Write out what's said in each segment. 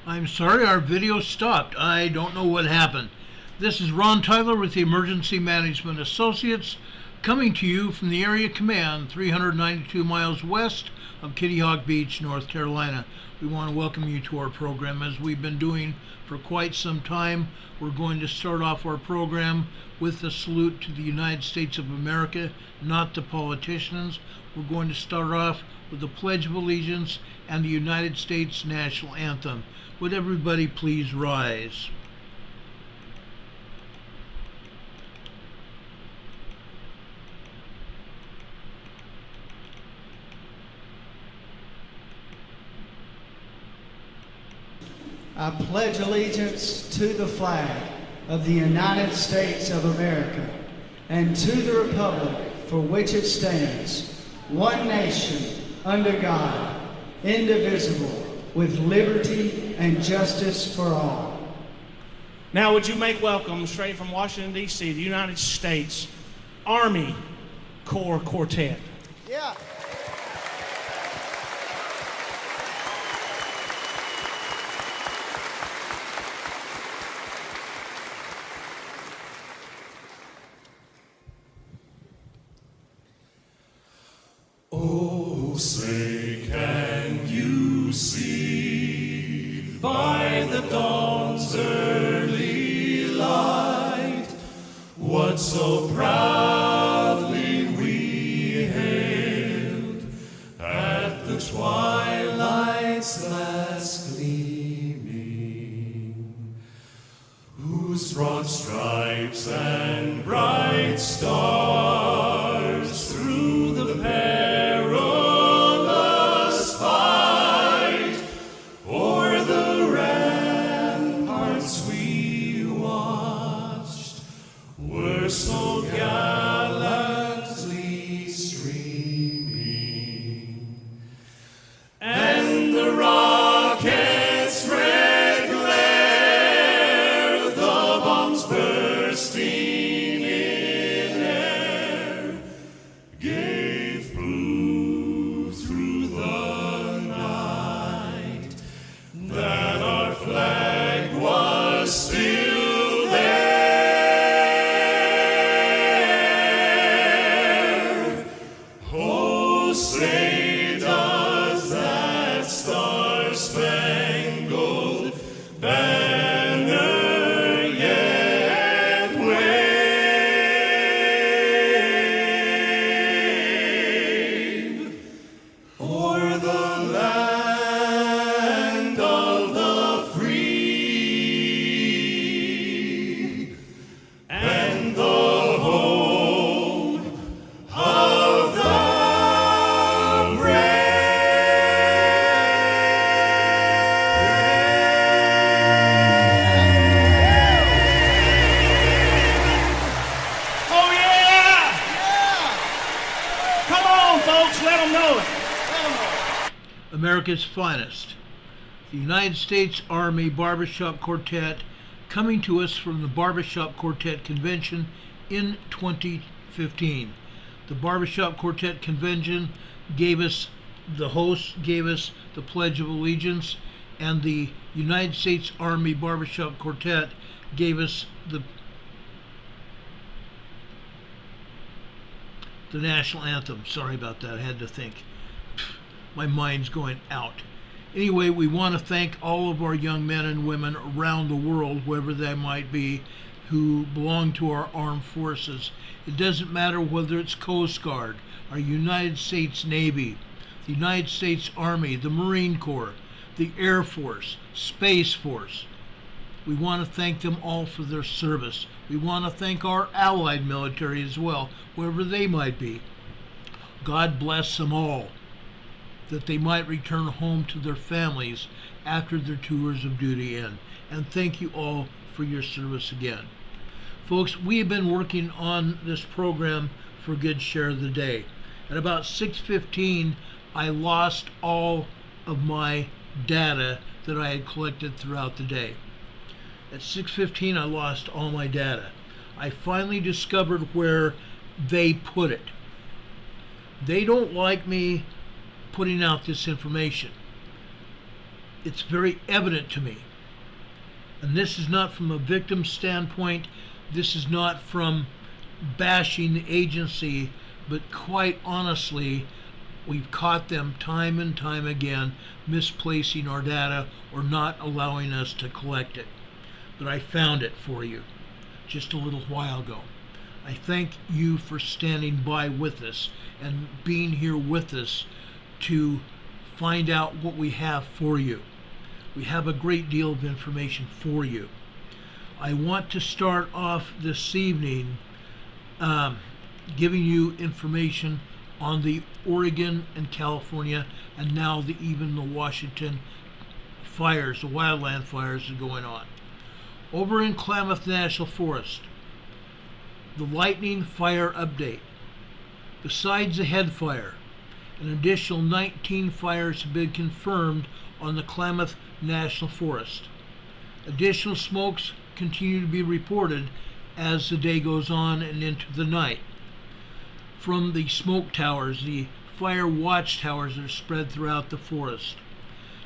I'm sorry, our video stopped. I don't know what happened. This is Ron Tyler with the Emergency Management Associates, coming to you from the Area Command, 392 miles west of Kitty Hawk Beach, North Carolina. We want to welcome you to our program, as we've been doing for quite some time. We're going to start off our program with a salute to the United States of America, not the politicians. We're going to start off with the Pledge of Allegiance and the United States National Anthem. Would everybody please rise? I pledge allegiance to the flag of the United States of America and to the republic for which it stands, one nation, under God, indivisible, with liberty and justice for all. Now would you make welcome, straight from Washington, D.C., the United States Army Corps Quartet. Yeah. Oh, say can you see by the dawn's early light what so proudly we hailed at the twilight's last gleaming, whose broad stripes and bright stars through the perilous fight o'er the ramparts we watched were so gallantly streaming, and the rockets' red glare, the bombs bursting in air, gave proof through the night that our flag was still there. Oh, say does that star-spangled banner yet wave o'er the land of the free and the home of the Oh yeah! Come on, folks, let them know it. America's finest, the United States Army Barbershop Quartet, coming to us from the Barbershop Quartet Convention in 2015. The Barbershop Quartet Convention the host gave us the Pledge of Allegiance, and the United States Army Barbershop Quartet gave us the national anthem. Sorry about that, I had to think. My mind's going out. Anyway, we want to thank all of our young men and women around the world, wherever they might be, who belong to our armed forces. It doesn't matter whether it's Coast Guard, our United States Navy, the United States Army, the Marine Corps, the Air Force, Space Force. We want to thank them all for their service. We want to thank our allied military as well, wherever they might be. God bless them all, that they might return home to their families after their tours of duty end. And thank you all for your service again. Folks, we have been working on this program for a good share of the day. At about 6:15, I lost all of my data that I had collected throughout the day. At 6:15, I lost all my data. I finally discovered where they put it. They don't like me putting out this information. it's very evident to me, and this is not from a victim standpoint, this is not from bashing the agency, but quite honestly, we've caught them time and time again misplacing our data or not allowing us to collect it. But I found it for you just a little while ago. I thank you for standing by with us and being here with us to find out what we have for you. We have a great deal of information for you. I want to start off this evening giving you information on the Oregon and California, and now even the Washington fires, the wildland fires are going on. Over in Klamath National Forest, the lightning fire update. Besides the head fire, an additional 19 fires have been confirmed on the Klamath National Forest. Additional smokes continue to be reported as the day goes on and into the night. From the smoke towers, the fire watchtowers are spread throughout the forest.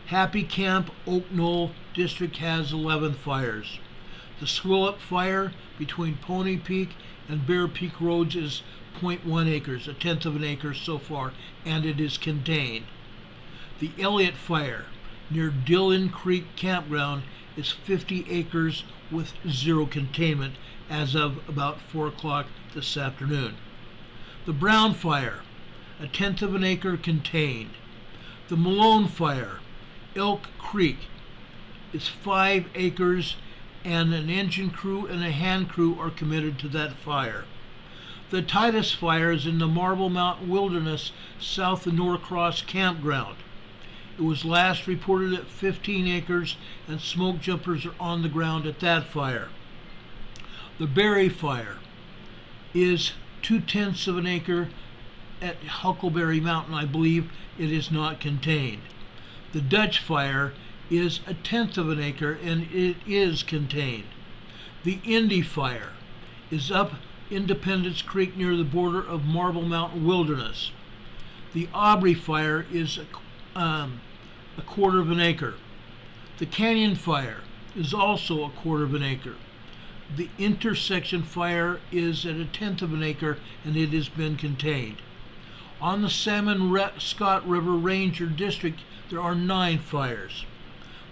Happy Camp Oak Knoll District has 11 fires. The Swillop fire between Pony Peak and Bear Peak Roads is 0.1 acres, a tenth of an acre so far, and it is contained. The Elliott fire near Dillon Creek Campground is 50 acres with zero containment as of about 4 o'clock this afternoon. The Brown fire, a tenth of an acre contained. The Malone fire, Elk Creek, is 5 acres, and an engine crew and a hand crew are committed to that fire. The Titus fire is in the Marble Mountain Wilderness south of Norcross Campground. It was last reported at 15 acres, and smoke jumpers are on the ground at that fire. The Berry fire is 2/10 of an acre at Huckleberry Mountain. I believe it is not contained. The Dutch fire is 1/10 of an acre, and it is contained. The Indy fire is up Independence Creek near the border of Marble Mountain Wilderness. The Aubrey fire is a quarter of an acre. The Canyon fire is also a quarter of an acre. The Intersection fire is at 1/10 of an acre, and it has been contained. On the Salmon Scott River Ranger District, there are 9 fires.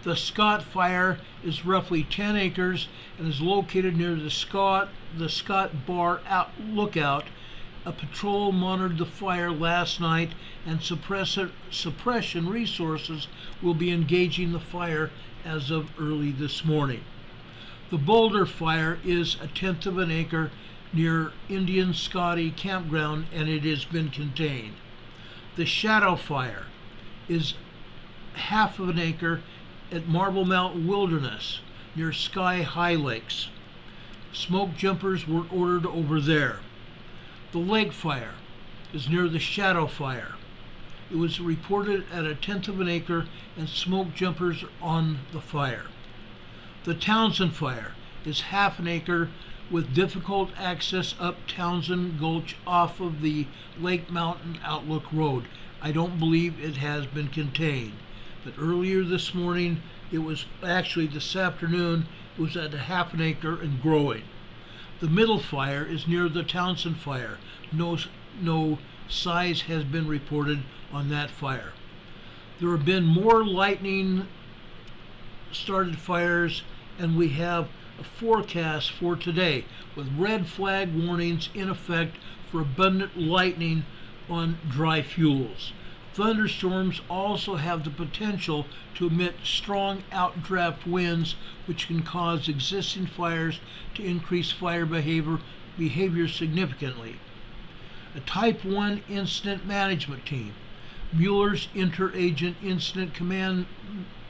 The Scott fire is roughly 10 acres and is located near the Scott Bar Lookout. A patrol monitored the fire last night, and suppression resources will be engaging the fire as of early this morning. The Boulder fire is 1/10 of an acre near Indian Scotty Campground, and it has been contained. The Shadow fire is 1/2 of an acre at Marble Mountain Wilderness near Sky High Lakes. Smoke jumpers were ordered over there. The Lake fire is near the Shadow fire. It was reported at 1/10 of an acre, and smoke jumpers are on the fire. The Townsend fire is 1/2 an acre with difficult access up Townsend Gulch off of the Lake Mountain Outlook Road. I don't believe it has been contained, but earlier this morning, it was actually this afternoon, it was at 1/2 an acre and growing. The Middle fire is near the Townsend fire. No size has been reported on that fire. There have been more lightning started fires, and we have a forecast for today with red flag warnings in effect for abundant lightning on dry fuels. Thunderstorms also have the potential to emit strong outdraft winds, which can cause existing fires to increase fire behavior significantly. A Type 1 Incident Management Team, Mueller's Interagent Incident Command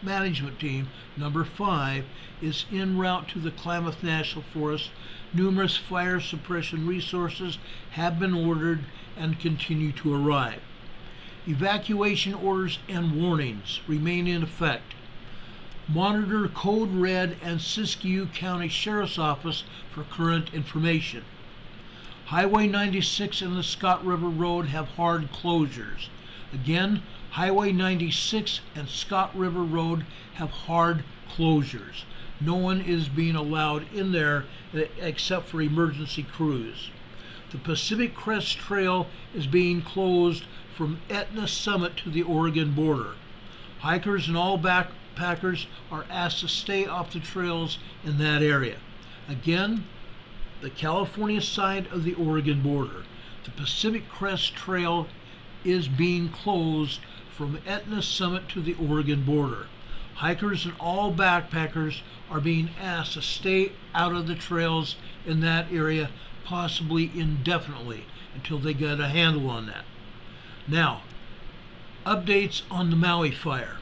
Management Team, number 5, is en route to the Klamath National Forest. Numerous fire suppression resources have been ordered and continue to arrive. Evacuation orders and warnings remain in effect. Monitor Code Red and Siskiyou County Sheriff's Office for current information. Highway 96 and the Scott River Road have hard closures. Again, Highway 96 and Scott River Road have hard closures. No one is being allowed in there except for emergency crews. The Pacific Crest Trail is being closed from Etna Summit to the Oregon border. Hikers and all backpackers are asked to stay off the trails in that area. Again, the California side of the Oregon border. The Pacific Crest Trail is being closed from Etna Summit to the Oregon border. Hikers and all backpackers are being asked to stay out of the trails in that area, possibly indefinitely, until they get a handle on that. Now, updates on the Maui fire.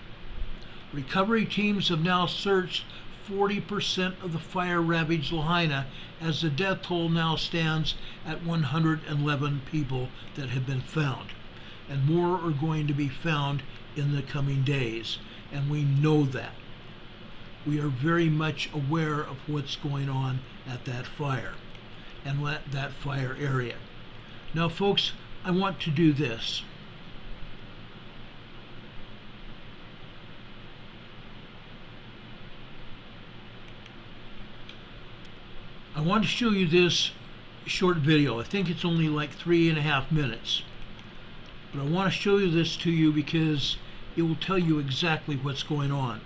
Recovery teams have now searched 40% of the fire-ravaged Lahaina, as the death toll now stands at 111 people that have been found. And more are going to be found in the coming days, and we know that. We are very much aware of what's going on at that fire and that fire area. Now, folks, I want to do this. I want to show you this short video. I think it's only like 3.5 minutes. But I want to show you this to you because it will tell you exactly what's going on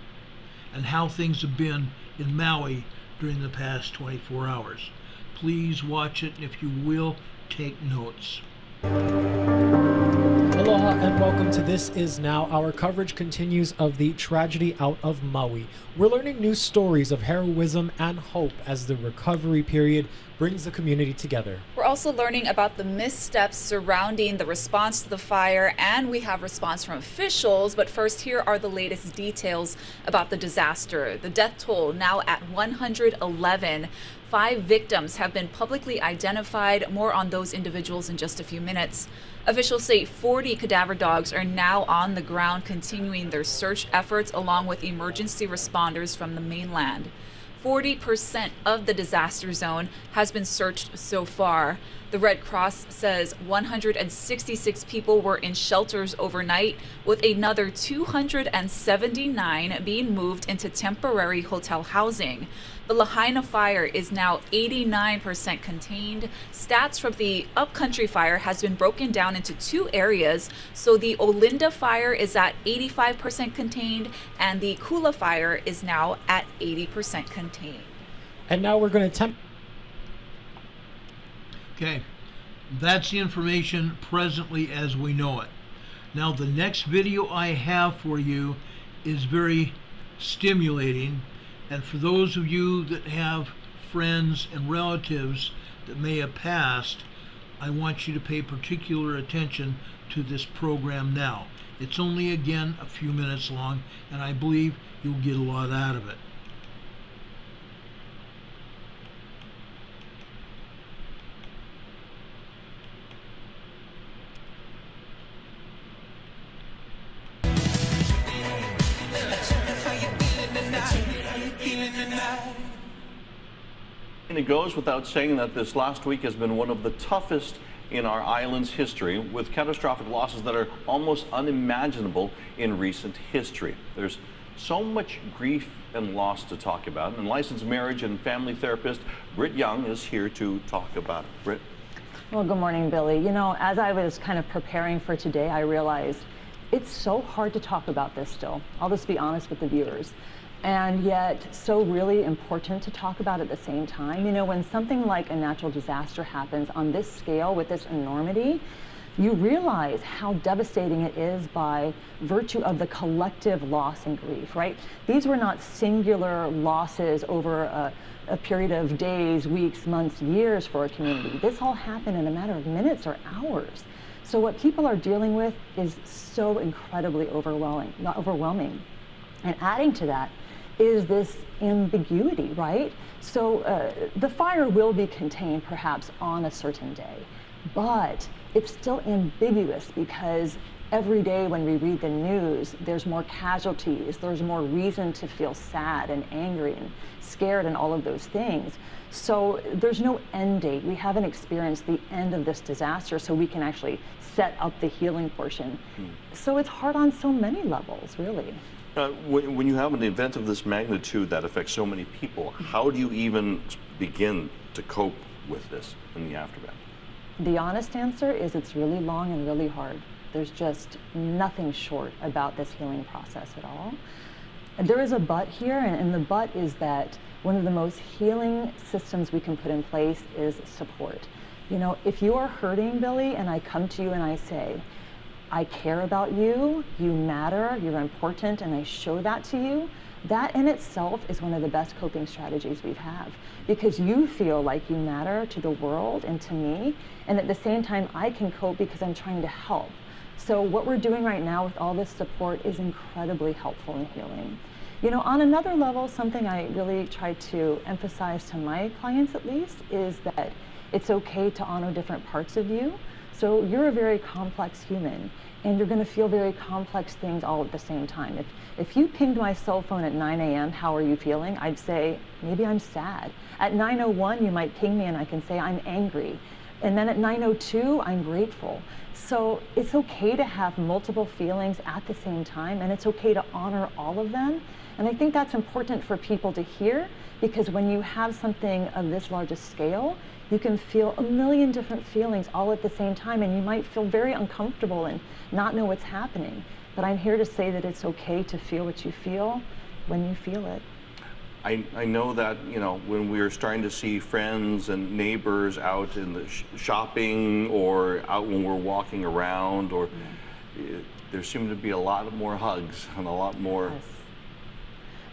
and how things have been in Maui during the past 24 hours. Please watch it, and if you will, take notes. Aloha and welcome to This Is Now. Our coverage continues of the tragedy out of Maui. We're learning new stories of heroism and hope as the recovery period brings the community together. We're also learning about the missteps surrounding the response to the fire, and we have response from officials. But first, here are the latest details about the disaster. The death toll now at 111. 5 victims have been publicly identified. More on those individuals in just a few minutes. Officials say 40 cadaver dogs are now on the ground continuing their search efforts along with emergency responders from the mainland. 40% of the disaster zone has been searched so far. The Red Cross says 166 people were in shelters overnight, with another 279 being moved into temporary hotel housing. The Lahaina fire is now 89% contained. Stats from the Upcountry fire has been broken down into 2 areas. So the Olinda fire is at 85% contained, and the Kula fire is now at 80% contained. And now we're going to Okay, that's the information presently as we know it. Now, the next video I have for you is very stimulating, and for those of you that have friends and relatives that may have passed, I want you to pay particular attention to this program now. It's only, again, a few minutes long, and I believe you'll get a lot out of it. And it goes without saying that this last week has been one of the toughest in our island's history, with catastrophic losses that are almost unimaginable in recent history. There's so much grief and loss to talk about, and licensed marriage and family therapist Britt Young is here to talk about it. Britt? Well, good morning, Billy. You know, as I was kind of preparing for today, I realized it's so hard to talk about this still. I'll just be honest with the viewers. And yet so really important to talk about at the same time. You know, when something like a natural disaster happens on this scale with this enormity, you realize how devastating it is by virtue of the collective loss and grief, right? These were not singular losses over a period of days, weeks, months, years for a community. This all happened in a matter of minutes or hours. So what people are dealing with is so incredibly overwhelming. And adding to that is this ambiguity, right? So the fire will be contained perhaps on a certain day, but it's still ambiguous because every day when we read the news, there's more casualties, there's more reason to feel sad and angry and scared and all of those things. So there's no end date. We haven't experienced the end of this disaster, so we can actually set up the healing portion. So it's hard on so many levels, really. When you have an event of this magnitude that affects so many people, how do you even begin to cope with this in the aftermath? The honest answer is it's really long and really hard. There's just nothing short about this healing process at all. And there is a but here, and the but is that one of the most healing systems we can put in place is support. You know, if you are hurting, Billy, and I come to you and I say, I care about you, you matter, you're important, and I show that to you, that in itself is one of the best coping strategies we have, because you feel like you matter to the world and to me, and at the same time I can cope because I'm trying to help. So what we're doing right now with all this support is incredibly helpful in healing. You know, on another level, something I really try to emphasize to my clients at least is that it's okay to honor different parts of you. So you're a very complex human, and you're going to feel very complex things all at the same time. If you pinged my cell phone at 9 a.m., how are you feeling? I'd say, maybe I'm sad. At 9:01, you might ping me and I can say, I'm angry. And then at 9:02, I'm grateful. So it's okay to have multiple feelings at the same time, and it's okay to honor all of them. And I think that's important for people to hear, because when you have something of this large a scale, you can feel a million different feelings all at the same time, and you might feel very uncomfortable and not know what's happening. But I'm here to say that it's okay to feel what you feel when you feel it. I know that, you know, when we're starting to see friends and neighbors out in the shopping or out when we're walking around, or there seem to be a lot more hugs and a lot more.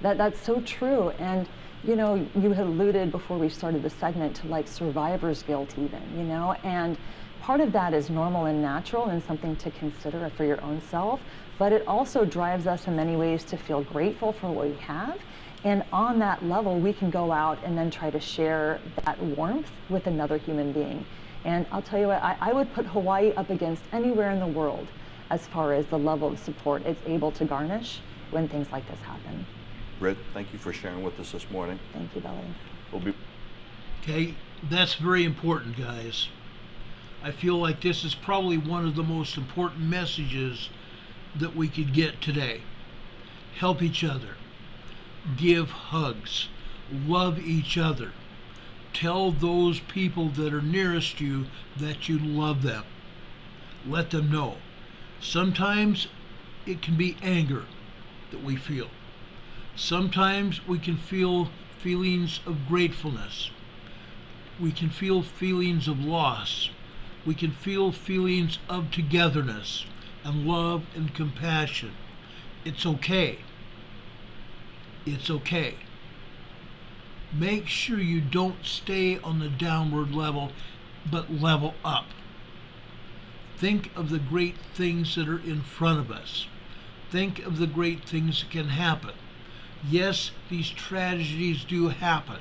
Yes. That's so true. And you know, you had alluded before we started the segment to like survivor's guilt even, you know, and part of that is normal and natural and something to consider for your own self, but it also drives us in many ways to feel grateful for what we have. And on that level, we can go out and then try to share that warmth with another human being. And I'll tell you what, I would put Hawaii up against anywhere in the world as far as the level of support it's able to garnish when things like this happen. Britt, thank you for sharing with us this morning. Thank you, Billy. Okay, that's very important, guys. I feel like this is probably one of the most important messages that we could get today. Help each other. Give hugs. Love each other. Tell those people that are nearest you that you love them. Let them know. Sometimes it can be anger that we feel. Sometimes we can feel feelings of gratefulness. We can feel feelings of loss. We can feel feelings of togetherness and love and compassion. It's okay. It's okay. Make sure you don't stay on the downward level, but level up. Think of the great things that are in front of us. Think of the great things that can happen. Yes, these tragedies do happen.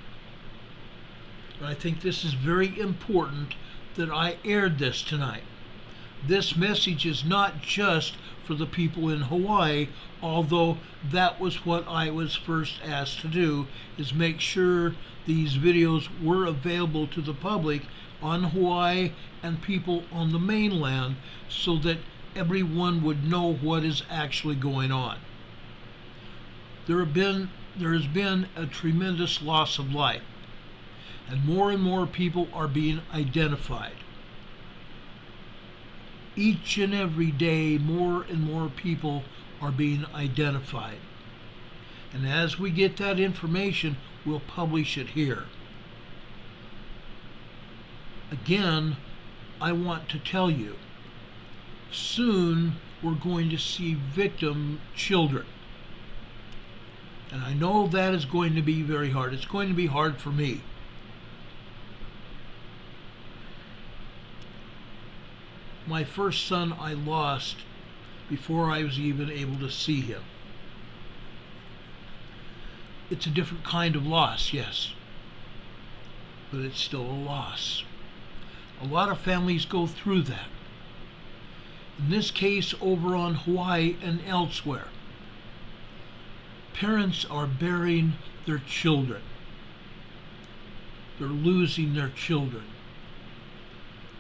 But I think this is very important that I aired this tonight. This message is not just for the people in Hawaii, although that was what I was first asked to do, is make sure these videos were available to the public on Hawaii and people on the mainland so that everyone would know what is actually going on. There has been a tremendous loss of life, and more people are being identified. Each and every day, more and more people are being identified. And as we get that information, we'll publish it here. Again, I want to tell you, soon we're going to see victim children. And I know that is going to be very hard. It's going to be hard for me. My first son I lost before I was even able to see him. It's a different kind of loss, yes, but it's still a loss. A lot of families go through that. In this case, over on Hawaii and elsewhere, parents are burying their children. They're losing their children.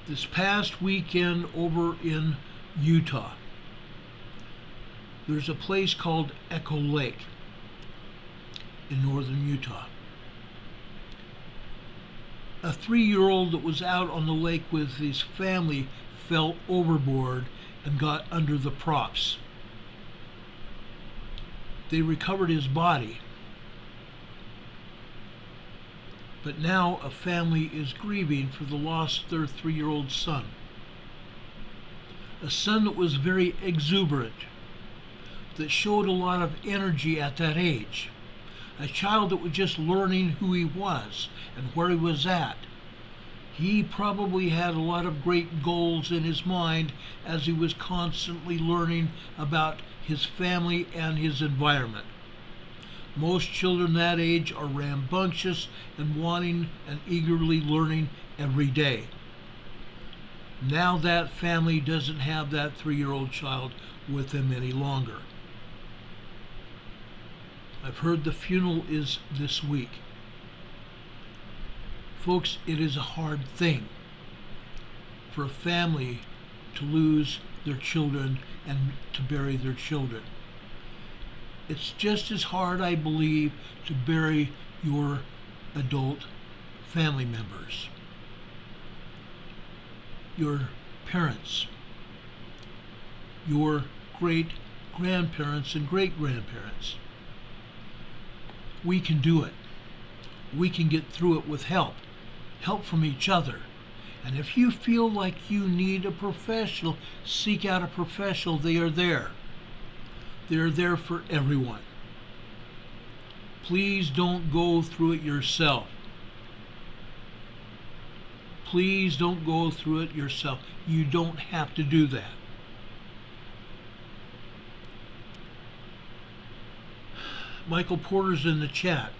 This past weekend over in Utah, there's a place called Echo Lake in northern Utah. A 3-year-old that was out on the lake with his family fell overboard and got under the props. They recovered his body, but now a family is grieving for the loss of their 3-year-old son. A son that was very exuberant, that showed a lot of energy at that age. A child that was just learning who he was and where he was at. He probably had a lot of great goals in his mind as he was constantly learning about his family and his environment. Most children that age are rambunctious and wanting and eagerly learning every day. Now that family doesn't have that 3-year-old child with them any longer. I've heard the funeral is this week. Folks, it is a hard thing for a family to lose their children and to bury their children. It's just as hard, I believe, to bury your adult family members, your parents, your great-grandparents and great-grandparents. We can do it. We can get through it with help from each other. And if you feel like you need a professional, seek out a professional. They are there. They're there for everyone. Please don't go through it yourself. Please don't go through it yourself. You don't have to do that. Michael Porter's in the chat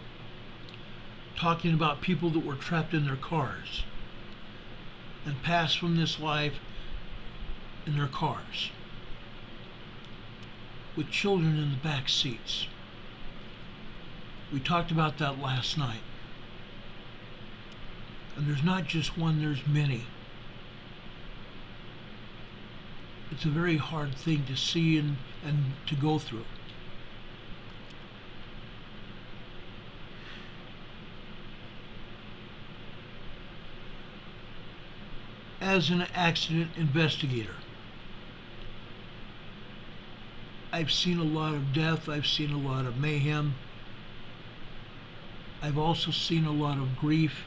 talking about people that were trapped in their cars and passed from this life in their cars with children in the back seats. We talked about that last night. And there's not just one, there's many. It's a very hard thing to see and to go through. As an accident investigator, I've seen a lot of death, I've seen a lot of mayhem, I've also seen a lot of grief,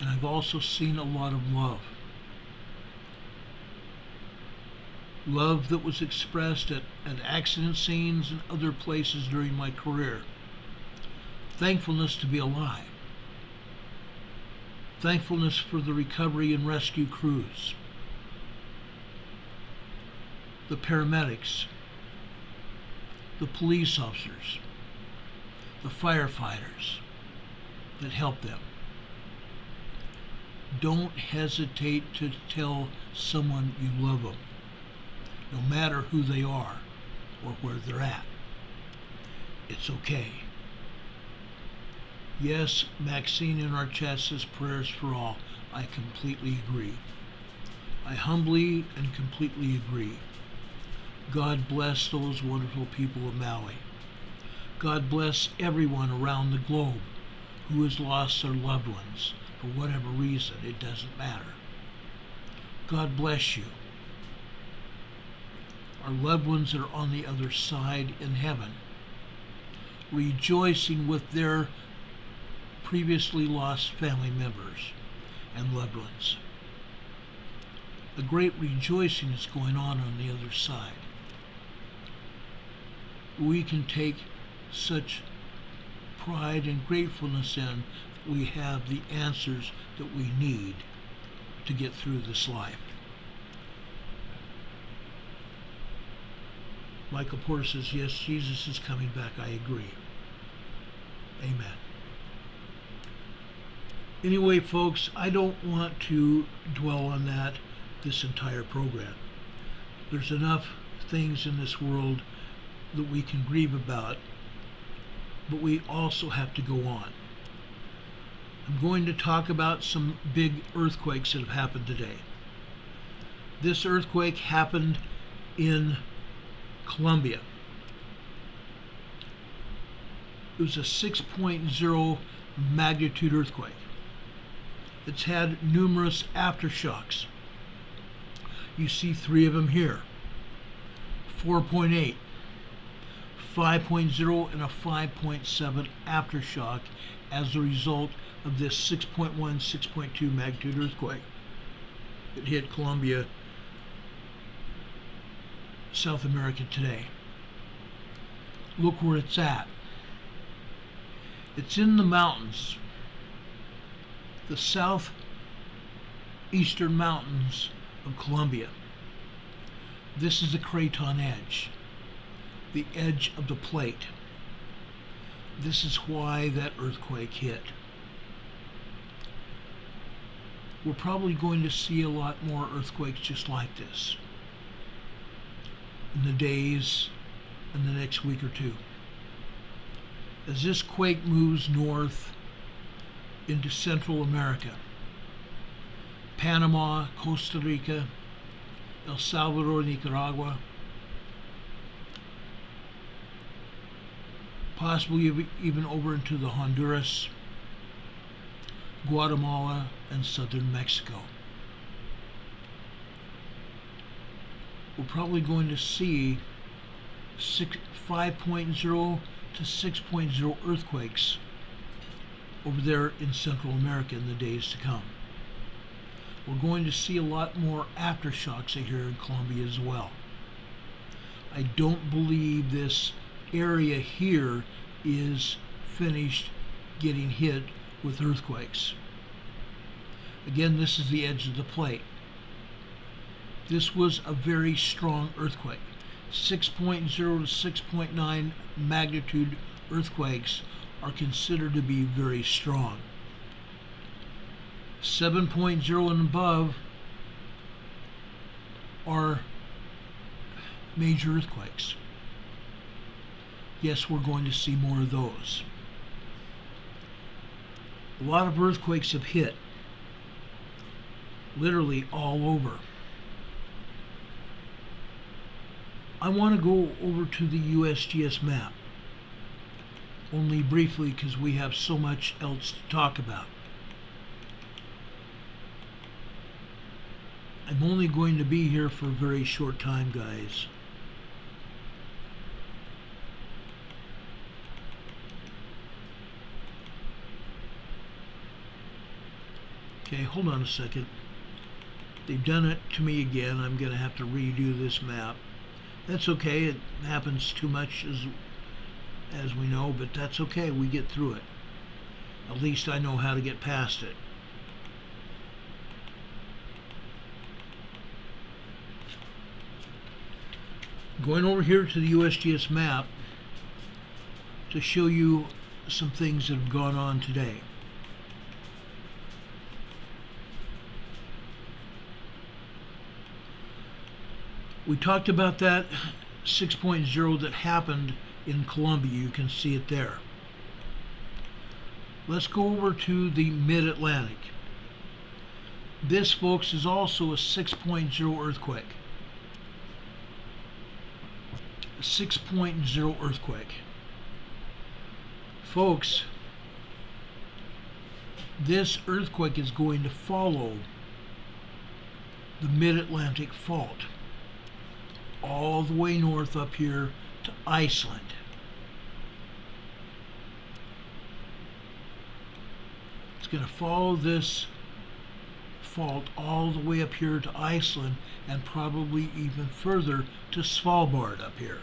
and I've also seen a lot of love. Love that was expressed at accident scenes and other places during my career. Thankfulness to be alive. Thankfulness for the recovery and rescue crews, the paramedics, the police officers, the firefighters that help them. Don't hesitate to tell someone you love them, no matter who they are or where they're at. It's okay. Yes, Maxine in our chat says prayers for all. I completely agree. I humbly and completely agree. God bless those wonderful people of Maui. God bless everyone around the globe who has lost their loved ones for whatever reason. It doesn't matter. God bless you. Our loved ones are on the other side in heaven, rejoicing with their previously lost family members and loved ones. A great rejoicing is going on the other side. We can take such pride and gratefulness in that we have the answers that we need to get through this life. Michael Porter says, yes, Jesus is coming back. I agree. Amen. Anyway, folks, I don't want to dwell on that this entire program. There's enough things in this world that we can grieve about, but we also have to go on. I'm going to talk about some big earthquakes that have happened today. This earthquake happened in Colombia. It was a 6.0 magnitude earthquake. It's had numerous aftershocks. You see 3 of them here. 4.8, 5.0, and a 5.7 aftershock as a result of this 6.1, 6.2 magnitude earthquake. It hit Colombia, South America today. Look where it's at. It's in the mountains, the southeastern mountains of Colombia. This is the Craton Edge, the edge of the plate. This is why that earthquake hit. We're probably going to see a lot more earthquakes just like this in the days and the next week or two. As this quake moves north into Central America, Panama, Costa Rica, El Salvador, Nicaragua, possibly even over into the Honduras, Guatemala, and southern Mexico. We're probably going to see 5.0 to 6.0 earthquakes over there in Central America in the days to come. We're going to see a lot more aftershocks here in Colombia as well. I don't believe this area here is finished getting hit with earthquakes. Again, this is the edge of the plate. This was a very strong earthquake. 6.0 to 6.9 magnitude earthquakes are considered to be very strong. 7.0 and above are major earthquakes. Yes, we're going to see more of those. A lot of earthquakes have hit, literally all over. I want to go over to the USGS map, only briefly because we have so much else to talk about. I'm only going to be here for a very short time, guys. Okay, hold on a second. They've done it to me again. I'm going to have to redo this map. That's okay. It happens too much as we know, but that's okay. We get through it. At least I know how to get past it. Going over here to the USGS map to show you some things that have gone on today. We talked about that 6.0 that happened in Colombia. You can see it there. Let's go over to the mid-Atlantic. This, folks, is also a 6.0 earthquake. A 6.0 earthquake. Folks, this earthquake is going to follow the mid-Atlantic fault all the way north up here to Iceland. It's going to follow this fault all the way up here to Iceland and probably even further to Svalbard up here.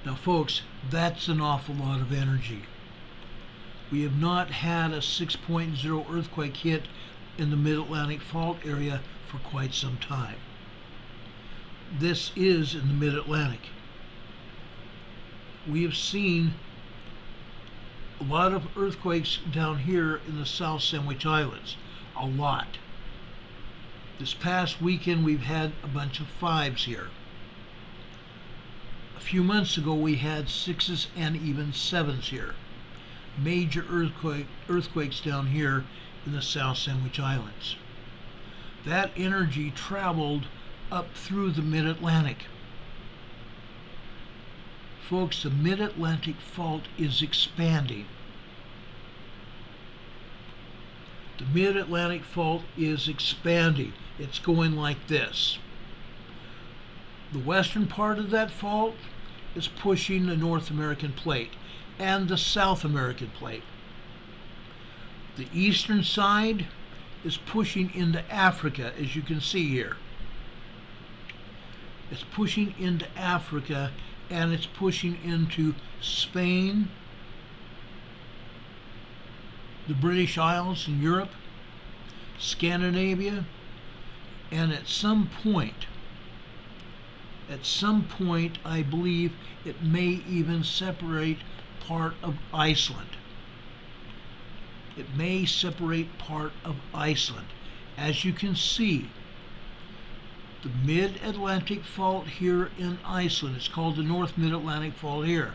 Now, folks, that's an awful lot of energy. We have not had a 6.0 earthquake hit in the Mid-Atlantic Fault area for quite some time. This is in the Mid-Atlantic. We have seen a lot of earthquakes down here in the South Sandwich Islands. A lot. This past weekend we've had a bunch of 5s here. A few months ago we had 6s and even 7s here. Major earthquakes down here in the South Sandwich Islands. That energy traveled up through the mid-Atlantic. Folks, the mid-Atlantic fault is expanding. The mid-Atlantic fault is expanding. It's going like this. The western part of that fault is pushing the North American plate and the South American plate. The eastern side is pushing into Africa, as you can see here. It's pushing into Africa, and it's pushing into Spain, the British Isles in Europe, Scandinavia, and at some point I believe it may even separate part of Iceland. It may separate part of Iceland. As you can see, the mid-Atlantic fault here in Iceland, it's called the North Mid-Atlantic Fault here.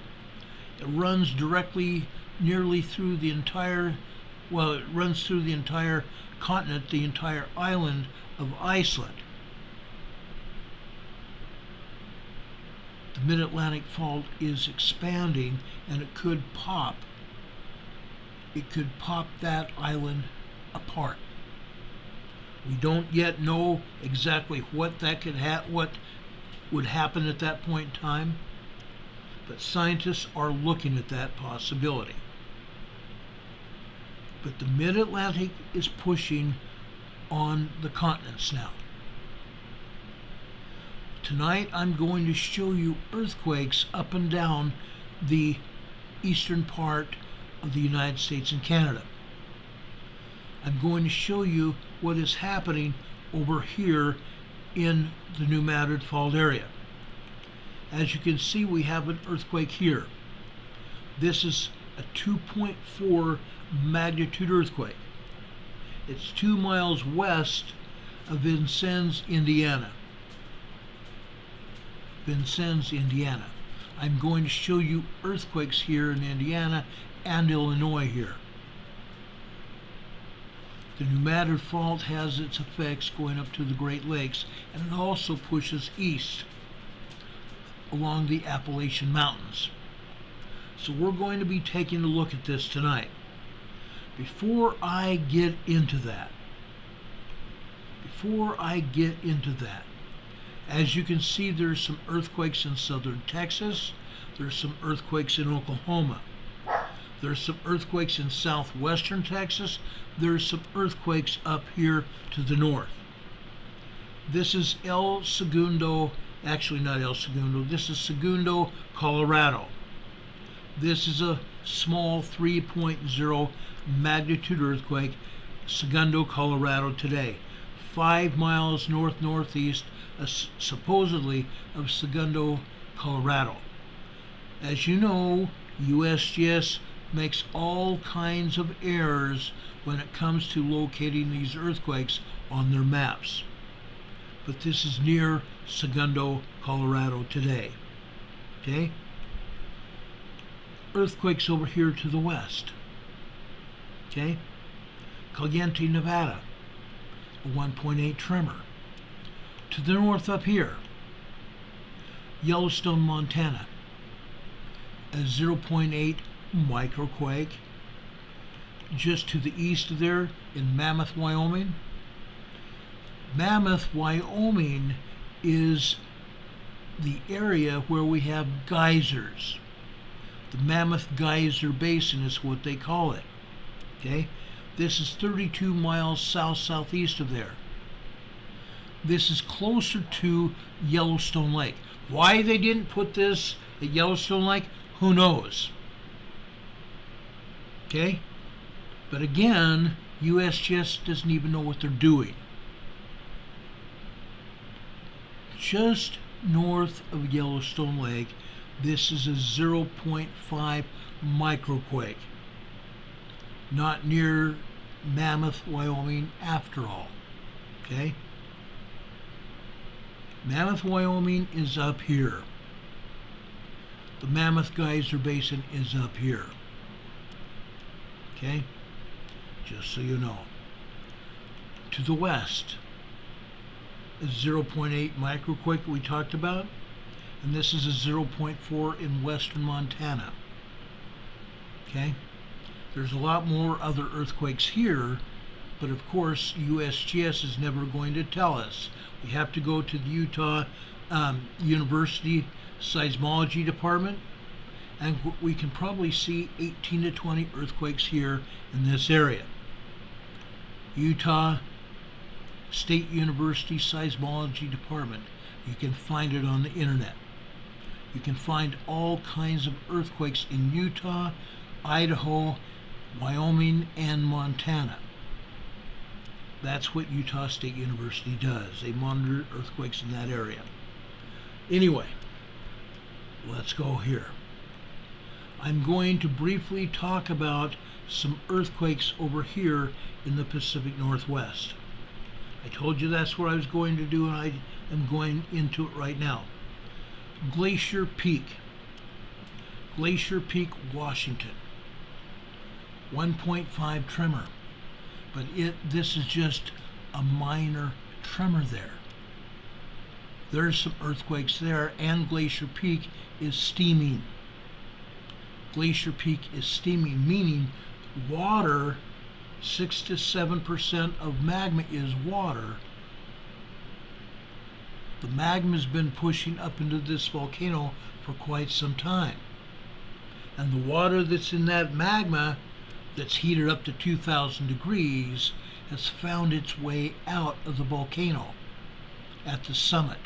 It runs directly nearly through the entire, well, it runs through the entire continent, the entire island of Iceland. The Mid-Atlantic Fault is expanding, and it could pop. It could pop that island apart. We don't yet know exactly what that could what would happen at that point in time, but scientists are looking at that possibility. But the Mid-Atlantic is pushing on the continents now. Tonight I'm going to show you earthquakes up and down the eastern part of the United States and Canada. I'm going to show you what is happening over here in the New Madrid Fault area. As you can see, we have an earthquake here. This is a 2.4 magnitude earthquake. It's 2 miles west of Vincennes, Indiana. Vincennes, Indiana. I'm going to show you earthquakes here in Indiana and Illinois here. The New Madrid Fault has its effects going up to the Great Lakes, and it also pushes east along the Appalachian Mountains. So we're going to be taking a look at this tonight. Before I get into that, as you can see, there's some earthquakes in southern Texas. There's some earthquakes in Oklahoma. There's some earthquakes in southwestern Texas. There's some earthquakes up here to the north. This is El Segundo, actually not El Segundo, this is Segundo, Colorado. This is a small 3.0 magnitude earthquake, Segundo, Colorado today. 5 miles north-northeast, supposedly, of Segundo, Colorado. As you know, USGS makes all kinds of errors when it comes to locating these earthquakes on their maps. But this is near Segundo, Colorado today. Okay? Earthquakes over here to the west. Okay? Caliente, Nevada, a 1.8 tremor. To the north up here, Yellowstone, Montana, a 0.8 microquake. Just to the east of there in Mammoth, Wyoming. Mammoth, Wyoming is the area where we have geysers. The Mammoth Geyser Basin is what they call it. Okay? This is 32 miles south-southeast of there. This is closer to Yellowstone Lake. Why they didn't put this at Yellowstone Lake, who knows? Okay? But again, USGS doesn't even know what they're doing. Just north of Yellowstone Lake, this is a 0.5 microquake. Not near Mammoth, Wyoming after all. Okay? Mammoth, Wyoming is up here. The Mammoth Geyser Basin is up here. Okay? Just so you know. To the west is 0.8 microquake we talked about, and this is a 0.4 in western Montana. Okay? There's a lot more other earthquakes here, but of course USGS is never going to tell us. We have to go to the Utah University Seismology Department, and we can probably see 18 to 20 earthquakes here in this area. Utah State University Seismology Department. You can find it on the internet. You can find all kinds of earthquakes in Utah, Idaho, Wyoming, and Montana. That's what Utah State University does. They monitor earthquakes in that area. Anyway, let's go here. I'm going to briefly talk about some earthquakes over here in the Pacific Northwest. I told you that's what I was going to do, and I am going into it right now. Glacier Peak, Washington. 1.5 tremor, but this is just a minor tremor there. There's some earthquakes there, and Glacier Peak is steaming. Glacier Peak is steaming, meaning water, 6 to 7% of magma is water. The magma has been pushing up into this volcano for quite some time. And the water that's in that magma that's heated up to 2,000 degrees has found its way out of the volcano at the summit.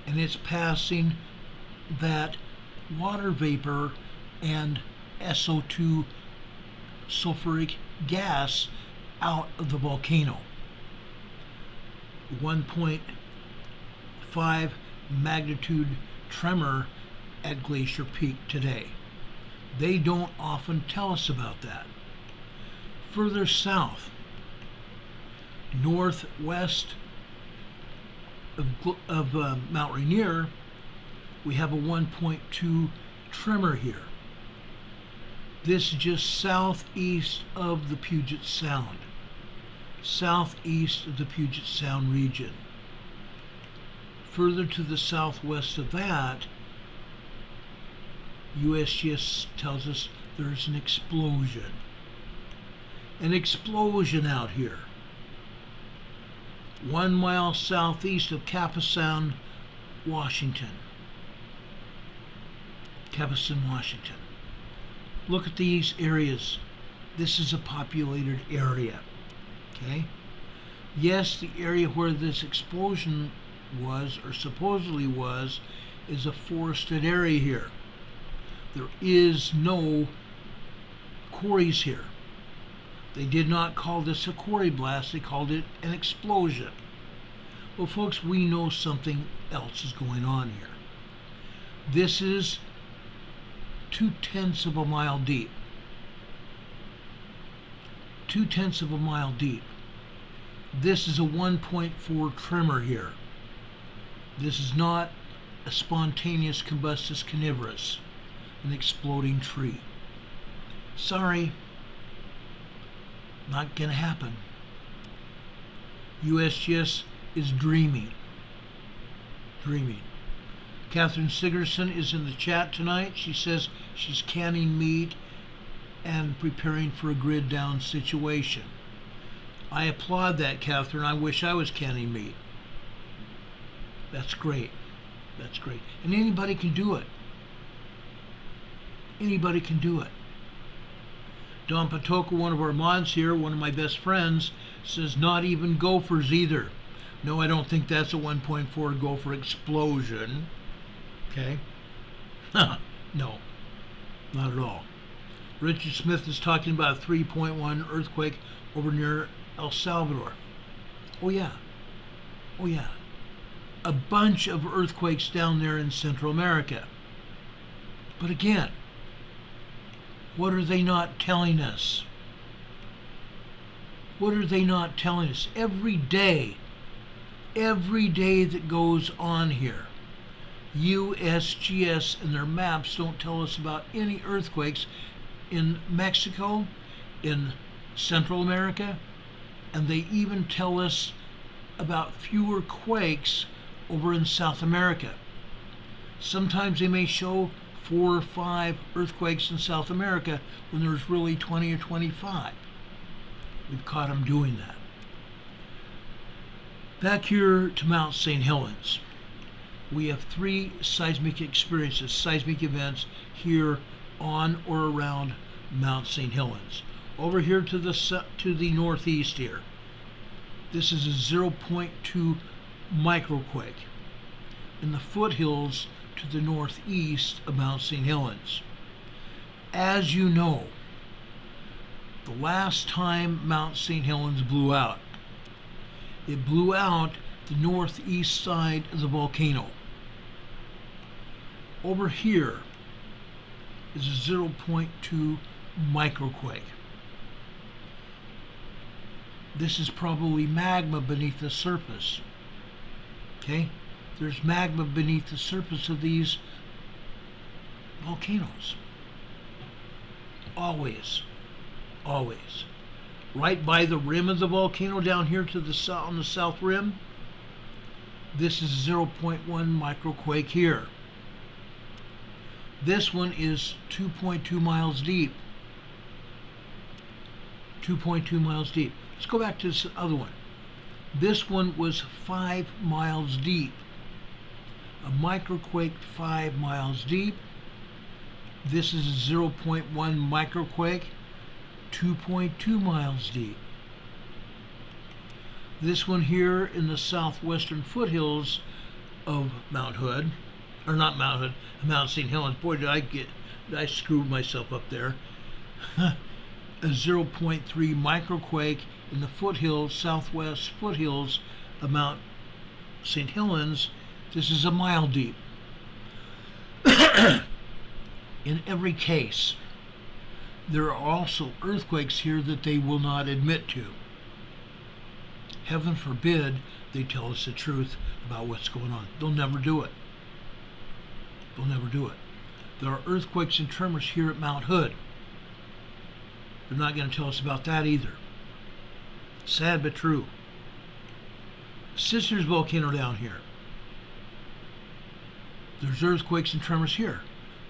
And it's passing that water vapor and SO2 sulfuric gas out of the volcano. 1.5 magnitude tremor at Glacier Peak today. They don't often tell us about that. Further south, northwest of Mount Rainier, we have a 1.2 tremor here. This is just southeast of the Puget Sound. Southeast of the Puget Sound region. Further to the southwest of that, USGS tells us there's an explosion. An explosion out here. 1 mile southeast of Capucin, Washington. Capucin, Washington. Look at these areas. This is a populated area. Okay? Yes, the area where this explosion was, or supposedly was, is a forested area here. There is no quarries here. They did not call this a quarry blast, they called it an explosion. Well, folks, we know something else is going on here. This is 0.2 of a mile deep. 0.2 of a mile deep. This is a 1.4 tremor here. This is not a spontaneous combustus carnivorous, an exploding tree. Sorry, not gonna happen. USGS is dreaming. Catherine Sigerson is in the chat tonight. She says she's canning meat and preparing for a grid down situation. I applaud that, Catherine. I wish I was canning meat. That's great. That's great. And anybody can do it. Anybody can do it. Don Patoka, one of our mods here, one of my best friends, says not even gophers either. No, I don't think that's a 1.4 gopher explosion. Okay? No, not at all. Richard Smith is talking about a 3.1 earthquake over near El Salvador. Oh yeah. Oh yeah. A bunch of earthquakes down there in Central America. But again, what are they not telling us? What are they not telling us? Every day every day that goes on here. USGS and their maps don't tell us about any earthquakes in Mexico, in Central America, and they even tell us about fewer quakes over in South America. Sometimes they may show 4 or 5 earthquakes in South America when there's really 20 or 25. We've caught them doing that. Back here to Mount St. Helens, we have 3 seismic experiences, seismic events here on or around Mount St. Helens. Over here to the northeast here, this is a 0.2 microquake in the foothills to the northeast of Mount St. Helens. As you know, the last time Mount St. Helens blew out, it blew out the northeast side of the volcano. Over here is a 0.2 microquake. This is probably magma beneath the surface. Okay? There's magma beneath the surface of these volcanoes. Always. Always. Right by the rim of the volcano down here to the south, on the south rim, this is 0.1 microquake here. This one is 2.2 miles deep. 2.2 miles deep. Let's go back to this other one. This one was 5 miles deep. A microquake 5 miles deep. This is a 0.1 microquake, 2.2 miles deep. This one here in the southwestern foothills of Mount Hood, or not Mount Hood, Mount St. Helens. Boy, did I screw myself up there. A 0.3 microquake in the foothills, southwest foothills of Mount St. Helens. This is a mile deep. In every case, there are also earthquakes here that they will not admit to. Heaven forbid they tell us the truth about what's going on. They'll never do it. They'll never do it. There are earthquakes and tremors here at Mount Hood. They're not going to tell us about that either. Sad but true. Sisters Volcano down here. There's earthquakes and tremors here.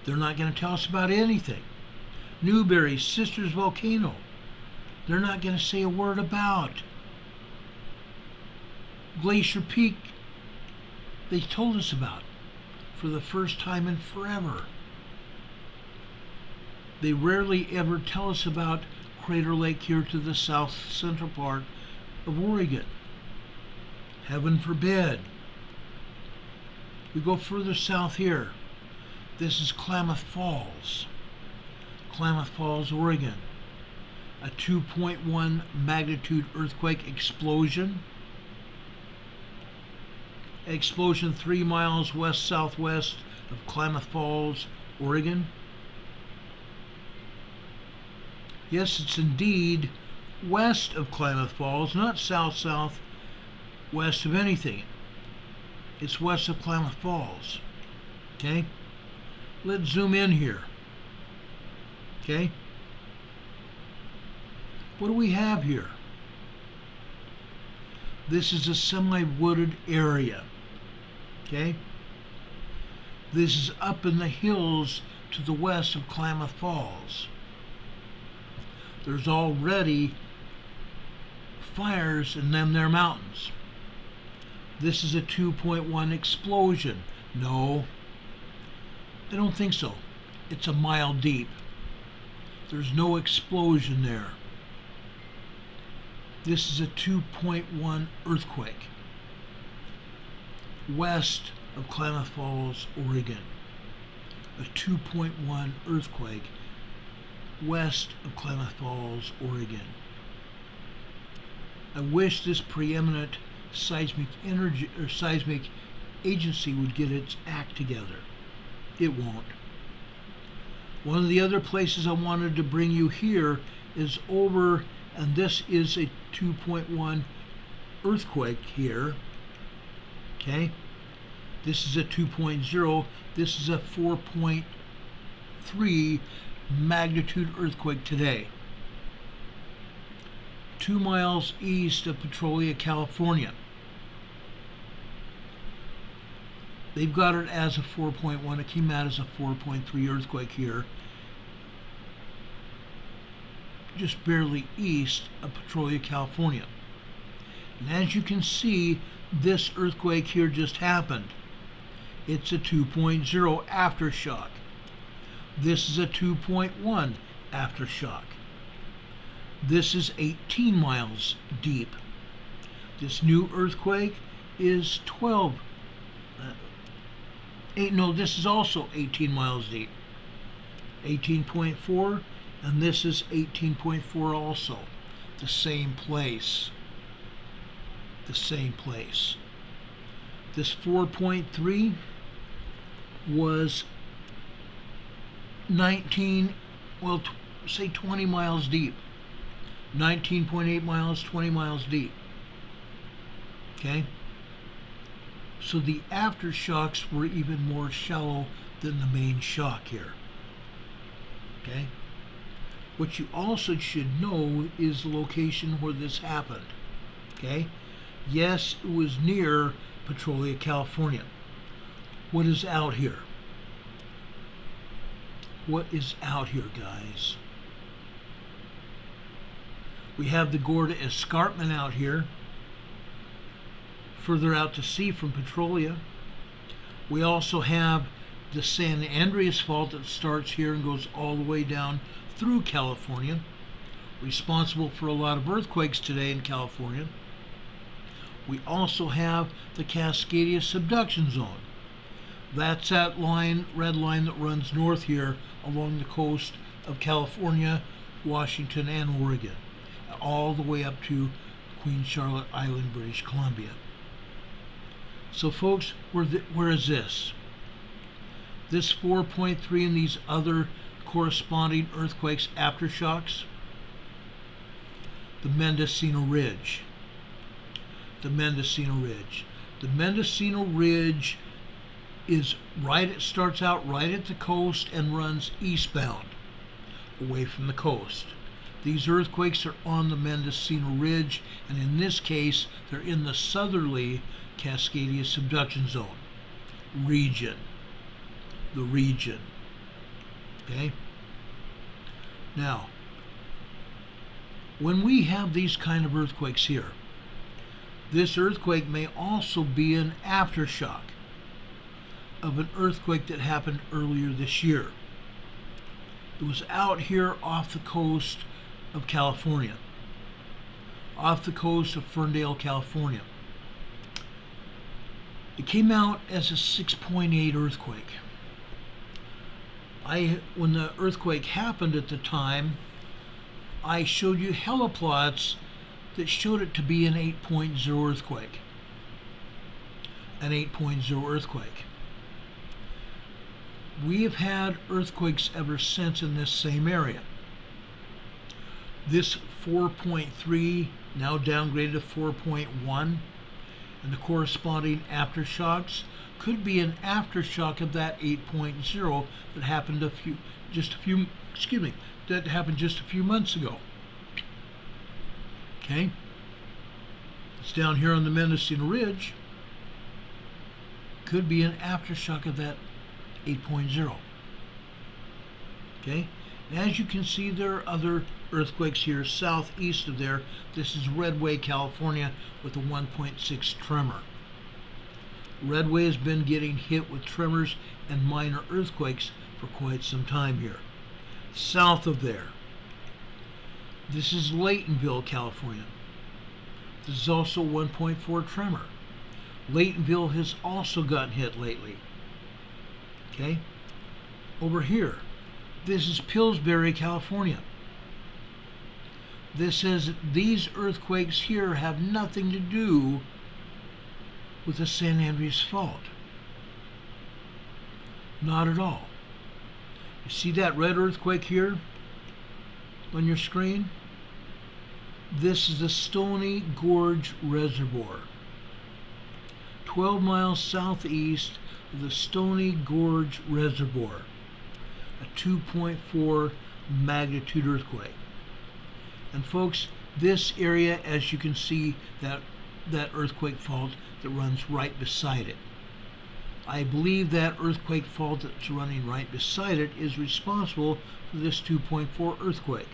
They're not going to tell us about anything. Newberry, Sisters Volcano. They're not going to say a word about. Glacier Peak, they told us about for the first time in forever. They rarely ever tell us about Crater Lake here to the south central part of Oregon. Heaven forbid. We go further south here. This is Klamath Falls. Klamath Falls, Oregon. A 2.1 magnitude earthquake explosion. Explosion 3 miles west-southwest of Klamath Falls, Oregon. Yes, it's indeed west of Klamath Falls, not south-southwest of anything. It's west of Klamath Falls. Okay? Let's zoom in here. Okay? What do we have here? This is a semi-wooded area. Okay? This is up in the hills to the west of Klamath Falls. There's already fires in their mountains. This is a 2.1 explosion. No, I don't think so. It's a mile deep. There's no explosion there. This is a 2.1 earthquake west of Klamath Falls, Oregon. A 2.1 earthquake west of Klamath Falls, Oregon. I wish this preeminent seismic agency would get its act together. It won't. One of the other places I wanted to bring you here is over, and this is a 2.1 earthquake here Okay? This is a 2.0. This is a 4.3 magnitude earthquake today. 2 miles east of Petrolia, California. They've got it as a 4.1. It came out as a 4.3 earthquake here, just barely east of Petrolia, California. And as you can see, this earthquake here just happened. It's a 2.0 aftershock. This is a 2.1 aftershock. This is 18 miles deep. This new earthquake is this is also 18 miles deep. 18.4, and this is 18.4 also. The same place. The same place. This 4.3 was 20 miles deep. 19.8 miles, 20 miles deep. Okay? So the aftershocks were even more shallow than the main shock here. Okay? What you also should know is the location where this happened. Okay? Yes, it was near Petrolia, California. What is out here? What is out here, guys? We have the Gorda Escarpment out here, further out to sea from Petrolia. We also have the San Andreas Fault that starts here and goes all the way down through California, responsible for a lot of earthquakes today in California. We also have the Cascadia Subduction Zone. That's that line, red line that runs north here along the coast of California, Washington, and Oregon, all the way up to Queen Charlotte Island, British Columbia. So folks, where is this? This 4.3 and these other corresponding earthquakes aftershocks? The Mendocino Ridge. The Mendocino Ridge. The Mendocino Ridge is right, it starts out right at the coast and runs eastbound, away from the coast. These earthquakes are on the Mendocino Ridge, and in this case, they're in the southerly Cascadia Subduction Zone region. The region. Okay? Now, when we have these kind of earthquakes here, this earthquake may also be an aftershock of an earthquake that happened earlier this year. It was out here off the coast of California, off the coast of Ferndale, California. It came out as a 6.8 earthquake. When the earthquake happened at the time, I showed you heliplots that showed it to be an 8.0 earthquake. An 8.0 earthquake. We have had earthquakes ever since in this same area. This 4.3 now downgraded to 4.1, and the corresponding aftershocks could be an aftershock of that 8.0 that happened just a few months ago. Okay? It's down here on the Mendocino Ridge. Could be an aftershock of that 8.0. Okay? And as you can see, there are other earthquakes here southeast of there. This is Redway, California, with a 1.6 tremor. Redway has been getting hit with tremors and minor earthquakes for quite some time here. South of there, this is Laytonville, California. This is also 1.4 tremor. Laytonville has also gotten hit lately. Okay? Over here, this is Pillsbury, California. This says these earthquakes here have nothing to do with the San Andreas Fault. Not at all. You see that red earthquake here on your screen? This is the Stony Gorge Reservoir. 12 miles southeast of the Stony Gorge Reservoir, a 2.4 magnitude earthquake. And folks, this area, as you can see, that earthquake fault that runs right beside it. I believe that earthquake fault that's running right beside it is responsible for this 2.4 earthquake.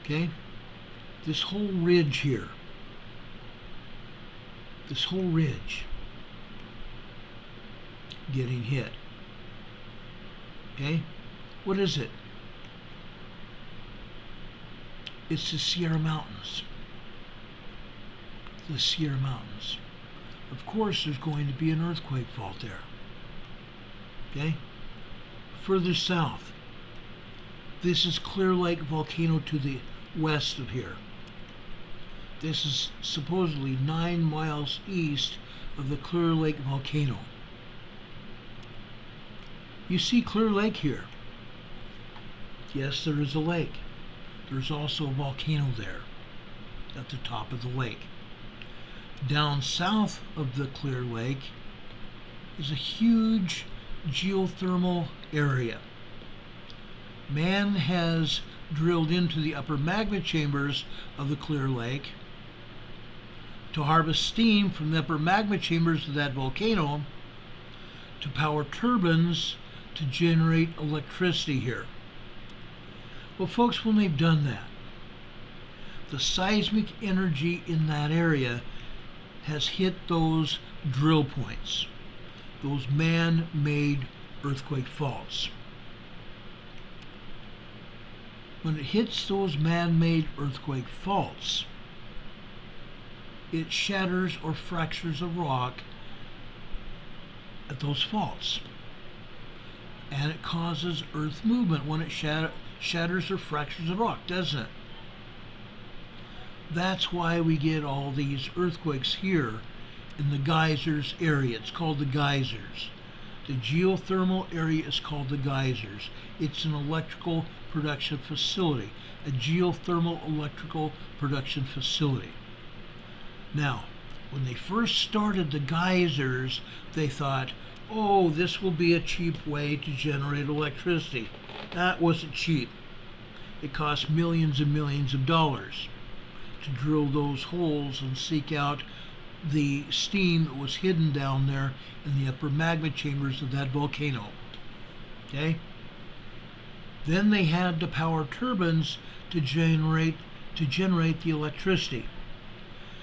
Okay? This whole ridge here, this whole ridge getting hit. Okay? What is it? It's the Sierra Mountains. The Sierra Mountains. Of course, there's going to be an earthquake fault there. Okay? Further south, this is Clear Lake Volcano to the west of here. This is supposedly 9 miles east of the Clear Lake Volcano. You see Clear Lake here. Yes, there is a lake. There's also a volcano there at the top of the lake. Down south of the Clear Lake is a huge geothermal area. Man has drilled into the upper magma chambers of the Clear Lake to harvest steam from the upper magma chambers of that volcano to power turbines to generate electricity here. Well, folks, when they've done that, the seismic energy in that area has hit those drill points, those man-made earthquake faults. When it hits those man-made earthquake faults, it shatters or fractures a rock at those faults. And it causes earth movement when it shatters or fractures a rock, doesn't it? That's why we get all these earthquakes here in the geysers area. It's called the geysers. The geothermal area is called the geysers. It's an electrical production facility, a geothermal electrical production facility. Now, when they first started the geysers, they thought, oh, this will be a cheap way to generate electricity. That wasn't cheap. It cost millions and millions of dollars to drill those holes and seek out the steam that was hidden down there in the upper magma chambers of that volcano. Okay? Then they had to power turbines to generate the electricity.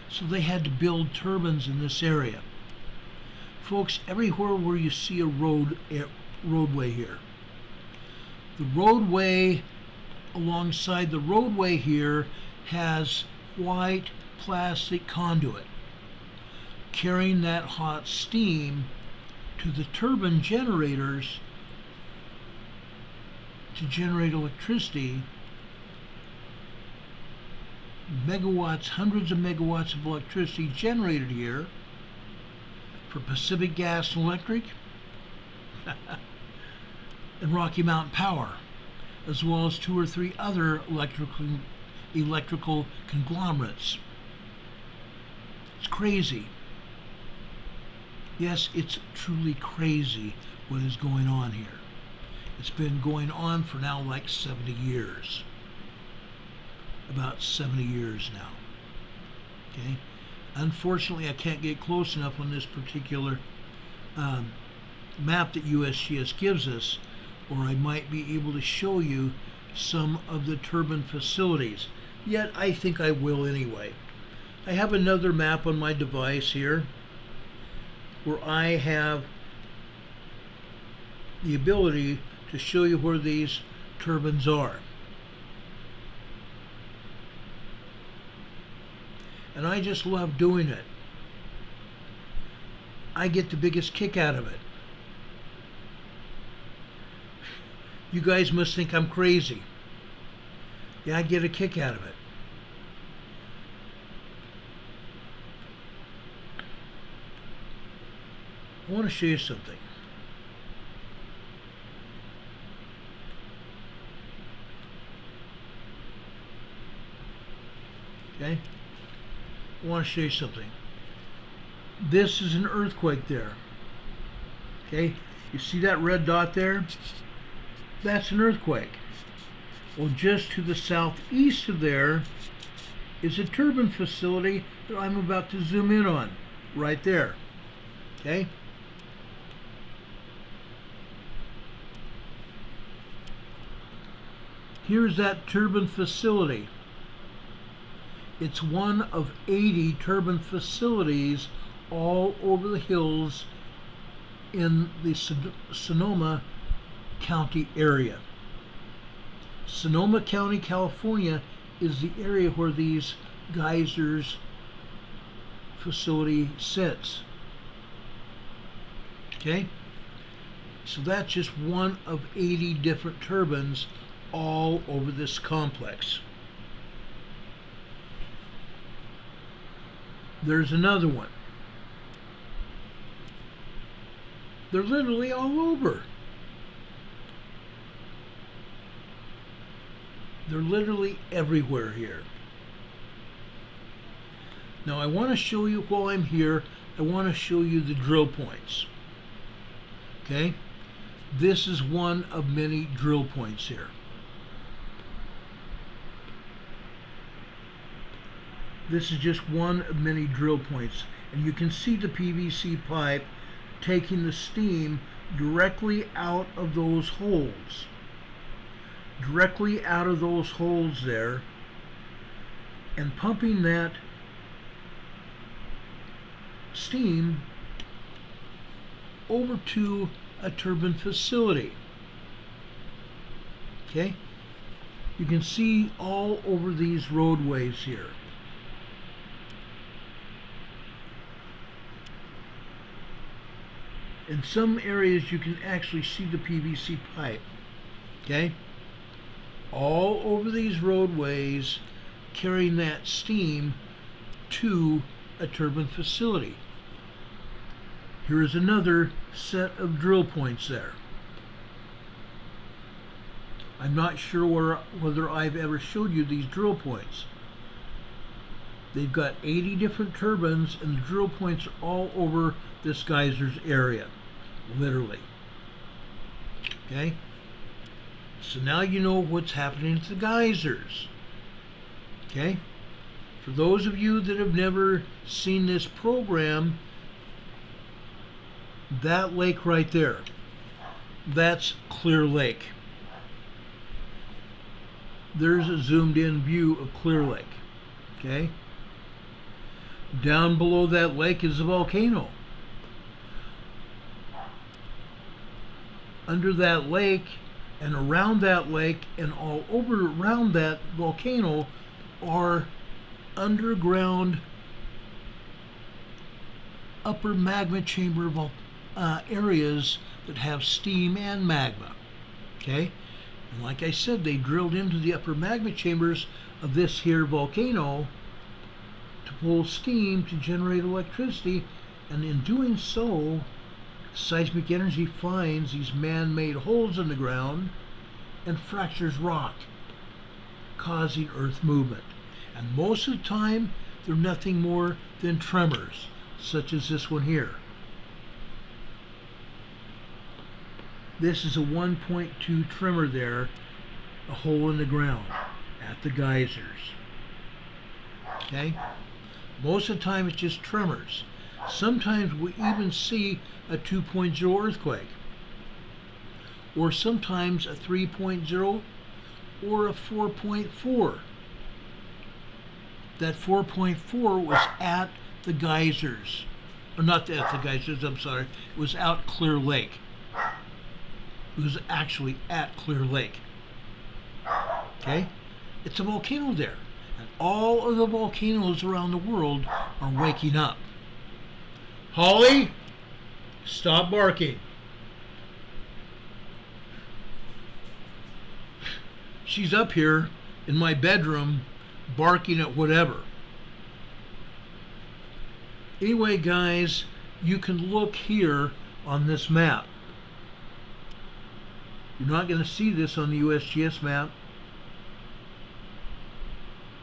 So they had to build turbines in this area. Folks, everywhere where you see a roadway here, the roadway alongside the roadway here has white plastic conduit carrying that hot steam to the turbine generators to generate electricity. Megawatts, hundreds of megawatts of electricity generated here for Pacific Gas and Electric and Rocky Mountain Power, as well as 2 or 3 other electrical conglomerates. It's crazy. Yes, it's truly crazy what is going on here. It's been going on for now like 70 years. About 70 years now. Okay? Unfortunately, I can't get close enough on this particular map that USGS gives us, or I might be able to show you some of the turbine facilities. Yet, I think I will anyway. I have another map on my device here where I have the ability to show you where these turbines are. And I just love doing it. I get the biggest kick out of it. You guys must think I'm crazy. Yeah, I get a kick out of it. I want to show you something. Okay? I want to show you something. This is an earthquake there. Okay, you see that red dot there? That's an earthquake. Well, just to the southeast of there is a turbine facility that I'm about to zoom in on, right there. Okay? Here's that turbine facility. It's one of 80 turbine facilities all over the hills in the Sonoma County area. Sonoma County, California is the area where these geysers facility sits. Okay? So that's just one of 80 different turbines all over this complex. There's another one. They're literally all over. They're literally everywhere here. Now I want to show you, while I'm here, I want to show you the drill points. Okay? This is one of many drill points here. This is just one of many drill points, and you can see the PVC pipe taking the steam directly out of those holes. Directly out of those holes there, and pumping that steam over to a turbine facility. Okay? You can see all over these roadways here. In some areas you can actually see the PVC pipe. Okay? All over these roadways carrying that steam to a turbine facility. Here is another set of drill points there. I'm not sure whether I've ever showed you these drill points. They've got 80 different turbines, and the drill points are all over this geyser's area, literally. Okay? So now you know what's happening to the geysers. Okay? For those of you that have never seen this program, that lake right there, that's Clear Lake. There's a zoomed in view of Clear Lake. Okay? Down below that lake is a volcano. Under that lake and around that lake and all over around that volcano are underground upper magma chamber areas that have steam and magma. Okay? And like I said, they drilled into the upper magma chambers of this here volcano to pull steam to generate electricity, and in doing so, seismic energy finds these man-made holes in the ground and fractures rock, causing earth movement. And most of the time, they're nothing more than tremors, such as this one here. This is a 1.2 tremor there, a hole in the ground at the geysers. Okay? Most of the time it's just tremors. Sometimes we even see a 2.0 earthquake, or sometimes a 3.0 or a 4.4. That 4.4 was at the geysers, or not at the geysers, I'm sorry, it was out Clear Lake. It was actually at Clear Lake. Okay? It's a volcano there. And all of the volcanoes around the world are waking up. Holly, stop barking. She's up here in my bedroom barking at whatever. Anyway, guys, you can look here on this map. You're not going to see this on the USGS map.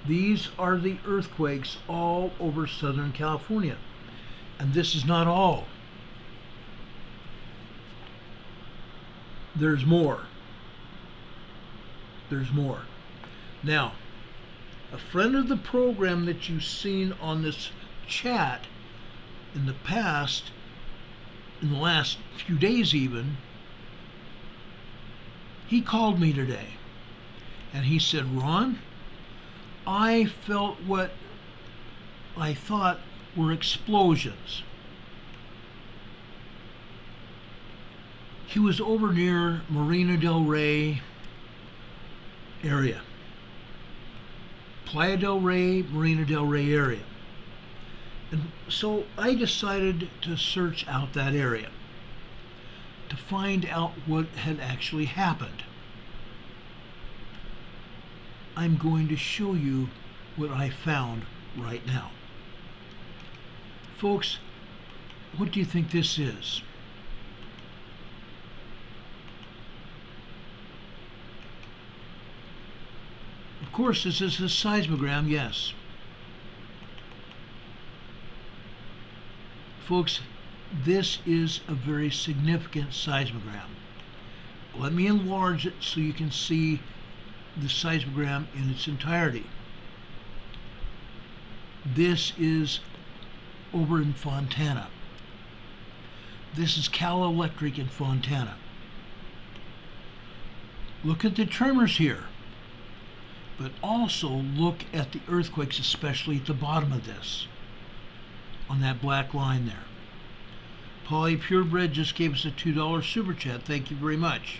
These are the earthquakes all over Southern California. And this is not all. There's more. There's more. Now, a friend of the program that you've seen on this chat in the past, in the last few days even, he called me today and he said, Ron, I felt what I thought were explosions. He was over near Marina del Rey area. Playa del Rey, Marina del Rey area. And so I decided to search out that area to find out what had actually happened. I'm going to show you what I found right now. Folks, what do you think this is? Of course, this is a seismogram, yes. Folks, this is a very significant seismogram. Let me enlarge it so you can see the seismogram in its entirety. This is over in Fontana. This is Cal Electric in Fontana. Look at the tremors here, but also look at the earthquakes, especially at the bottom of this, on that black line there. Polly Purebred just gave us a $2 super chat. Thank you very much.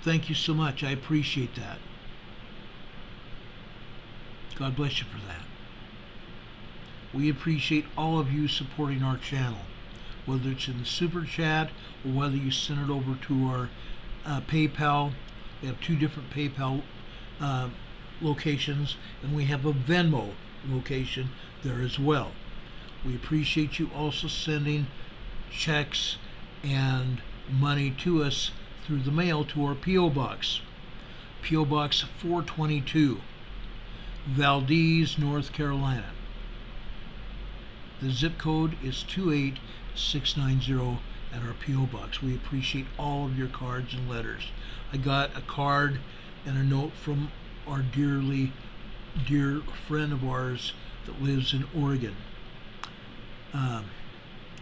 Thank you so much. I appreciate that. God bless you for that. We appreciate all of you supporting our channel, whether it's in the super chat or whether you send it over to our PayPal. We have 2 different PayPal locations, and we have a Venmo location there as well. We appreciate you also sending checks and money to us through the mail to our P.O. Box. P.O. Box 422, Valdese, North Carolina. The zip code is 28690 at our P.O. Box. We appreciate all of your cards and letters. I got a card and a note from our dear friend of ours that lives in Oregon.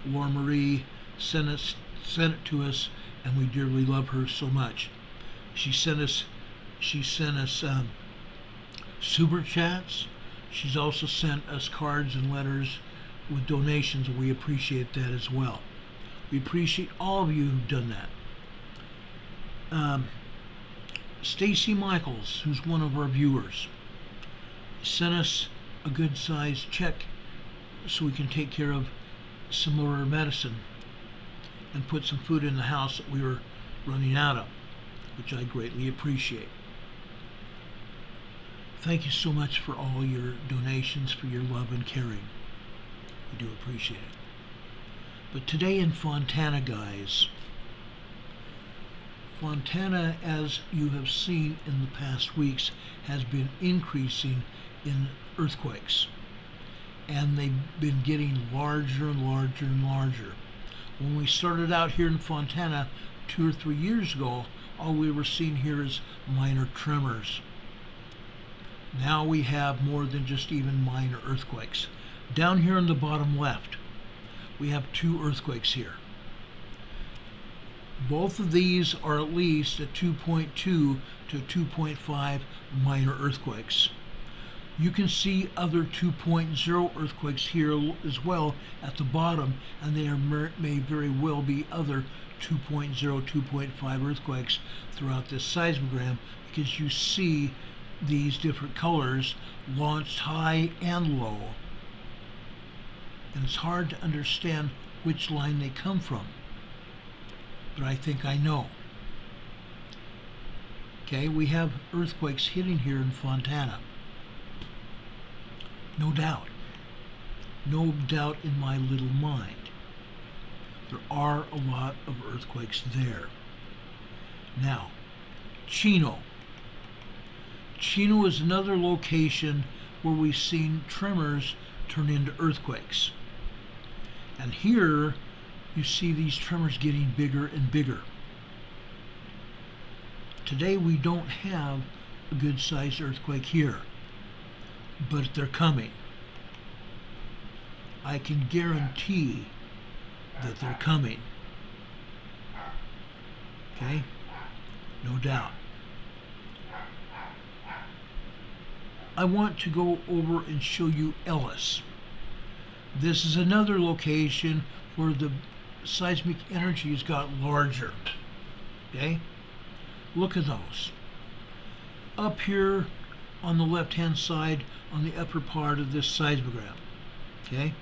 Laura Marie sent it to us, and we dearly love her so much. She sent us super chats. She's also sent us cards and letters with donations, and we appreciate that as well. We appreciate all of you who've done that. Stacy Michaels, who's one of our viewers, sent us a good sized check so we can take care of some of our medicine and put some food in the house that we were running out of, which I greatly appreciate. Thank you so much for all your donations, for your love and caring. We do appreciate it. But today in Fontana, guys, Fontana, as you have seen in the past weeks, has been increasing in earthquakes. And they've been getting larger and larger and larger. When we started out here in Fontana 2 or 3 years ago, all we were seeing here is minor tremors. Now we have more than just even minor earthquakes. Down here in the bottom left, we have 2 earthquakes here. Both of these are at least a 2.2 to 2.5 minor earthquakes. You can see other 2.0 earthquakes here as well at the bottom, and there may very well be other 2.0, 2.5 earthquakes throughout this seismogram, because you see these different colors launched high and low. And it's hard to understand which line they come from, but I think I know. Okay, we have earthquakes hitting here in Fontana. No doubt. No doubt in my little mind. There are a lot of earthquakes there. Now, Chino. Chino is another location where we've seen tremors turn into earthquakes. And here you see these tremors getting bigger and bigger. Today we don't have a good sized earthquake here, but they're coming. I can guarantee that they're coming. Okay? No doubt. I want to go over and show you Ellis. This is another location where the seismic energy has got larger. Okay? Look at those. Up here on the left-hand side, on the upper part of this seismogram. Okay?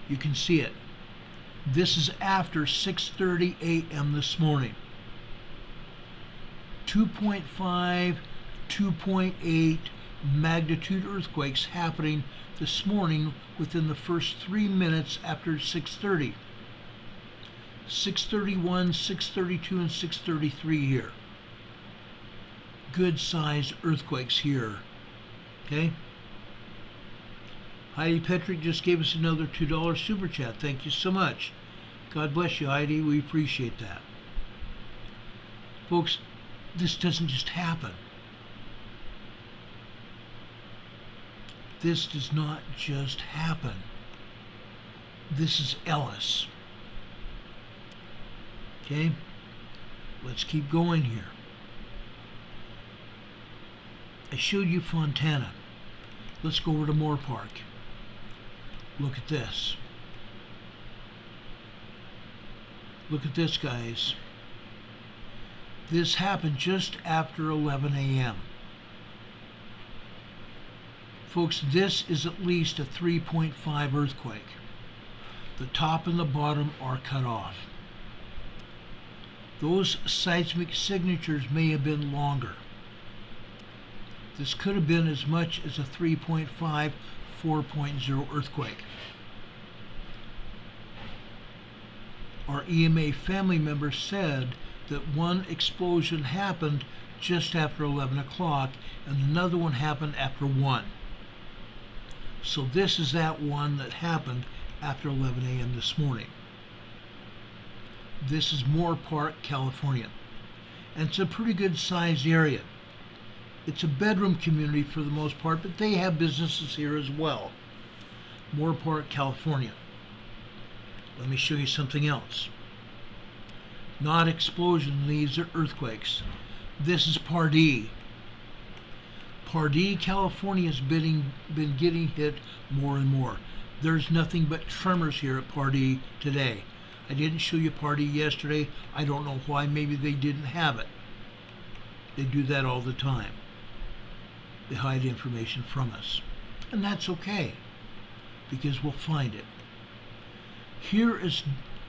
You can see it. This is after 6:30 a.m. this morning. 2.5, 2.8 magnitude earthquakes happening this morning within the first 3 minutes after 6:30. 6:31, 6:32, and 6:33 here. Good sized earthquakes here. Okay? Heidi Petrick just gave us another $2 super chat. Thank you so much. God bless you, Heidi. We appreciate that. Folks, this doesn't just happen. This does not just happen. This is Ellis. Okay? Let's keep going here. I showed you Fontana. Let's go over to Moore Park. Look at this. Look at this, guys. This happened just after 11 a.m. Folks, this is at least a 3.5 earthquake. The top and the bottom are cut off. Those seismic signatures may have been longer. This could have been as much as a 3.5, 4.0 earthquake. Our EMA family member said that one explosion happened just after 11 o'clock and another one happened after 1. So this is that one that happened after 11 a.m. this morning. This is Moore Park, California. And it's a pretty good sized area. It's a bedroom community for the most part, but they have businesses here as well. Moore Park, California. Let me show you something else. Not explosions, these are earthquakes. This is Pardee. Pardee, California has been getting hit more and more. There's nothing but tremors here at Pardee today. I didn't show you Pardee yesterday. I don't know why. Maybe they didn't have it. They do that all the time. They hide information from us. And that's okay, because we'll find it. Here is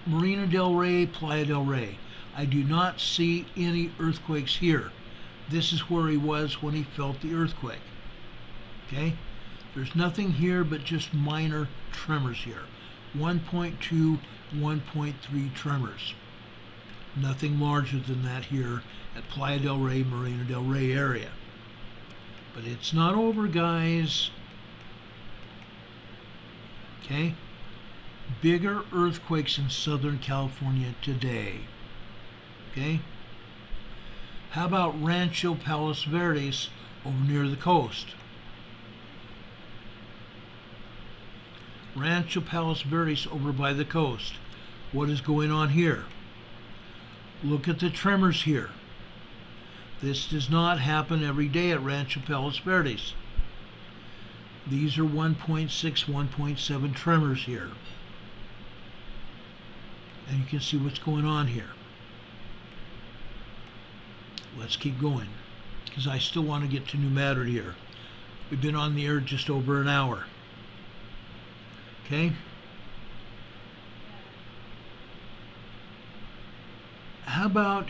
Marina del Rey, Playa del Rey. I do not see any earthquakes here. This is where he was when he felt the earthquake. Okay? There's nothing here but just minor tremors here. 1.2, 1.3 tremors. Nothing larger than that here at Playa del Rey, Marina del Rey area. But it's not over, guys. Okay? Bigger earthquakes in Southern California today. Okay? How about Rancho Palos Verdes over near the coast? Rancho Palos Verdes over by the coast. What is going on here? Look at the tremors here. This does not happen every day at Rancho Palos Verdes. These are 1.6, 1.7 tremors here. And you can see what's going on here. Let's keep going, because I still want to get to New Madrid here. We've been on the air just over an hour. Okay? How about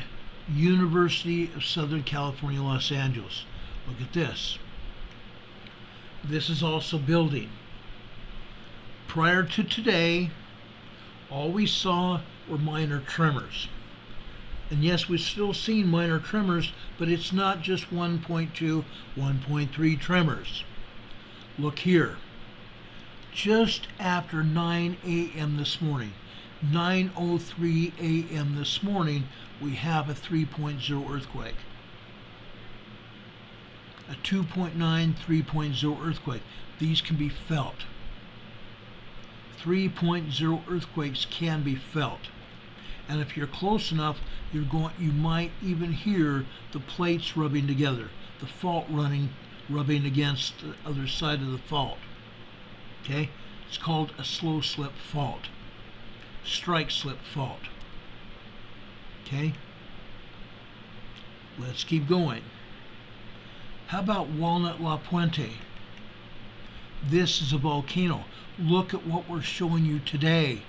University of Southern California, Los Angeles? Look at this. This is also building. Prior to today, all we saw were minor tremors. And yes, we've still seen minor tremors, but it's not just 1.2, 1.3 tremors. Look here. just after 9 a.m. this morning. 9:03 a.m. this morning, we have a 3.0 earthquake. A 2.9, 3.0 earthquake. These can be felt. 3.0 earthquakes can be felt. And if you're close enough, you might even hear the plates rubbing together, the fault rubbing against the other side of the fault. Okay? It's called a slow slip fault. Strike slip fault. Okay? Let's keep going. How about Walnut La Puente? This is a volcano. Look at what we're showing you today.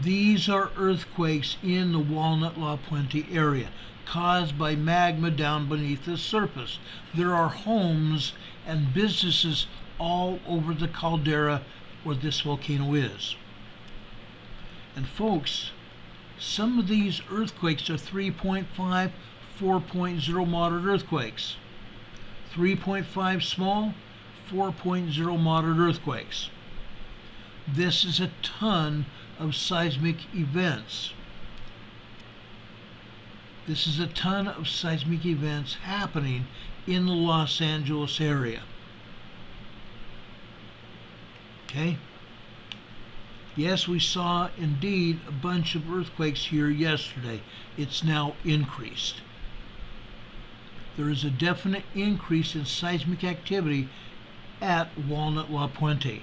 These are earthquakes in the Walnut La Puente area caused by magma down beneath the surface. There are homes and businesses all over the caldera where this volcano is. And folks, some of these earthquakes are 3.5, 4.0 moderate earthquakes. 3.5 small, 4.0 moderate earthquakes. This is a ton of seismic events. This is a ton of seismic events happening in the Los Angeles area. Okay? Yes, we saw indeed a bunch of earthquakes here yesterday. It's now increased. There is a definite increase in seismic activity at Walnut La Puente.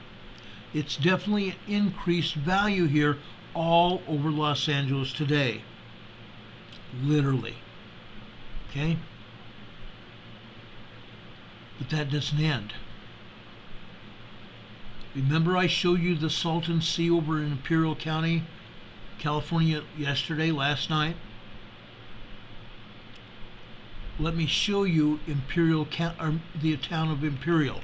It's definitely an increased value here all over Los Angeles today. Literally. Okay? But that doesn't end. Remember I showed you the Salton Sea over in Imperial County, California last night? Let me show you the town of Imperial.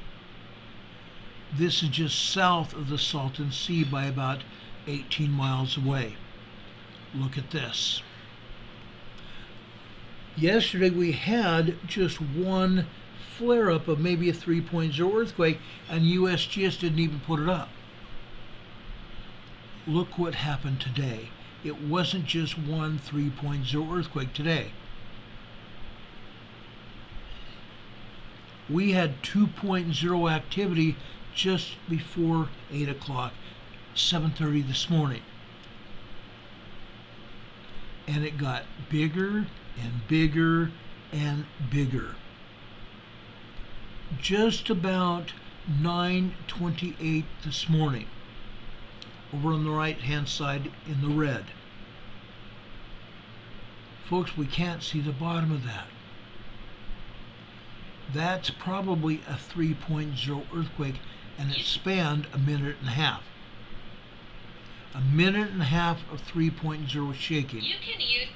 This is just south of the Salton Sea by about 18 miles away. Look at this. Yesterday we had just one flare-up of maybe a 3.0 earthquake, and USGS didn't even put it up. Look what happened today. It wasn't just one 3.0 earthquake today. We had 2.0 activity just before 8 o'clock, 7:30 this morning. And it got bigger and bigger and bigger. Just about 9:28 this morning, over on the right-hand side in the red. Folks, we can't see the bottom of that. That's probably a 3.0 earthquake, and it spanned a minute and a half. A minute and a half of 3.0 shaking. You can use.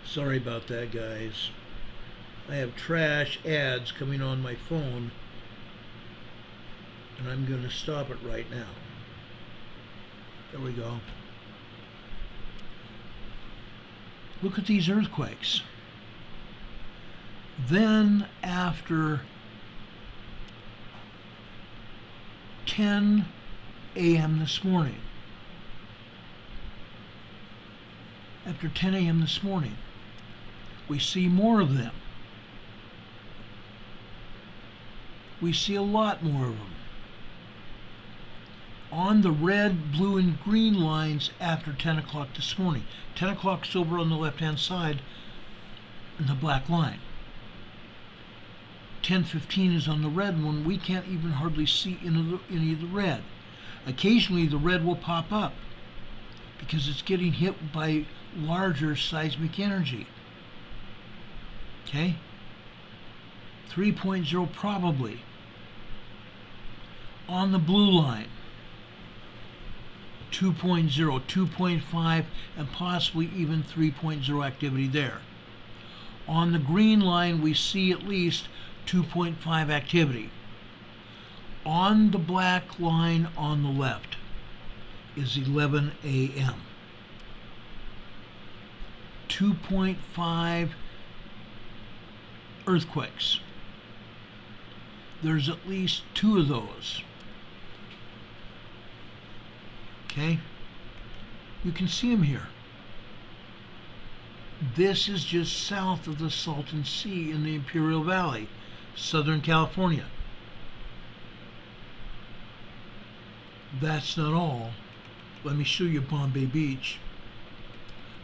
Sorry about that, guys. I have trash ads coming on my phone, and I'm going to stop it right now. There we go. Look at these earthquakes. Then after 10 a.m. this morning, we see more of them. We see a lot more of them. On the red, blue, and green lines after 10 o'clock this morning. 10 o'clock's over on the left-hand side in the black line. 10:15 is on the red one. We can't even hardly see any of the red. Occasionally the red will pop up because it's getting hit by larger seismic energy. Okay? 3.0 probably. On the blue line, 2.0, 2.5, and possibly even 3.0 activity there. On the green line, we see at least 2.5 activity. On the black line on the left is 11 a.m. 2.5 earthquakes. there's at least 2 of those. Okay? You can see them here. This is just south of the Salton Sea in the Imperial Valley, Southern California. That's not all. Let me show you Bombay Beach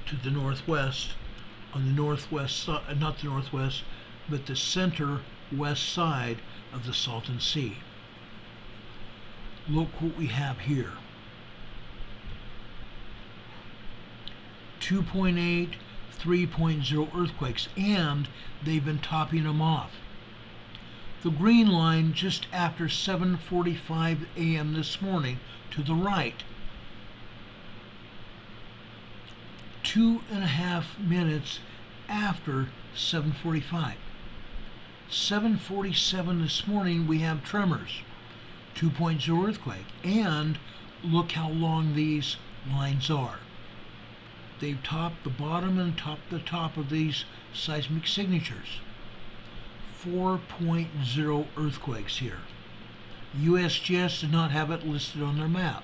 to the northwest, on the northwest side, not the northwest, but the center west side of the Salton Sea. Look what we have here. 2.8, 3.0 earthquakes, and they've been topping them off. The green line just after 7:45 a.m. this morning to the right. 2.5 minutes after 7:45. 7:47 this morning we have tremors, 2.0 earthquake, and look how long these lines are. They've topped the bottom and topped the top of these seismic signatures. 4.0 earthquakes here. USGS did not have it listed on their map.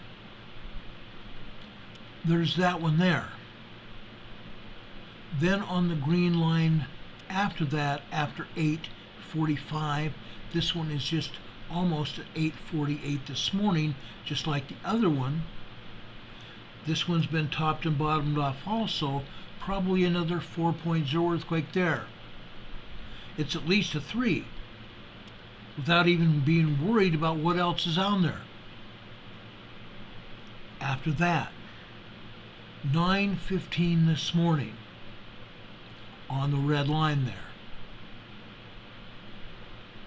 There's that one there. Then on the green line after that, after 8:45, this one is just almost at 8:48 this morning, just like the other one. This one's been topped and bottomed off also, probably another 4.0 earthquake there. It's at least a 3, without even being worried about what else is on there. After that, 9:15 this morning, on the red line there.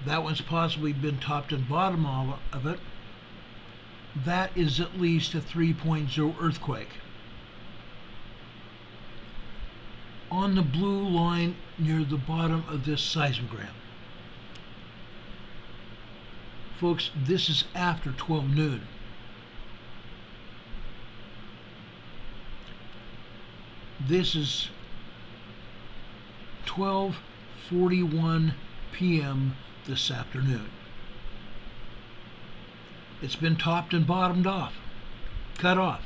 That one's possibly been topped and bottom of it. That is at least a 3.0 earthquake. On the blue line near the bottom of this seismogram. Folks, this is after 12 noon. This is 12:41 p.m. this afternoon. It's been topped and bottomed off, cut off.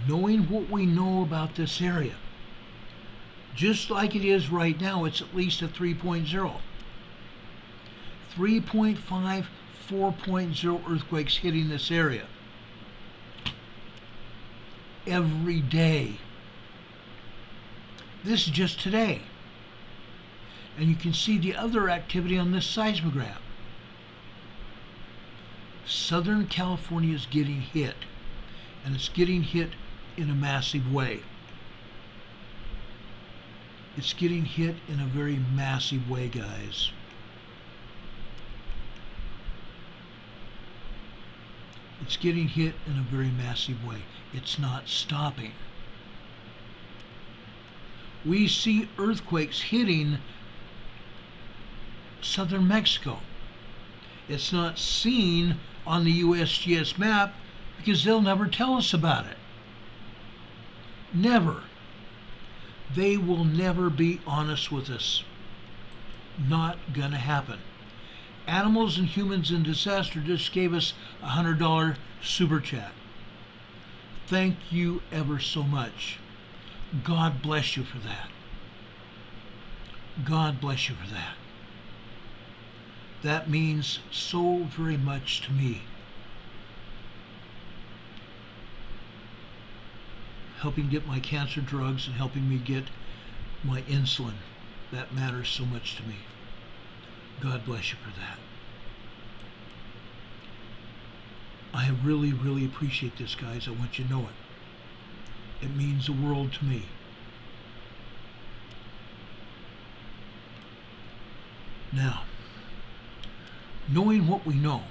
Knowing what we know about this area, just like it is right now, it's at least a 3.0. 3.5, 4.0 earthquakes hitting this area every day. This is just today. And you can see the other activity on this seismogram. Southern California is getting hit, and it's getting hit in a massive way. It's getting hit in a very massive way, guys. It's getting hit in a very massive way. It's not stopping. We see earthquakes hitting southern Mexico. It's not seen on the USGS map because they'll never tell us about it. Never. They will never be honest with us. Not gonna happen. Animals and Humans in Disaster just gave us a $100 super chat. Thank you ever so much. God bless you for that. God bless you for that. That means so very much to me. Helping get my cancer drugs and helping me get my insulin. That matters so much to me. God bless you for that. I really, really appreciate this, guys. I want you to know it. It means the world to me. Now, knowing what we know,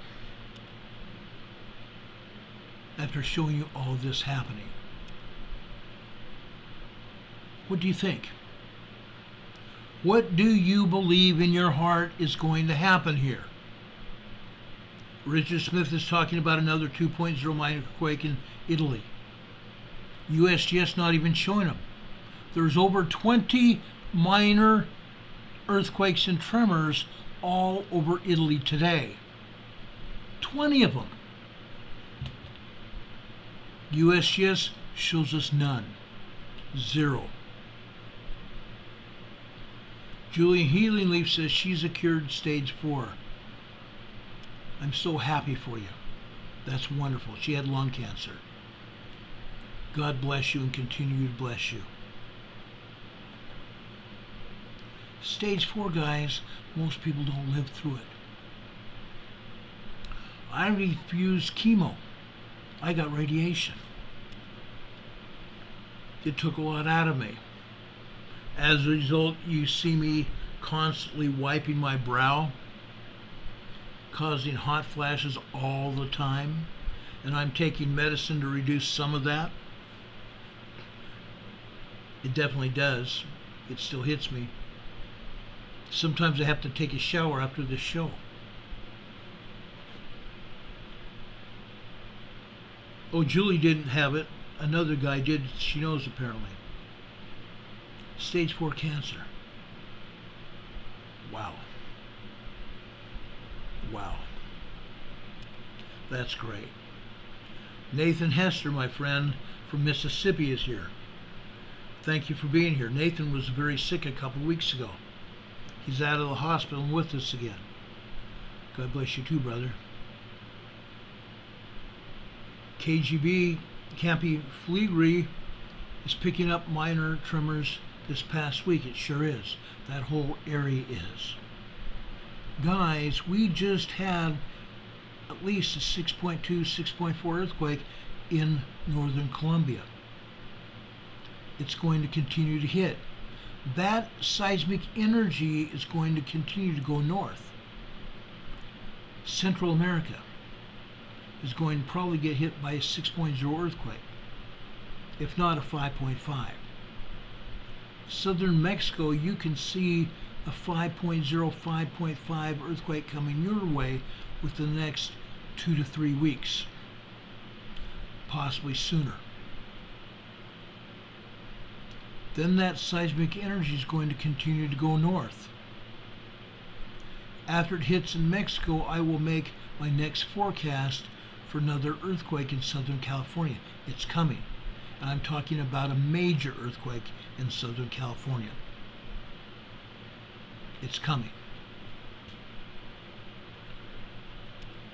after showing you all this happening, what do you think? What do you believe in your heart is going to happen here? Richard Smith is talking about another 2.0 minor quake in Italy. USGS not even showing them. There's over 20 minor earthquakes and tremors all over Italy today. 20 of them. USGS shows us none. 0. Julie Healing Leaf says she's cured stage 4. I'm so happy for you. That's wonderful. She had lung cancer. God bless you and continue to bless you. Stage 4, guys, most people don't live through it. I refused chemo. I got radiation. It took a lot out of me. As a result, you see me constantly wiping my brow, causing hot flashes all the time, and I'm taking medicine to reduce some of that. It definitely does. It still hits me. Sometimes I have to take a shower after the show. Oh, Julie didn't have it. Another guy did. She knows, apparently. Stage 4 cancer. Wow. Wow. That's great. Nathan Hester, my friend from Mississippi, is here. Thank you for being here. Nathan was very sick a couple weeks ago. He's out of the hospital and with us again. God bless you too, brother. KGB, Campy Fleegry, is picking up minor tremors this past week. It sure is. That whole area is. Guys, we just had at least a 6.2, 6.4 earthquake in northern Colombia. It's going to continue to hit. That seismic energy is going to continue to go north. Central America is going to probably get hit by a 6.0 earthquake, if not a 5.5. Southern Mexico, you can see a 5.0, 5.5 earthquake coming your way within the next 2 to 3 weeks, possibly sooner. Then that seismic energy is going to continue to go north. After it hits in Mexico, I will make my next forecast for another earthquake in Southern California. It's coming. And I'm talking about a major earthquake in Southern California. It's coming.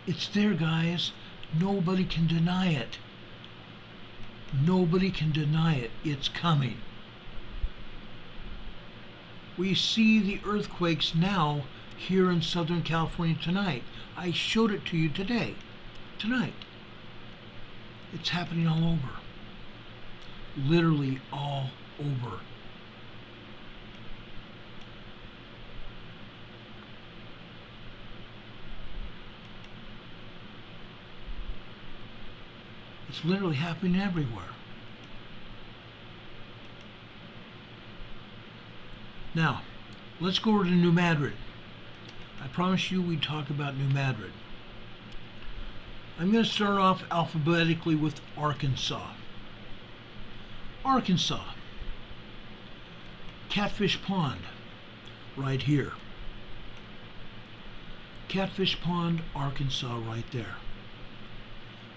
It's there, guys. Nobody can deny it. Nobody can deny it. It's coming. We see the earthquakes now here in Southern California tonight. I showed it to you today. Tonight. It's happening all over. Literally all over. It's literally happening everywhere. Now, let's go over to New Madrid. I promised you we'd talk about New Madrid. I'm going to start off alphabetically with Arkansas. Arkansas. Catfish Pond, right here. Catfish Pond, Arkansas, right there.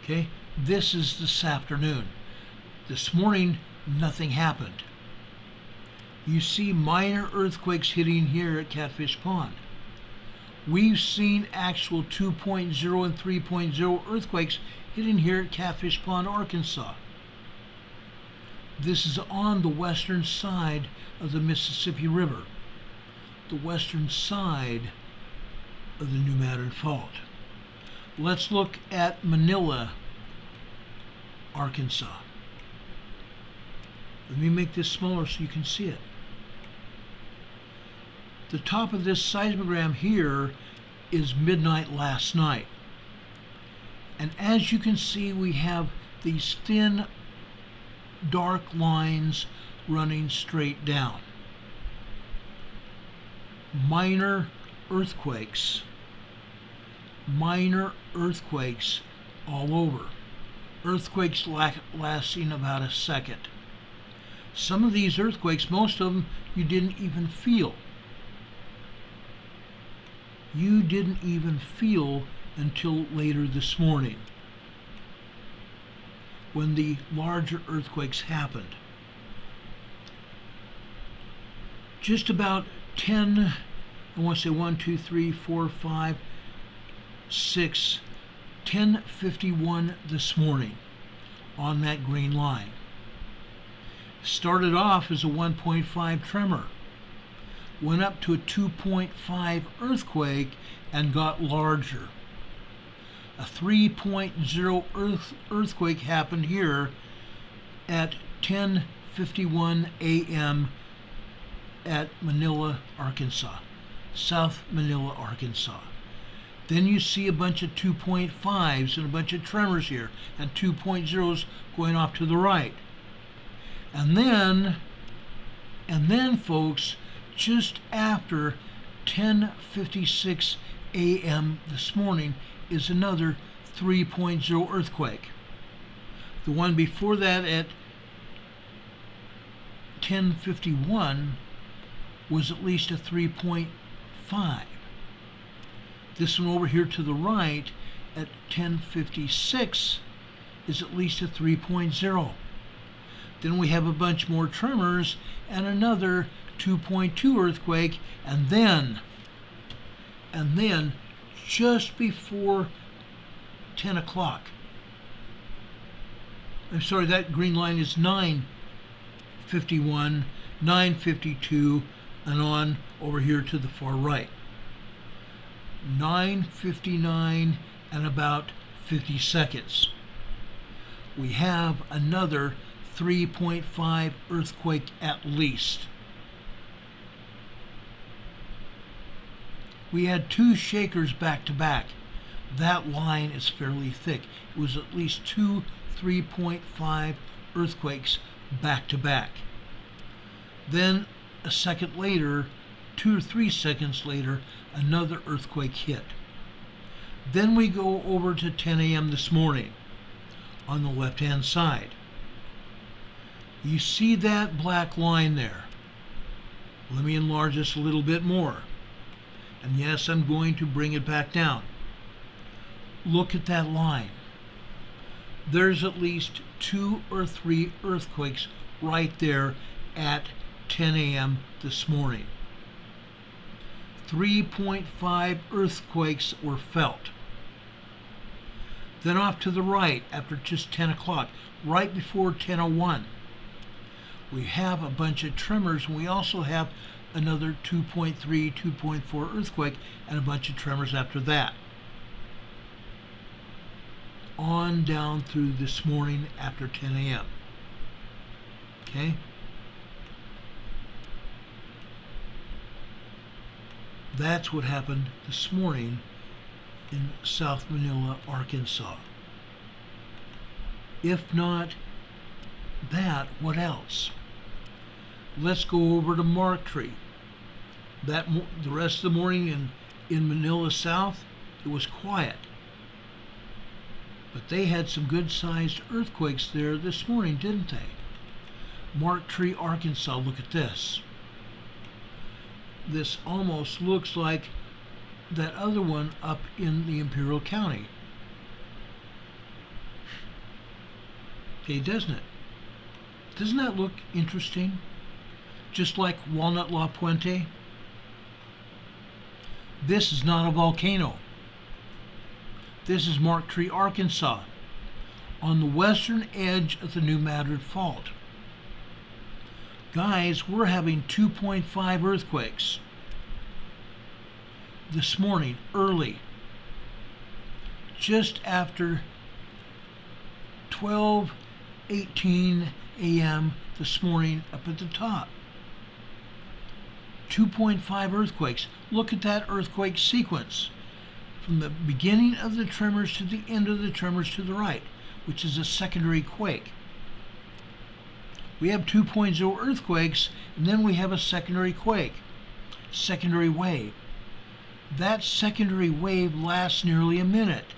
Okay, this is this afternoon. This morning, nothing happened. You see minor earthquakes hitting here at Catfish Pond. We've seen actual 2.0 and 3.0 earthquakes hitting here at Catfish Pond, Arkansas. This is on the western side of the Mississippi River, the western side of the New Madrid Fault. Let's look at Manila, Arkansas. Let me make this smaller so you can see it. The top of this seismogram here is midnight last night. And as you can see, we have these thin, dark lines running straight down. Minor earthquakes all over. Earthquakes lasting about a second. Some of these earthquakes, most of them, you didn't even feel. you didn't even feel until later this morning, when the larger earthquakes happened. Just about 10, I want to say 1, 2, 3, 4, 5, 6, 10:51 this morning on that green line. Started off as a 1.5 tremor, went up to a 2.5 earthquake and got larger. A 3.0 earthquake happened here at 10:51 a.m. at Manila, Arkansas, South Manila, Arkansas. Then you see a bunch of 2.5s and a bunch of tremors here, and 2.0s going off to the right. And then folks, just after 10:56 a.m. this morning is another 3.0 earthquake. The one before that at 10:51 was at least a 3.5. This one over here to the right at 10:56 is at least a 3.0. Then we have a bunch more tremors and another 2.2 earthquake, and then just before 10 o'clock, I'm sorry, that green line is 9:51, 9:52, and on over here to the far right. 9:59 and about 50 seconds. We have another 3.5 earthquake at least. We had two shakers back to back. That line is fairly thick. It was at least two 3.5 earthquakes back to back. Then a second later, 2 or 3 seconds later, another earthquake hit. Then we go over to 10 a.m. this morning on the left-hand side. You see that black line there. Let me enlarge this a little bit more. And yes, I'm going to bring it back down. Look at that line. There's at least 2 or 3 earthquakes right there at 10 a.m. this morning. 3.5 earthquakes were felt. Then off to the right, after just 10 o'clock, right before 10:01, we have a bunch of tremors, and we also have another 2.3, 2.4 earthquake, and a bunch of tremors after that. On down through this morning after 10 a.m. Okay? That's what happened this morning in South Manila, Arkansas. If not that, what else? Let's go over to Marktree. The rest of the morning in Manila South, it was quiet. But they had some good-sized earthquakes there this morning, didn't they? Marktree, Arkansas, look at this. This almost looks like that other one up in the Imperial County. Okay, doesn't it? Doesn't that look interesting? Just like Walnut La Puente. This is not a volcano. This is Marktree, Arkansas, on the western edge of the New Madrid Fault. Guys, we're having 2.5 earthquakes this morning, early, just after 12:18 a.m. this morning up at the top. 2.5 earthquakes. Look at that earthquake sequence. From the beginning of the tremors to the end of the tremors to the right, which is a secondary quake. We have 2.0 earthquakes, and then we have a secondary quake, secondary wave. That secondary wave lasts nearly a minute.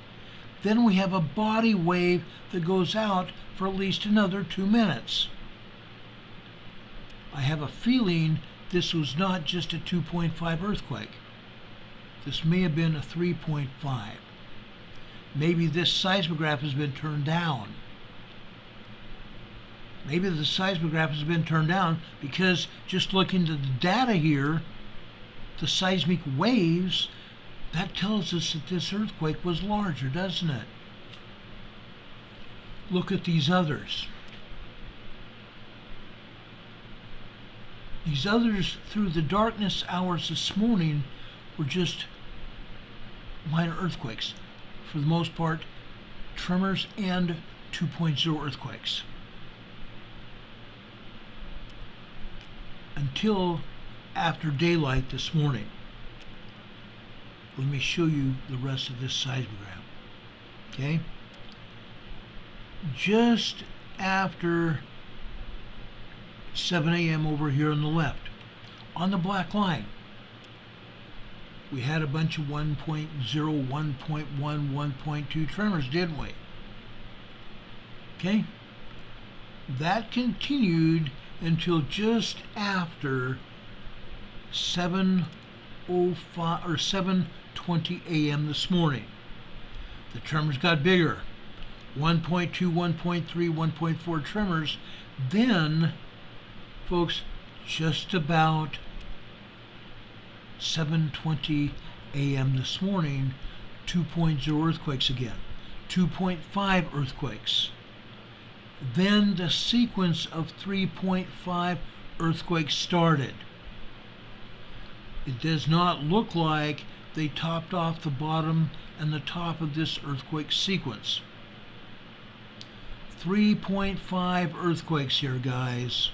Then we have a body wave that goes out for at least another 2 minutes. I have a feeling this was not just a 2.5 earthquake. This may have been a 3.5. Maybe this seismograph has been turned down. Maybe the seismograph has been turned down because just looking at the data here, the seismic waves, that tells us that this earthquake was larger, doesn't it? Look at these others. These others, through the darkness hours this morning, were just minor earthquakes. For the most part, tremors and 2.0 earthquakes. Until after daylight this morning. Let me show you the rest of this seismogram. Okay? Just after 7 a.m. over here on the left, on the black line, we had a bunch of 1.0, 1.1, 1.2 tremors, didn't we? Okay? That continued until just after 7:05 or 7:20 a.m. this morning. The tremors got bigger. 1.2, 1.3, 1.4 tremors. Then, folks, just about 7:20 a.m. this morning, 2.0 earthquakes again. 2.5 earthquakes. Then the sequence of 3.5 earthquakes started. It does not look like they topped off the bottom and the top of this earthquake sequence. 3.5 earthquakes here, guys.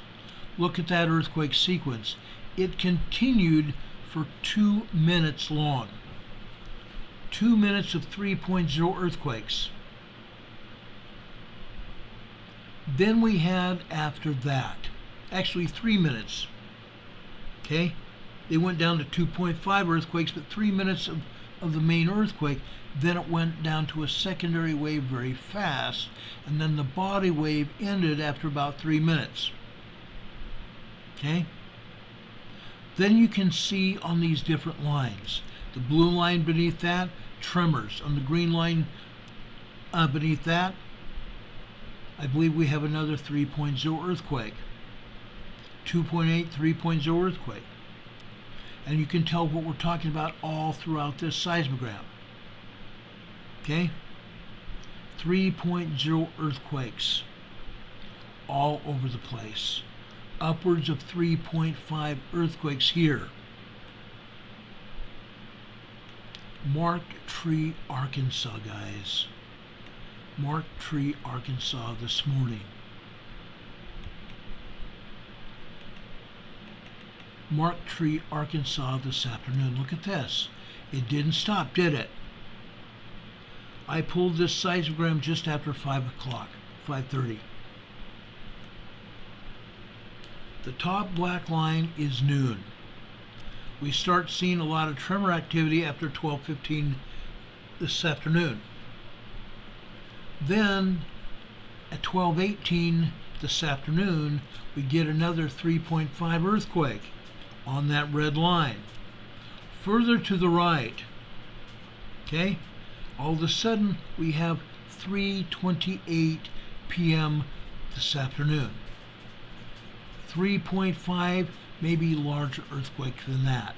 Look at that earthquake sequence. It continued for 2 minutes long. 2 minutes of 3.0 earthquakes. Then we had after that, actually 3 minutes. Okay? They went down to 2.5 earthquakes, but 3 minutes of the main earthquake. Then it went down to a secondary wave very fast, and then the body wave ended after about 3 minutes. Okay? Then you can see on these different lines. The blue line beneath that, tremors. On the green line beneath that, I believe we have another 3.0 earthquake. 2.8, 3.0 earthquake. And you can tell what we're talking about all throughout this seismogram. Okay? 3.0 earthquakes all over the place. Upwards of 3.5 earthquakes here. Marked Tree, Arkansas, guys. Marked Tree, Arkansas this morning. Marked Tree, Arkansas this afternoon. Look at this. It didn't stop, did it? I pulled this seismogram just after 5 o'clock, 5:30. The top black line is noon. We start seeing a lot of tremor activity after 12:15 this afternoon. Then at 12:18 this afternoon, we get another 3.5 earthquake on that red line. Further to the right, okay, all of a sudden we have 3:28 p.m. this afternoon. 3.5, maybe larger earthquake than that.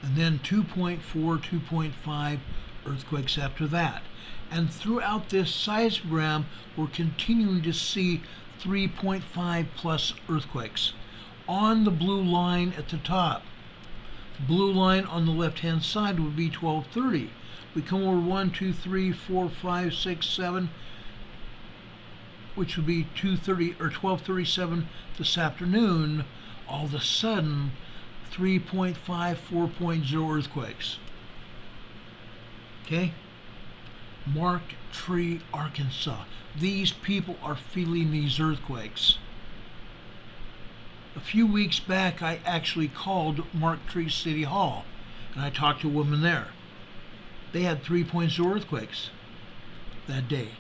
And then 2.4, 2.5 earthquakes after that. And throughout this seismogram, we're continuing to see 3.5 plus earthquakes. On the blue line at the top. The blue line on the left-hand side would be 12:30. We come over 1, 2, 3, 4, 5, 6, 7, which would be 2:30 or 12:37 this afternoon. All of a sudden, 3.5, 4.0 earthquakes. Okay? Marked Tree, Arkansas. These people are feeling these earthquakes. A few weeks back, I actually called Marked Tree City Hall, and I talked to a woman there. They had 3.0 earthquakes that day.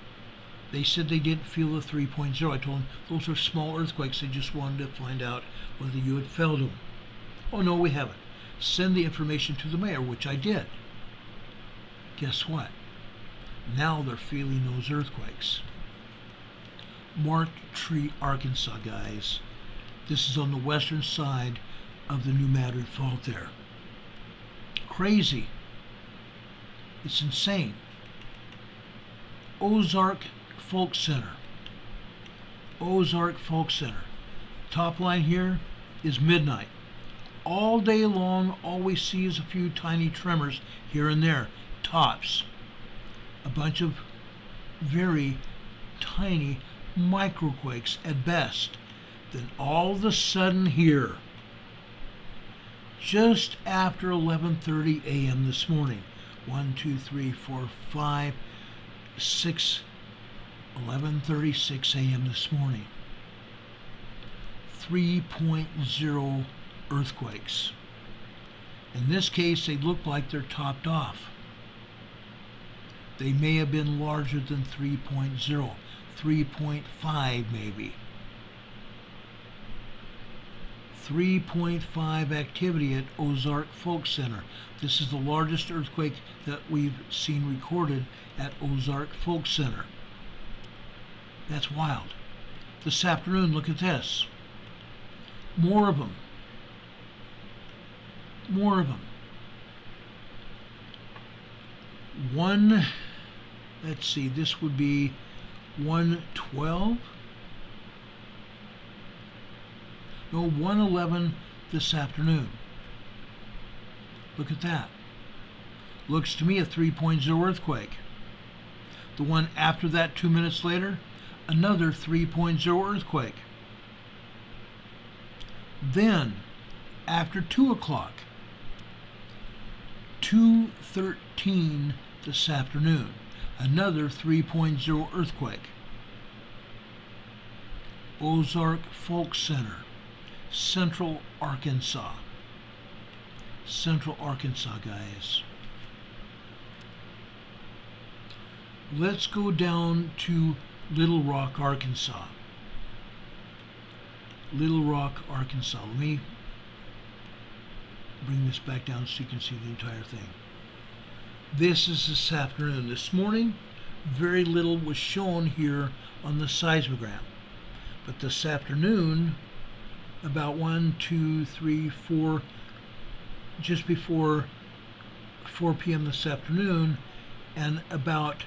They said they didn't feel the 3.0. I told them those are small earthquakes. They just wanted to find out whether you had felt them. Oh, no, we haven't. send the information to the mayor, which I did. Guess what? Now they're feeling those earthquakes. Tree, Arkansas, guys. This is on the western side of the New Madrid Fault there. Crazy. It's insane. Ozark Folk Center. Ozark Folk Center. Top line here is midnight. All day long, all we see is a few tiny tremors here and there. Tops. A bunch of very tiny microquakes at best. Then all of a sudden here, just after 11:30 a.m. this morning, 1, 2, 3, 4, 5, 6, 11:36 a.m. this morning, 3.0 earthquakes. In this case, they look like they're topped off. They may have been larger than 3.0, 3.5 maybe. 3.5 activity at Ozark Folk Center. This is the largest earthquake that we've seen recorded at Ozark Folk Center. That's wild. This afternoon, look at this. More of them. More of them. One, let's see, this would be 112. No, 111 this afternoon. Look at that. Looks to me a 3.0 earthquake. The one after that, 2 minutes later, another 3.0 earthquake. Then, after 2 o'clock, 2:13 this afternoon, another 3.0 earthquake. Ozark Folk Center, Central Arkansas. Central Arkansas, guys. Let's go down to Little Rock, Arkansas. Little Rock, Arkansas. Let me bring this back down so you can see the entire thing. This is this afternoon. This morning, very little was shown here on the seismogram. But this afternoon, about 1, 2, 3, 4, just before 4 p.m. this afternoon, and about,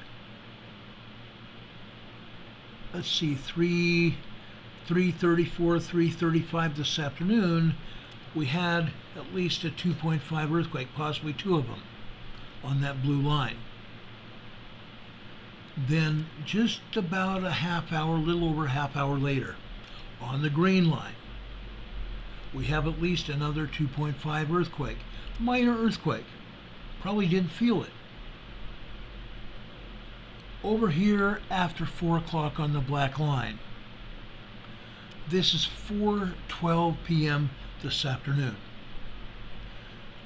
let's see, 3:34, 3:35 this afternoon, we had at least a 2.5 earthquake, possibly 2 of them, on that blue line. Then just about a half hour, a little over a half hour later, on the green line, we have at least another 2.5 earthquake. Minor earthquake. Probably didn't feel it. Over here after 4 o'clock on the black line. This is 4:12 p.m. this afternoon.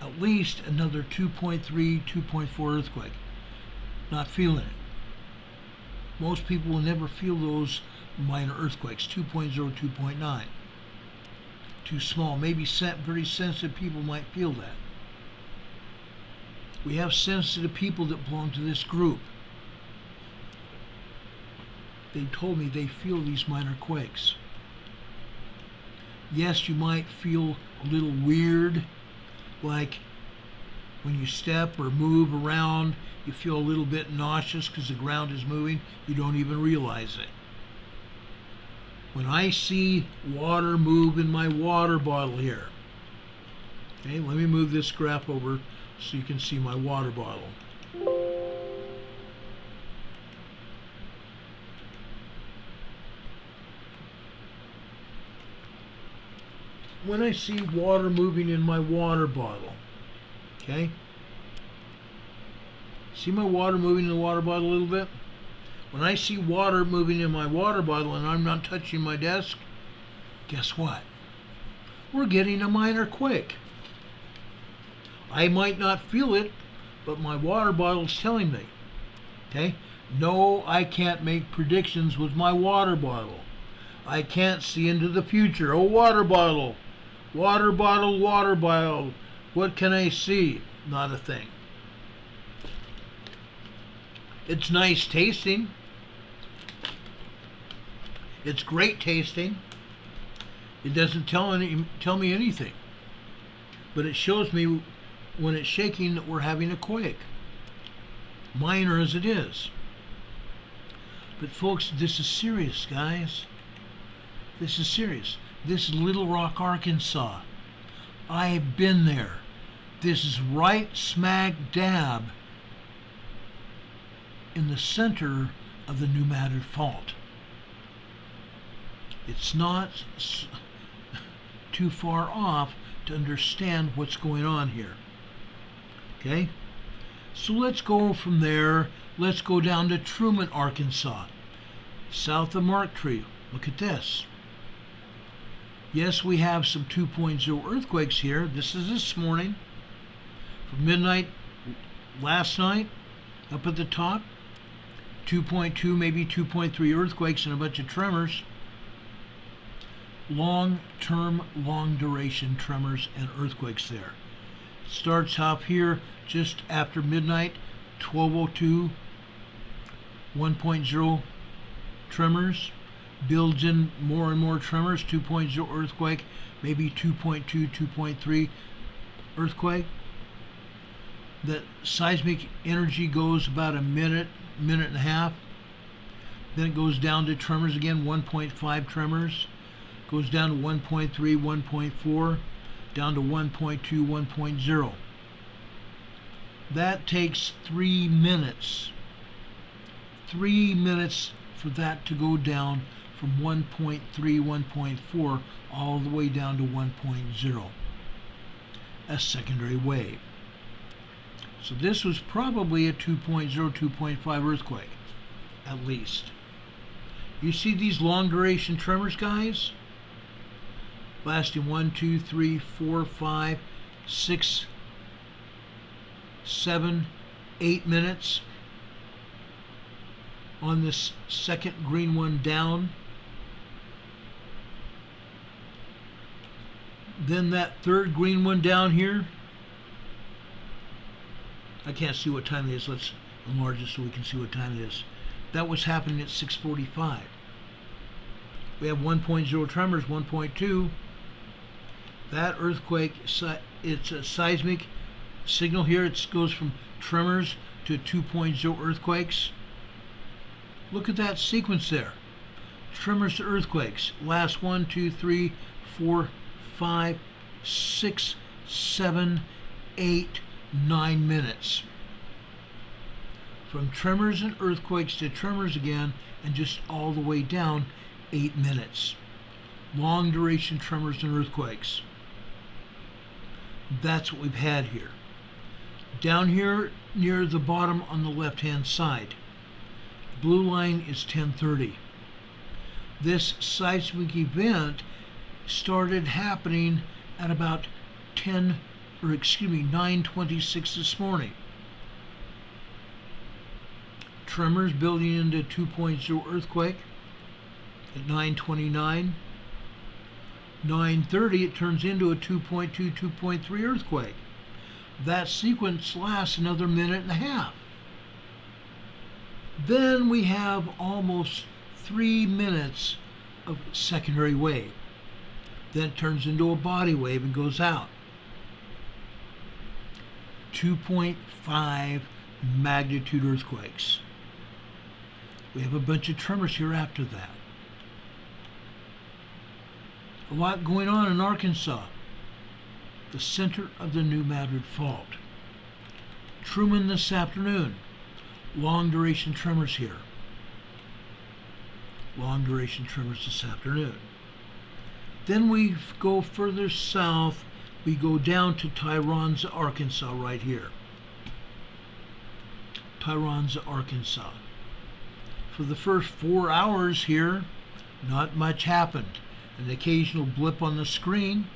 At least another 2.3, 2.4 earthquake. Not feeling it. Most people will never feel those minor earthquakes. 2.0, 2.9. Too small. Maybe very sensitive people might feel that. We have sensitive people that belong to this group. They told me they feel these minor quakes. Yes, you might feel a little weird, like when you step or move around, you feel a little bit nauseous because the ground is moving. You don't even realize it. When I see water move in my water bottle here, okay, let me move this graph over so you can see my water bottle. When I see water moving in my water bottle, okay? See my water moving in the water bottle a little bit? When I see water moving in my water bottle and I'm not touching my desk, guess what? We're getting a minor quake. I might not feel it, but my water bottle's telling me. Okay? No, I can't make predictions with my water bottle. I can't see into the future. Oh, water bottle. Water bottle, water bottle. What can I see? Not a thing. It's nice tasting. It's great tasting. It doesn't tell me anything. But it shows me when it's shaking that we're having a quake. Minor as it is. But folks, this is serious, guys. This is serious. This is Little Rock, Arkansas. I've been there. This is right smack dab in the center of the New Madrid Fault. It's not too far off to understand what's going on here. Okay? So let's go from there. Let's go down to Truman, Arkansas, south of Marktree. Look at this. Yes, we have some 2.0 earthquakes here. This is this morning. From midnight last night, up at the top. 2.2, maybe 2.3 earthquakes and a bunch of tremors. Long-term, long-duration tremors and earthquakes there. Starts off here just after midnight, 12:02, 1.0 tremors. Builds in more and more tremors, 2.0 earthquake, maybe 2.2, 2.3 earthquake. The seismic energy goes about a minute, minute and a half. Then it goes down to tremors again, 1.5 tremors. Goes down to 1.3, 1.4, down to 1.2, 1.0. That takes 3 minutes. 3 minutes for that to go down from 1.3, 1.4 all the way down to 1.0. A secondary wave. So this was probably a 2.0, 2.5 earthquake, at least. You see these long duration tremors, guys? Lasting 1, 2, 3, 4, 5, 6, 7, 8 minutes. On this second green one down. Then that third green one down here. I can't see what time it is. Let's enlarge it so we can see what time it is. That was happening at 6:45. We have 1.0 tremors, 1.2. That earthquake, it's a seismic signal here. It goes from tremors to 2.0 earthquakes. Look at that sequence there. Tremors to earthquakes. Last 1, 2, 3, 4, 5, 6, 7, 8, 9 minutes. From tremors and earthquakes to tremors again, and just all the way down, 8 minutes. Long duration tremors and earthquakes. That's what we've had here. Down here near the bottom on the left hand side, blue line is 10:30. This seismic event started happening at about 9:26 this morning. Tremors building into 2.0 earthquake at 9:29. 9:30 it turns into a 2.2, 2.3 earthquake. That sequence lasts another minute and a half. Then we have almost 3 minutes of secondary wave. Then it turns into a body wave and goes out. 2.5 magnitude earthquakes. We have a bunch of tremors here after that. A lot going on in Arkansas, the center of the New Madrid Fault. Truman this afternoon. Long duration tremors here. Long duration tremors this afternoon. Then we go further south. We go down to Tyronza, Arkansas, right here. Tyronza, Arkansas. For the first 4 hours here, not much happened. An occasional blip on the screen.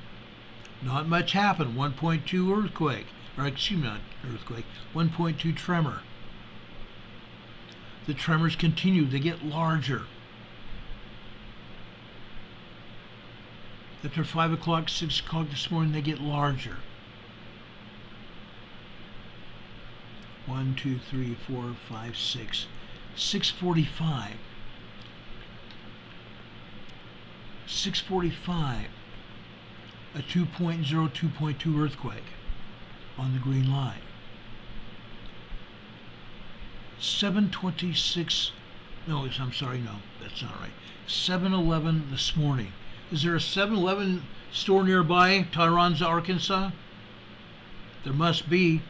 Not much happened. 1.2 earthquake. Or excuse me, not earthquake. 1.2 tremor. The tremors continue. They get larger. After 5 o'clock, 6 o'clock this morning, they get larger. 1, 2, 3, 4, 5, 6. 6:45. 6:45. A 2.0, 2.2 earthquake on the green line. 7:26. No, I'm sorry. No, that's not right. 7:11 this morning. Is there a 7-Eleven store nearby, Tyronza, Arkansas? There must be.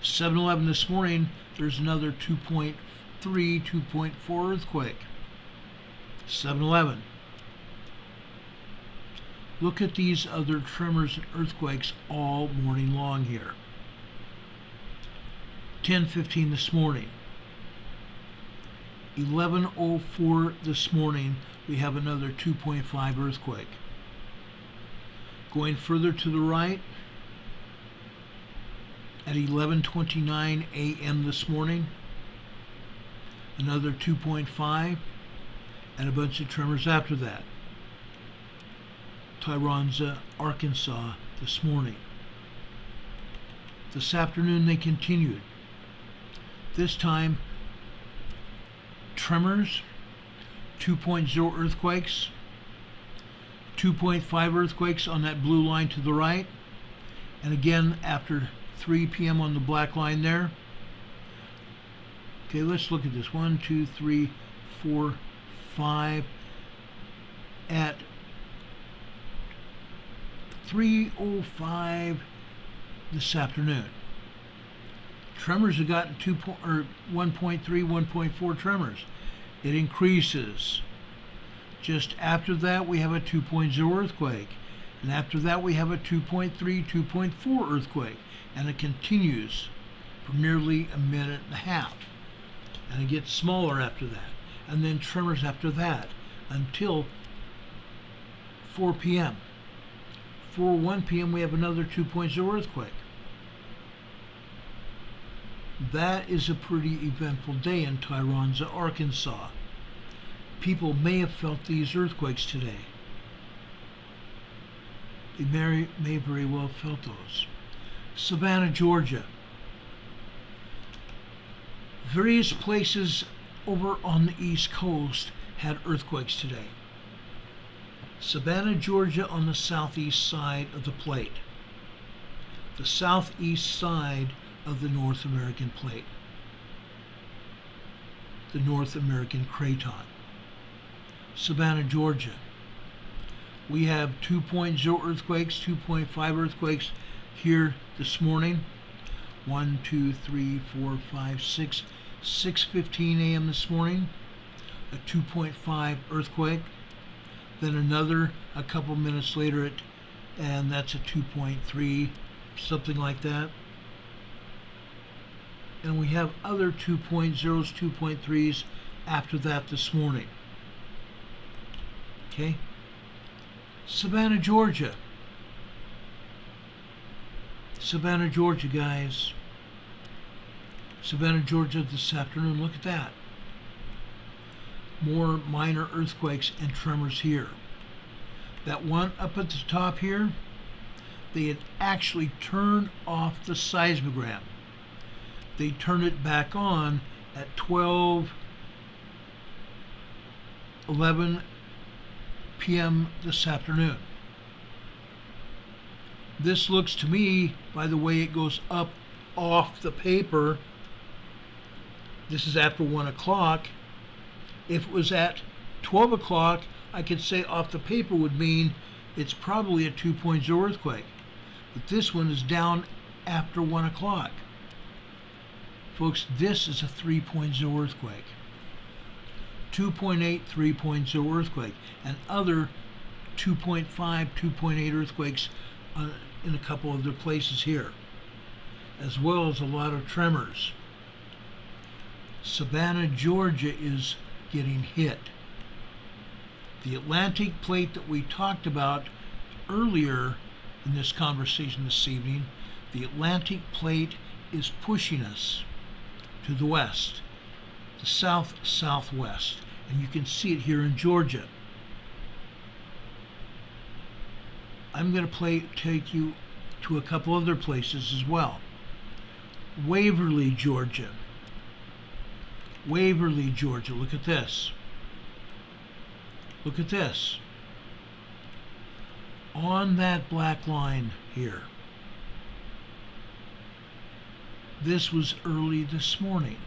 7-Eleven this morning. There's another 2.3, 2.4 earthquake. 7-Eleven. Look at these other tremors and earthquakes all morning long here. 10:15 this morning. 11:04 this morning, we have another 2.5 earthquake. Going further to the right, at 11:29 a.m. this morning, another 2.5, and a bunch of tremors after that. Tyronza, Arkansas this morning. This afternoon they continued. This time, tremors, 2.0 earthquakes, 2.5 earthquakes on that blue line to the right, and again after 3 p.m. on the black line there. Okay, let's look at this. 1, 2, 3, 4, 5. At 3:05 this afternoon. Tremors have gotten 1.3, 1.4 tremors. It increases. Just after that, we have a 2.0 earthquake. And after that, we have a 2.3, 2.4 earthquake. And it continues for nearly a minute and a half. And it gets smaller after that. And then tremors after that until 4 p.m. 4:01 p.m. we have another 2.0 earthquake. That is a pretty eventful day in Tyronza, Arkansas. People may have felt these earthquakes today. They may very well have felt those. Savannah, Georgia. Various places over on the East Coast had earthquakes today. Savannah, Georgia on the southeast side of the plate. The southeast side of the North American plate. The North American craton. Savannah, Georgia. We have 2.0 earthquakes, 2.5 earthquakes here this morning. 1, 2, 3, 4, 5, 6. 6:15 a.m. this morning. A 2.5 earthquake. Then another a couple minutes later, and that's a 2.3, something like that. And we have other 2.0s, 2.3s after that this morning. Okay? Savannah, Georgia. Savannah, Georgia, guys. Savannah, Georgia this afternoon. Look at that. More minor earthquakes and tremors here. That one up at the top here, they had actually turned off the seismogram. They turned it back on at 12:11 p.m. this afternoon. This looks to me, by the way it goes up off the paper, this is after 1 o'clock. If it was at 12 o'clock, I could say off the paper would mean it's probably a 2.0 earthquake. But this one is down after 1 o'clock. Folks, this is a 3.0 earthquake. 2.8, 3.0 earthquake. And other 2.5, 2.8 earthquakes in a couple of other places here. As well as a lot of tremors. Savannah, Georgia is getting hit. The Atlantic plate that we talked about earlier in this conversation this evening, the Atlantic plate is pushing us to the west, the south-southwest, and you can see it here in Georgia. I'm going to take you to a couple other places as well. Waverly, Georgia. Waverly, Georgia. Look at this. Look at this. On that black line here. This was early this morning.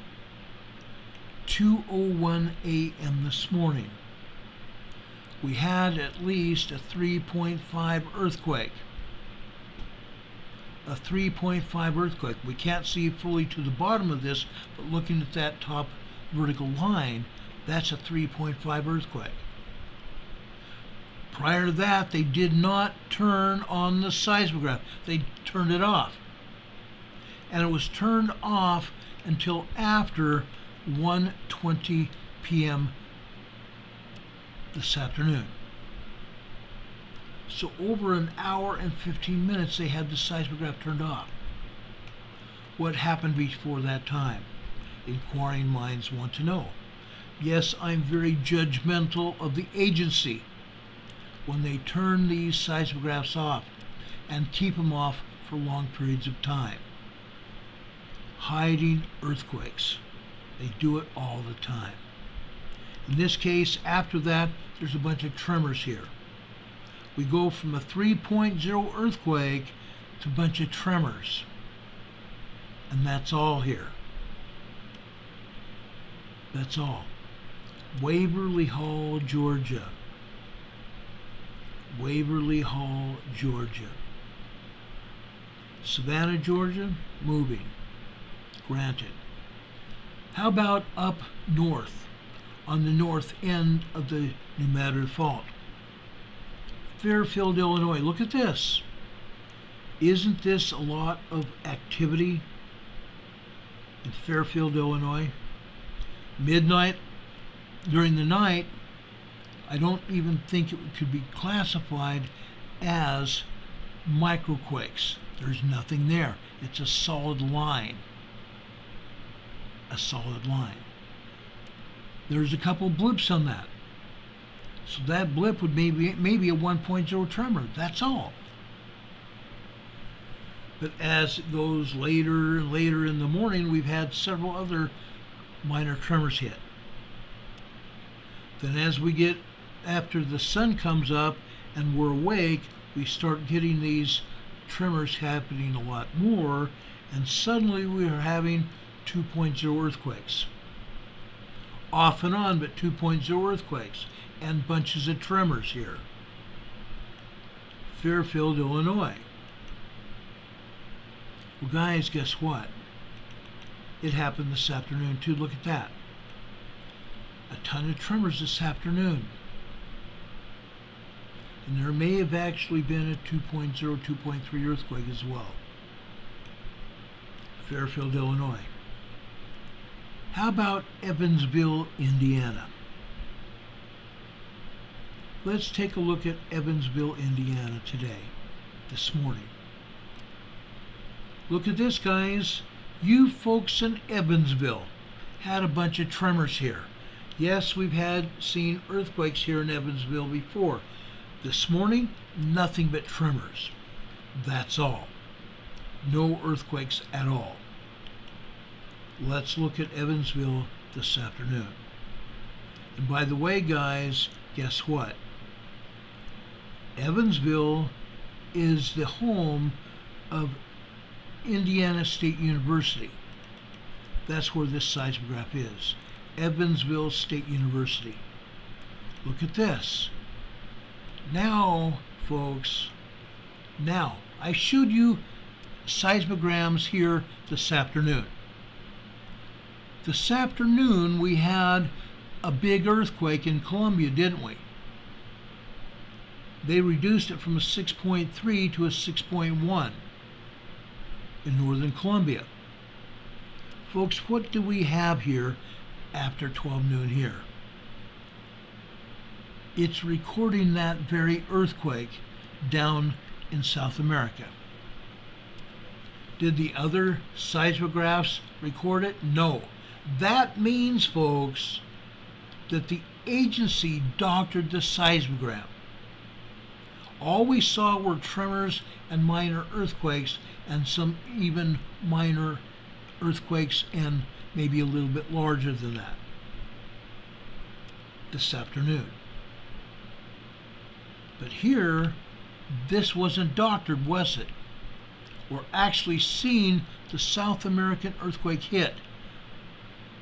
2:01 a.m. this morning. We had at least a 3.5 earthquake. A 3.5 earthquake. We can't see fully to the bottom of this, but looking at that top vertical line, that's a 3.5 earthquake. Prior to that, they did not turn on the seismograph. They turned it off. And it was turned off until after 1:20 p.m. this afternoon. So over an hour and 15 minutes they had the seismograph turned off. What happened before that time? Inquiring minds want to know. Yes, I'm very judgmental of the agency when they turn these seismographs off and keep them off for long periods of time. Hiding earthquakes. They do it all the time. In this case, after that, there's a bunch of tremors here. We go from a 3.0 earthquake to a bunch of tremors. And that's all here. That's all. Waverly Hall, Georgia. Waverly Hall, Georgia. Savannah, Georgia, moving. Granted. How about up north, on the north end of the New Madrid Fault? Fairfield, Illinois. Look at this. Isn't this a lot of activity in Fairfield, Illinois? Midnight, during the night, I don't even think it could be classified as microquakes. There's nothing there. It's a solid line. A solid line. There's a couple blips on that. So that blip would maybe a 1.0 tremor. That's all. But as it goes later and later in the morning, we've had several other minor tremors hit. Then as we get after the sun comes up and we're awake, we start getting these tremors happening a lot more, and suddenly we are having 2.0 earthquakes. Off and on, but 2.0 earthquakes and bunches of tremors here. Fairfield, Illinois. Well, guys, guess what? It happened this afternoon too. Look at that. A ton of tremors this afternoon. And there may have actually been a 2.0, 2.3 earthquake as well. Fairfield, Illinois. How about Evansville, Indiana? Let's take a look at Evansville, Indiana today, this morning. Look at this, guys. You folks in Evansville had a bunch of tremors here. Yes, we've seen earthquakes here in Evansville before. This morning, nothing but tremors. That's all. No earthquakes at all. Let's look at Evansville this afternoon. And by the way, guys, guess what? Evansville is the home of Indiana State University. That's where this seismograph is. Evansville State University. Look at this. Now, folks, I showed you seismograms here this afternoon. This afternoon we had a big earthquake in Colombia, didn't we? They reduced it from a 6.3 to a 6.1 in northern Colombia. Folks, what do we have here after 12 noon here? It's recording that very earthquake down in South America. Did the other seismographs record it? No. That means, folks, that the agency doctored the seismogram. All we saw were tremors and minor earthquakes and some even minor earthquakes and maybe a little bit larger than that this afternoon. But here, this wasn't doctored, was it? We're actually seeing the South American earthquake hit,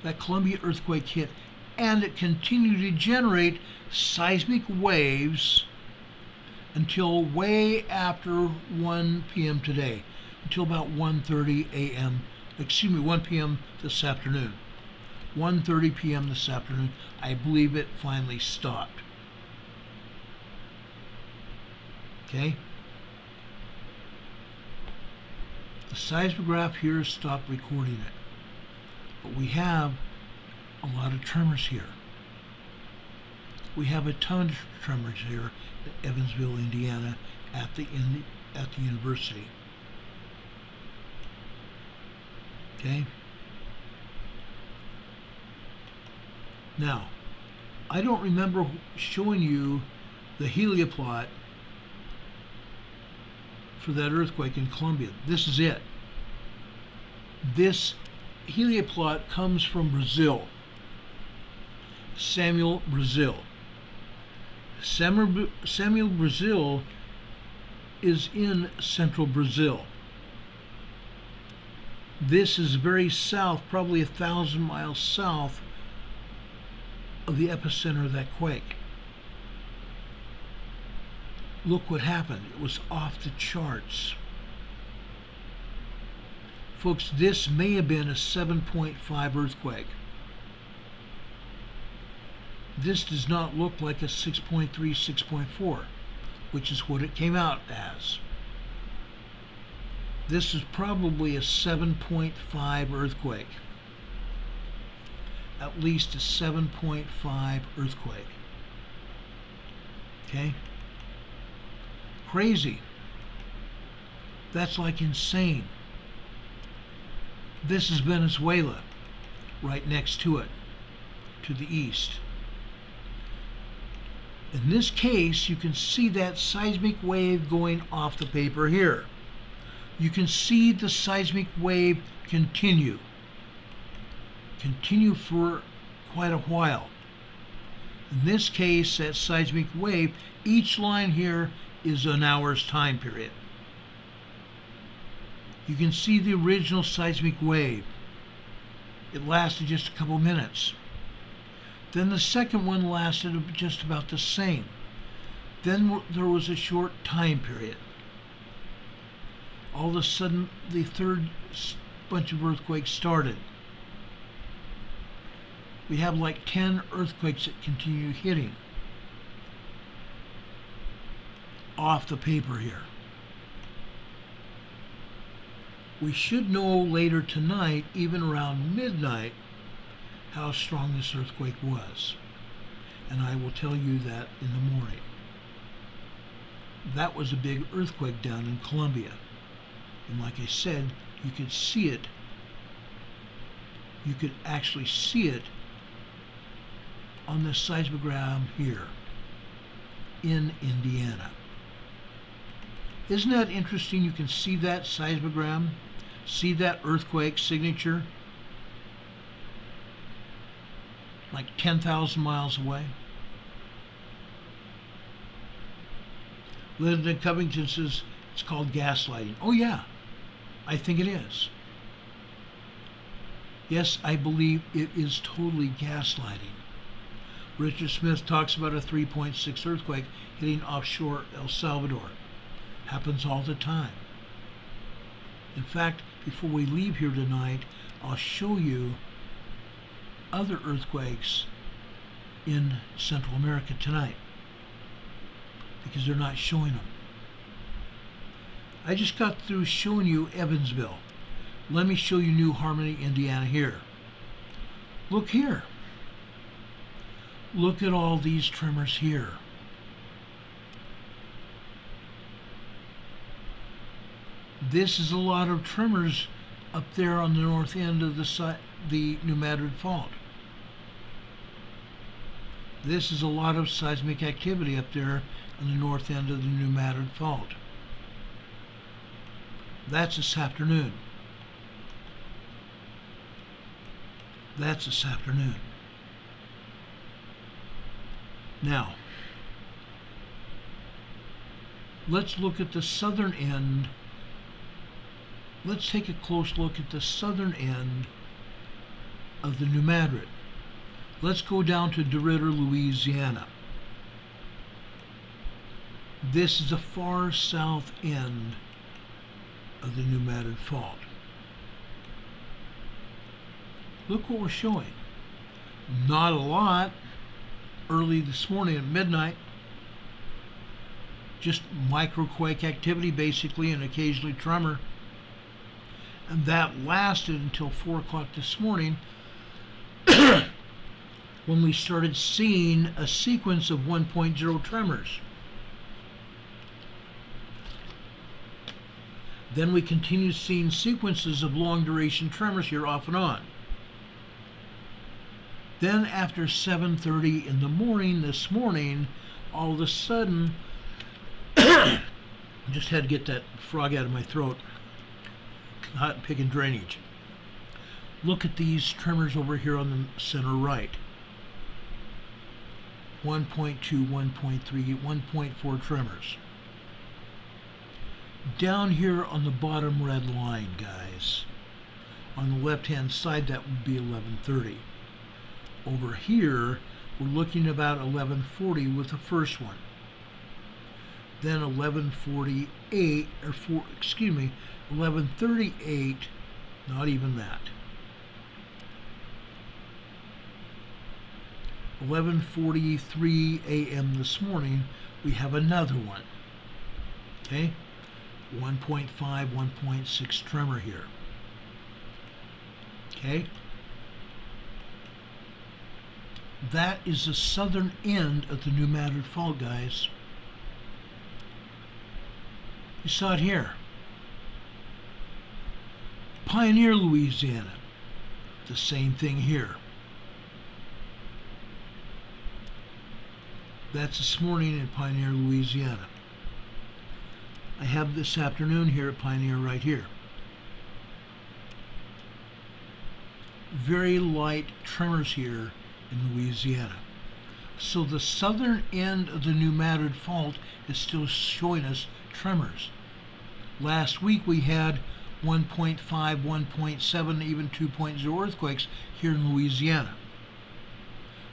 that Columbia earthquake hit, and it continued to generate seismic waves until way after 1 p.m. today, until about 1:30 a.m. 1 p.m. this afternoon. 1:30 p.m. this afternoon, I believe it finally stopped. Okay? The seismograph here stopped recording it. But we have a lot of tremors here. We have a ton of tremors here in Evansville, Indiana, at the university. Okay? Now, I don't remember showing you the helioplot for that earthquake in Colombia. This is it. This helioplot comes from Brazil. Samuel Brazil. Samuel Brazil is in central Brazil. This is very south, probably 1,000 miles south of the epicenter of that quake. Look what happened. It was off the charts. Folks, this may have been a 7.5 earthquake. This does not look like a 6.3, 6.4, which is what it came out as. This is probably a 7.5 earthquake. At least a 7.5 earthquake. Okay? Crazy. That's like insane. This is Venezuela, right next to it, to the east. In this case, you can see that seismic wave going off the paper here. You can see the seismic wave continue for quite a while. In this case, that seismic wave, each line here is an hour's time period. You can see the original seismic wave. It lasted just a couple minutes. Then the second one lasted just about the same. Then there was a short time period. All of a sudden, the third bunch of earthquakes started. We have like 10 earthquakes that continue hitting off the paper here. We should know later tonight, even around midnight, how strong this earthquake was. And I will tell you that in the morning. That was a big earthquake down in Colombia. And like I said, you could see it. You could actually see it on the seismogram here in Indiana. Isn't that interesting? You can see that seismogram, see that earthquake signature, like 10,000 miles away. Lyndon Covington says it's called gaslighting. Oh yeah, I think it is. Yes, I believe it is totally gaslighting. Richard Smith talks about a 3.6 earthquake hitting offshore El Salvador. Happens all the time. In fact, before we leave here tonight, I'll show you other earthquakes in Central America tonight, because they're not showing them. I just got through showing you Evansville. Let me show you New Harmony, Indiana here. Look here. Look at all these tremors here. This is a lot of tremors up there on the north end of the New Madrid Fault. This is a lot of seismic activity up there on the north end of the New Madrid Fault. That's this afternoon. That's this afternoon. Now, let's look at the southern end. Let's take a close look at the southern end of the New Madrid. Let's go down to DeRidder, Louisiana. This is the far south end of the New Madrid Fault. Look what we're showing. Not a lot. Early this morning at midnight, just microquake activity basically, and occasionally tremor. And that lasted until 4 o'clock this morning when we started seeing a sequence of 1.0 tremors. Then we continued seeing sequences of long duration tremors here off and on. Then after 7:30 in the morning this morning, all of a sudden, I just had to get that frog out of my throat, hot picking drainage. Look at these tremors over here on the center right. 1.2, 1.3, 1.4 tremors. Down here on the bottom red line, guys, on the left-hand side, that would be 11:30. Over here, we're looking about 11:40 with the first one. Then 11:48, or 11:38, not even that. 11:43 a.m. this morning, we have another one. Okay? 1.5, 1.6 tremor here. Okay? That is the southern end of the New Madrid Fault, guys. You saw it here. Pioneer, Louisiana. The same thing here. That's this morning in Pioneer, Louisiana. I have this afternoon here at Pioneer right here. Very light tremors here in Louisiana. So the southern end of the New Madrid Fault is still showing us tremors. Last week we had 1.5, 1.7, even 2.0 earthquakes here in Louisiana.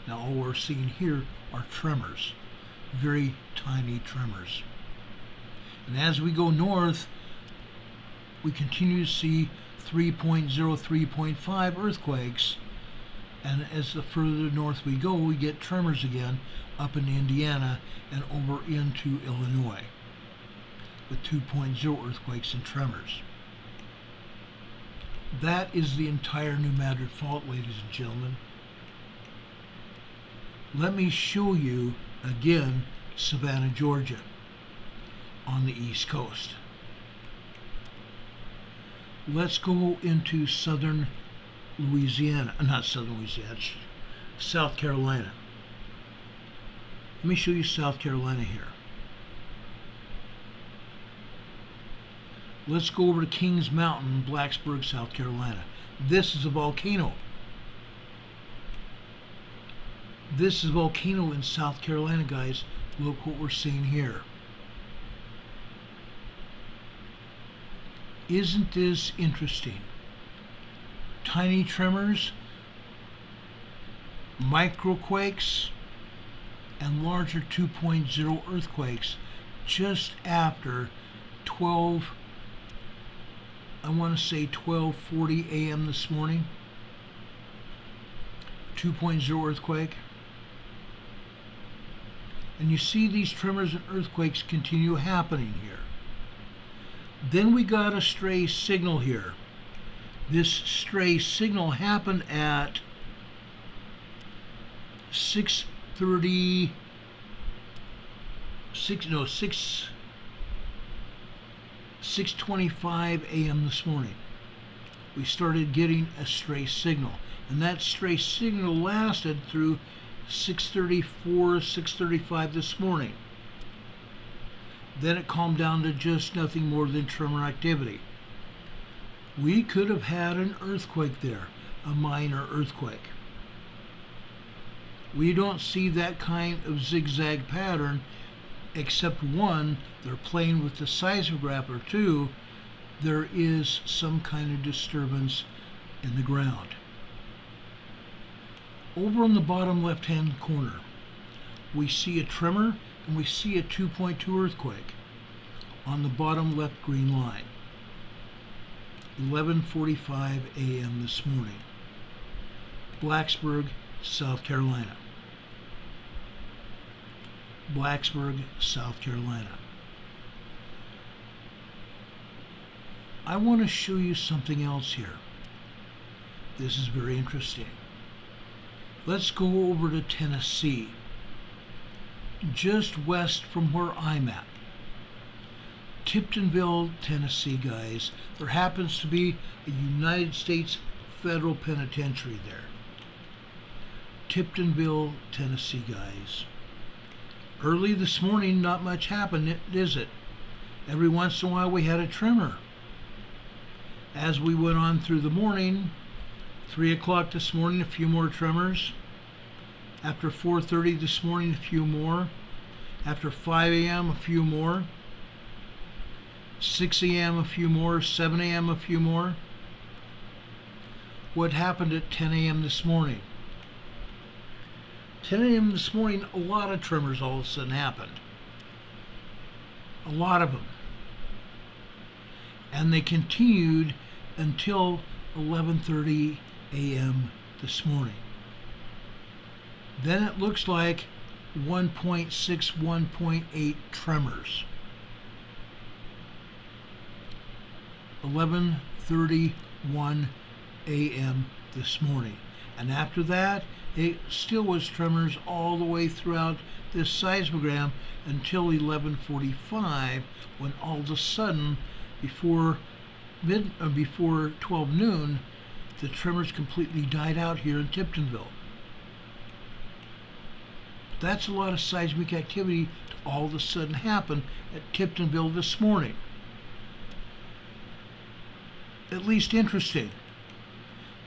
Now all we're seeing here are tremors, very tiny tremors. And as we go north, we continue to see 3.0, 3.5 earthquakes. And as the further north we go, we get tremors again up in Indiana and over into Illinois with 2.0 earthquakes and tremors. That is the entire New Madrid Fault, ladies and gentlemen. Let me show you again Savannah, Georgia on the East Coast. Let's go into southern Louisiana, not southern Louisiana, South Carolina. Let me show you South Carolina here. Let's go over to Kings Mountain, Blacksburg, South Carolina. This is a volcano. This is a volcano in South Carolina, guys. Look what we're seeing here. Isn't this interesting? Tiny tremors, microquakes, and larger 2.0 earthquakes just after 12:40 a.m. this morning. 2.0 earthquake. And you see these tremors and earthquakes continue happening here. Then we got a stray signal here. This stray signal happened at 6:25 a.m. this morning. We started getting a stray signal, and that stray signal lasted through 6:34, 6:35 this morning. Then it calmed down to just nothing more than tremor activity. We could have had an earthquake there. a minor earthquake. We don't see that kind of zigzag pattern, except one, they're playing with the seismograph, or two, there is some kind of disturbance in the ground. Over on the bottom left-hand corner, we see a tremor and we see a 2.2 earthquake on the bottom left green line. 11:45 a.m. this morning. Blacksburg, South Carolina. Blacksburg, South Carolina. I want to show you something else here. This is very interesting. Let's go over to Tennessee, just west from where I'm at. Tiptonville, Tennessee, guys. There happens to be a United States federal penitentiary there. Tiptonville, Tennessee, guys. Early this morning, not much happened, is it? Every once in a while we had a tremor. As we went on through the morning, 3 o'clock this morning, a few more tremors. After 4:30 this morning, a few more. After 5 a.m., a few more. 6 a.m., a few more. 7 a.m., a few more. What happened at 10 a.m. this morning? 10 a.m. this morning, a lot of tremors all of a sudden happened. A lot of them. And they continued until 11:30 a.m. this morning. Then it looks like 1.6, 1.8 tremors. 11:31 a.m. this morning. And after that, it still was tremors all the way throughout this seismogram until 11:45, when all of a sudden, before 12 noon, the tremors completely died out here in Tiptonville. That's a lot of seismic activity to all of a sudden happen at Tiptonville this morning. At least interesting.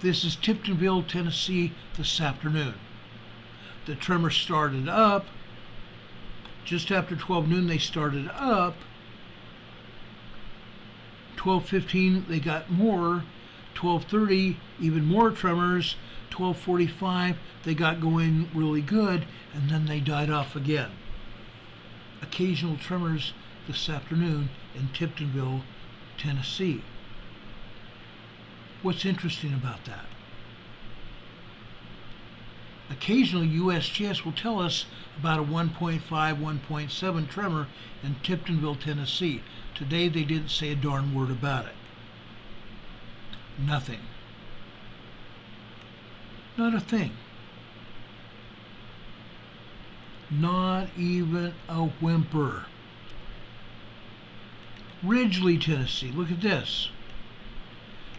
This is Tiptonville, Tennessee this afternoon. The tremor started up. Just after 12 noon they started up. 12:15 they got more. 12:30 even more tremors. 12:45 they got going really good, and then they died off again. Occasional tremors this afternoon in Tiptonville, Tennessee. What's interesting about that? Occasionally USGS will tell us about a 1.5, 1.7 tremor in Tiptonville, Tennessee. Today they didn't say a darn word about it. Nothing. Not a thing. Not even a whimper. Ridgely, Tennessee. Look at this.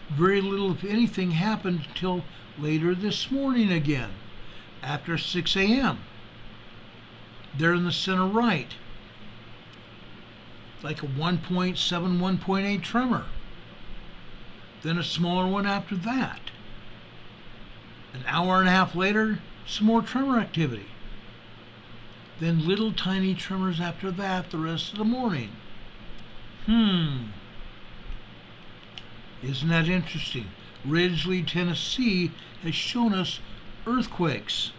Very little, if anything, happened until later this morning again, after 6 a.m. There in the center right. Like a 1.7, 1.8 tremor. Then a smaller one after that. An hour and a half later, some more tremor activity. Then little tiny tremors after that the rest of the morning. Isn't that interesting? Ridgely, Tennessee has shown us earthquakes.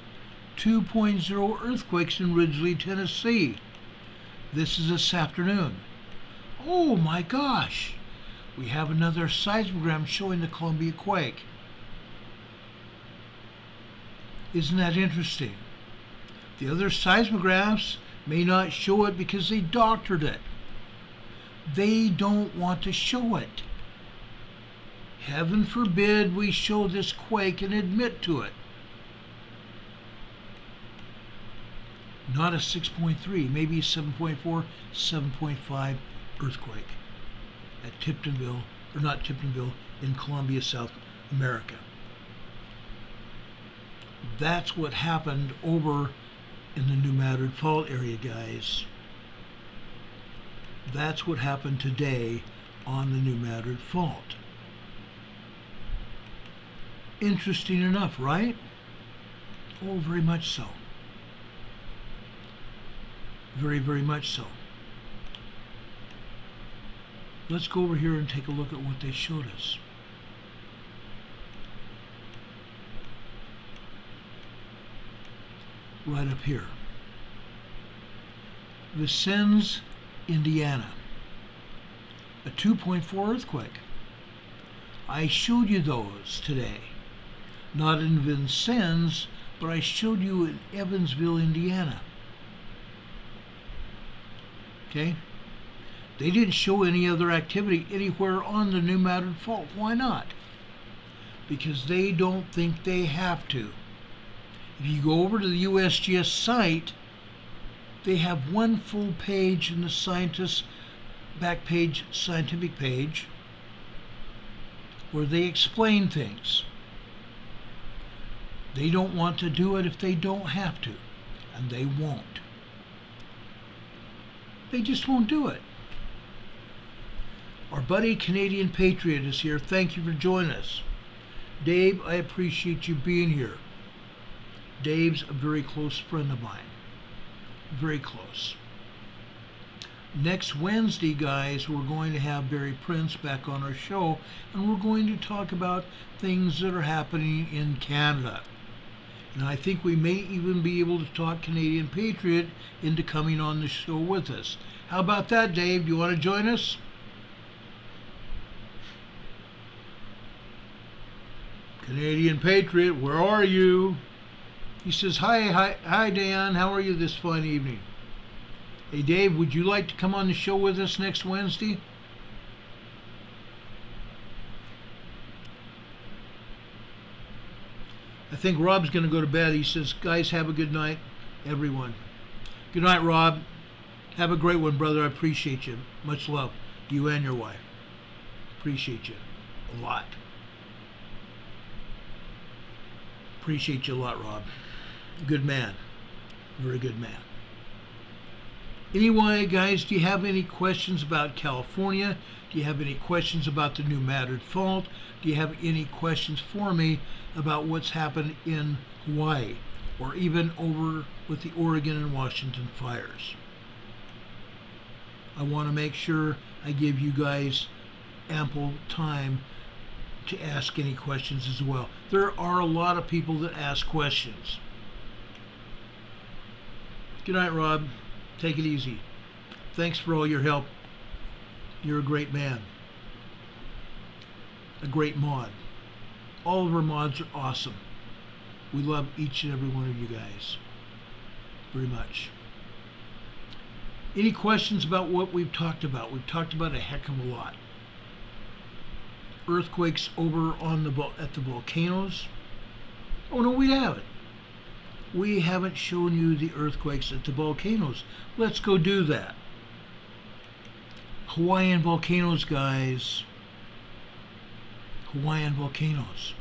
2.0 earthquakes in Ridgely, Tennessee. This is this afternoon. Oh my gosh! We have another seismogram showing the Columbia quake. Isn't that interesting? The other seismographs may not show it because they doctored it. They don't want to show it. Heaven forbid we show this quake and admit to it. Not a 6.3, maybe a 7.4, 7.5 earthquake at Tiptonville, or not Tiptonville, in Columbia, South America. That's what happened over in the New Madrid Fault area, guys. That's what happened today on the New Madrid Fault. Interesting enough, right? Oh, very much so. Very, very much so. Let's go over here and take a look at what they showed us. Right up here. Vincennes, Indiana. A 2.4 earthquake. I showed you those today. Not in Vincennes, but I showed you in Evansville, Indiana. Okay? They didn't show any other activity anywhere on the New Madrid Fault. Why not? Because they don't think they have to. If you go over to the USGS site, they have one full page in the scientist back page, scientific page, where they explain things. They don't want to do it if they don't have to, and they won't. They just won't do it. Our buddy Canadian Patriot is here. Thank you for joining us. Dave, I appreciate you being here. Dave's a very close friend of mine. Very close. Next Wednesday, guys, we're going to have Barry Prince back on our show, and we're going to talk about things that are happening in Canada. And I think we may even be able to talk Canadian Patriot into coming on the show with us. How about that, Dave? Do you want to join us? Canadian Patriot, where are you? He says, hi, Dan. How are you this fine evening? Hey, Dave, would you like to come on the show with us next Wednesday? I think Rob's going to go to bed. He says, guys, have a good night, everyone. Good night, Rob. Have a great one, brother. I appreciate you. Much love. You and your wife. Appreciate you a lot. Appreciate you a lot, Rob. Good man. Very good man. Anyway, guys, do you have any questions about California? Do you have any questions about the New Madrid Fault? Do you have any questions for me about what's happened in Hawaii or even over with the Oregon and Washington fires? I want to make sure I give you guys ample time to ask any questions as well. There are a lot of people that ask questions. Good night, Rob. Take it easy. Thanks for all your help. You're a great man. A great mod. All of our mods are awesome. We love each and every one of you guys very much. Any questions about what we've talked about? We've talked about a heck of a lot. Earthquakes over on at the volcanoes. Oh no, we haven't. We haven't shown you the earthquakes at the volcanoes. Let's go do that. Hawaiian volcanoes, guys. Hawaiian volcanoes.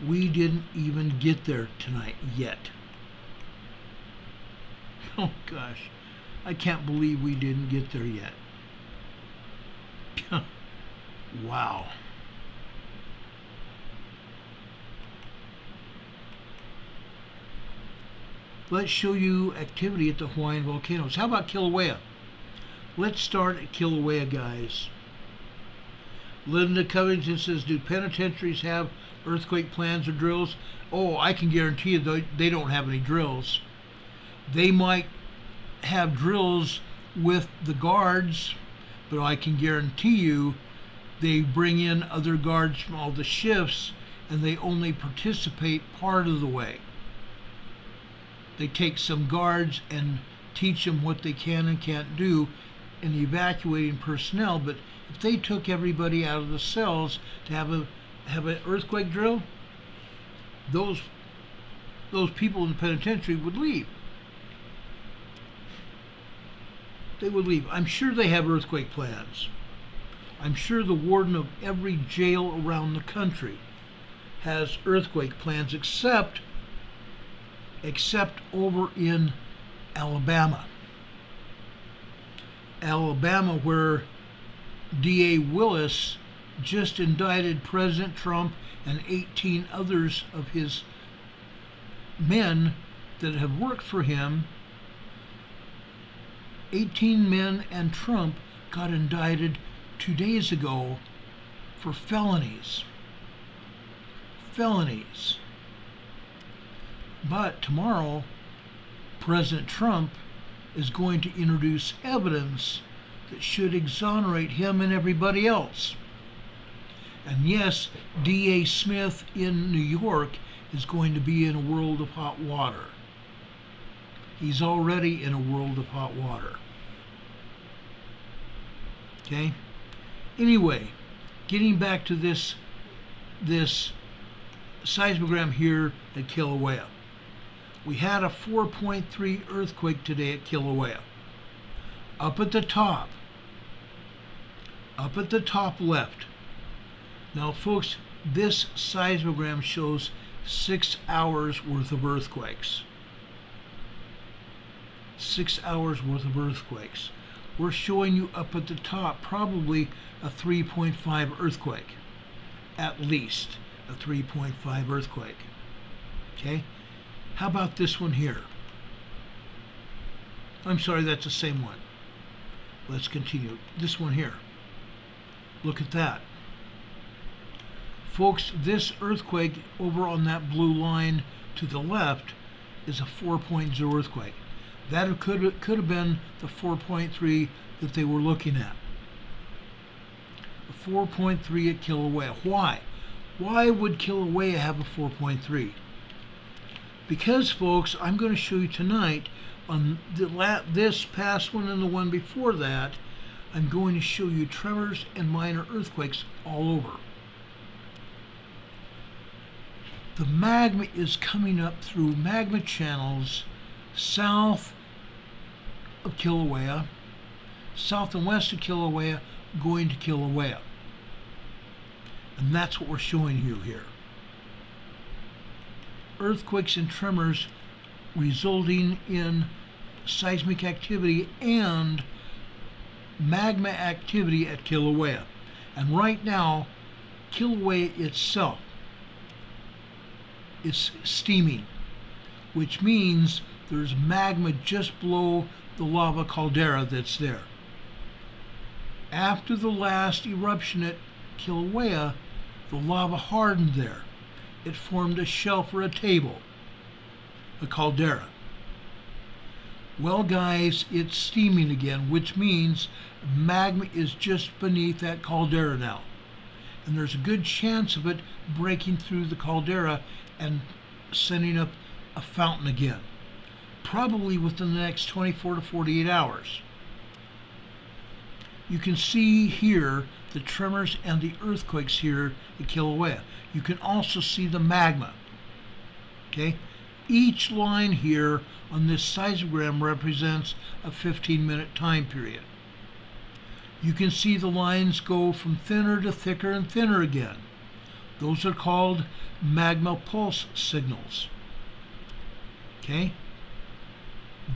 We didn't even get there tonight yet. Oh gosh, I can't believe we didn't get there yet. Wow. Let's show you activity at the Hawaiian volcanoes. How about Kilauea? Let's start at Kilauea, guys. Linda Covington says, do penitentiaries have earthquake plans or drills? Oh, I can guarantee you they don't have any drills. They might have drills with the guards, but I can guarantee you they bring in other guards from all the shifts and they only participate part of the way. They take some guards and teach them what they can and can't do in evacuating personnel, but if they took everybody out of the cells to have an earthquake drill, those people in the penitentiary would leave. They would leave. I'm sure they have earthquake plans. I'm sure the warden of every jail around the country has earthquake plans, except over in Alabama. Alabama, where D.A. Willis just indicted President Trump and 18 others of his men that have worked for him. 18 men and Trump got indicted 2 days ago for felonies. Felonies. But tomorrow, President Trump is going to introduce evidence that should exonerate him and everybody else. And yes, D.A. Smith in New York is going to be in a world of hot water. He's already in a world of hot water. Okay? Anyway, getting back to this seismogram here at Kilauea. We had a 4.3 earthquake today at Kilauea. Up at the top left. Now folks, this seismogram shows 6 hours worth of earthquakes. 6 hours worth of earthquakes. We're showing you up at the top probably a 3.5 earthquake. At least a 3.5 earthquake. Okay? How about this one here? I'm sorry, that's the same one. Let's continue. This one here. Look at that. Folks, this earthquake over on that blue line to the left is a 4.0 earthquake. That could have been the 4.3 that they were looking at. A 4.3 at Kilauea. Why? Why would Kilauea have a 4.3? Because, folks, I'm going to show you tonight on this past one and the one before that, I'm going to show you tremors and minor earthquakes all over. The magma is coming up through magma channels south of Kilauea, south and west of Kilauea, going to Kilauea. And that's what we're showing you here. Earthquakes and tremors resulting in seismic activity and magma activity at Kilauea. And right now, Kilauea itself is steaming, which means there's magma just below the lava caldera that's there. After the last eruption at Kilauea, the lava hardened there. It formed a shelf or a table, a caldera. Well, guys, it's steaming again, which means magma is just beneath that caldera now. And there's a good chance of it breaking through the caldera and sending up a fountain again, probably within the next 24 to 48 hours. You can see here the tremors and the earthquakes here at Kilauea. You can also see the magma. Okay? Each line here on this seismogram represents a 15-minute time period. You can see the lines go from thinner to thicker and thinner again. Those are called magma pulse signals. Okay?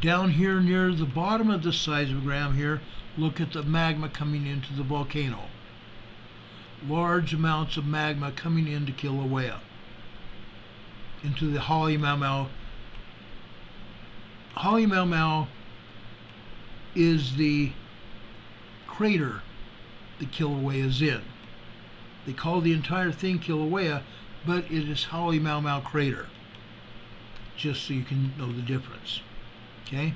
Down here near the bottom of the seismogram here, look at the magma coming into the volcano. Large amounts of magma coming into Kilauea, into the Halemaumau. Halemaumau is the crater that Kilauea is in. They call the entire thing Kilauea, but it is Halemaumau crater, just so you can know the difference. Okay?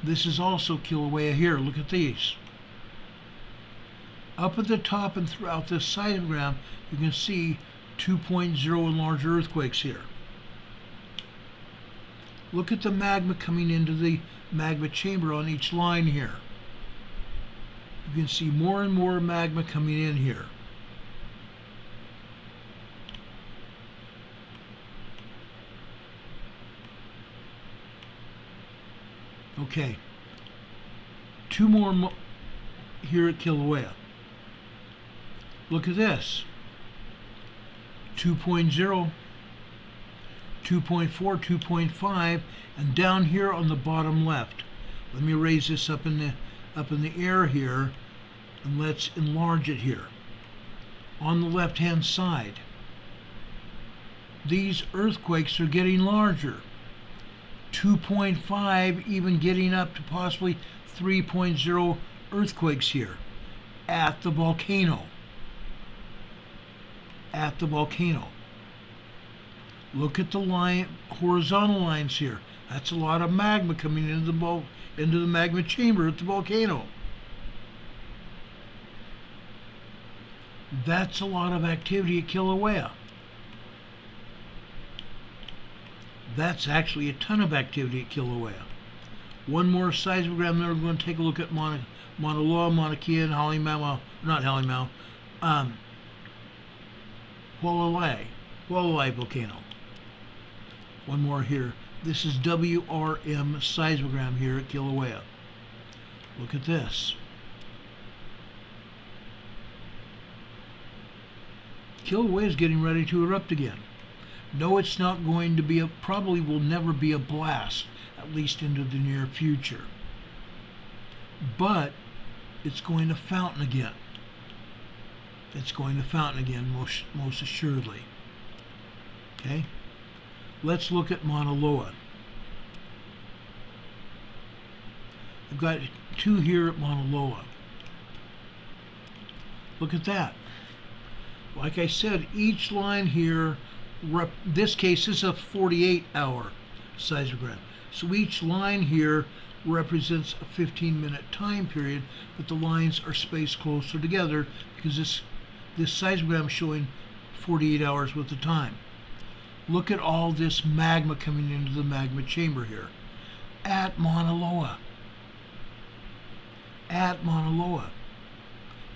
This is also Kilauea here. Look at these. Up at the top and throughout this seismogram, you can see 2.0 and larger earthquakes here. Look at the magma coming into the magma chamber on each line here. You can see more and more magma coming in here. Okay. Two more here at Kilauea. Look at this. 2.0, 2.4, 2.5, and down here on the bottom left. Let me raise this up in the air here. And let's enlarge it here. On the left-hand side, these earthquakes are getting larger. 2.5, even getting up to possibly 3.0 earthquakes here at the volcano. At the volcano. Look at the line, horizontal lines here. That's a lot of magma coming into the magma chamber at the volcano. That's a lot of activity at Kilauea. That's actually a ton of activity at Kilauea. One more seismogram there. We're going to take a look at Mauna Loa, Mauna Kea, and Hualalai volcano. One more here. This is WRM seismogram here at Kilauea. Look at this. Kilauea is getting ready to erupt again. No, it's not going to be probably will never be a blast, at least into the near future. But it's going to fountain again. It's going to fountain again, most assuredly. Okay? Let's look at Mauna Loa. I've got two here at Mauna Loa. Look at that. Like I said, each line here, this case is a 48-hour seismogram. So each line here represents a 15-minute time period, but the lines are spaced closer together because this seismogram is showing 48 hours worth of time. Look at all this magma coming into the magma chamber here at Mauna Loa. At Mauna Loa.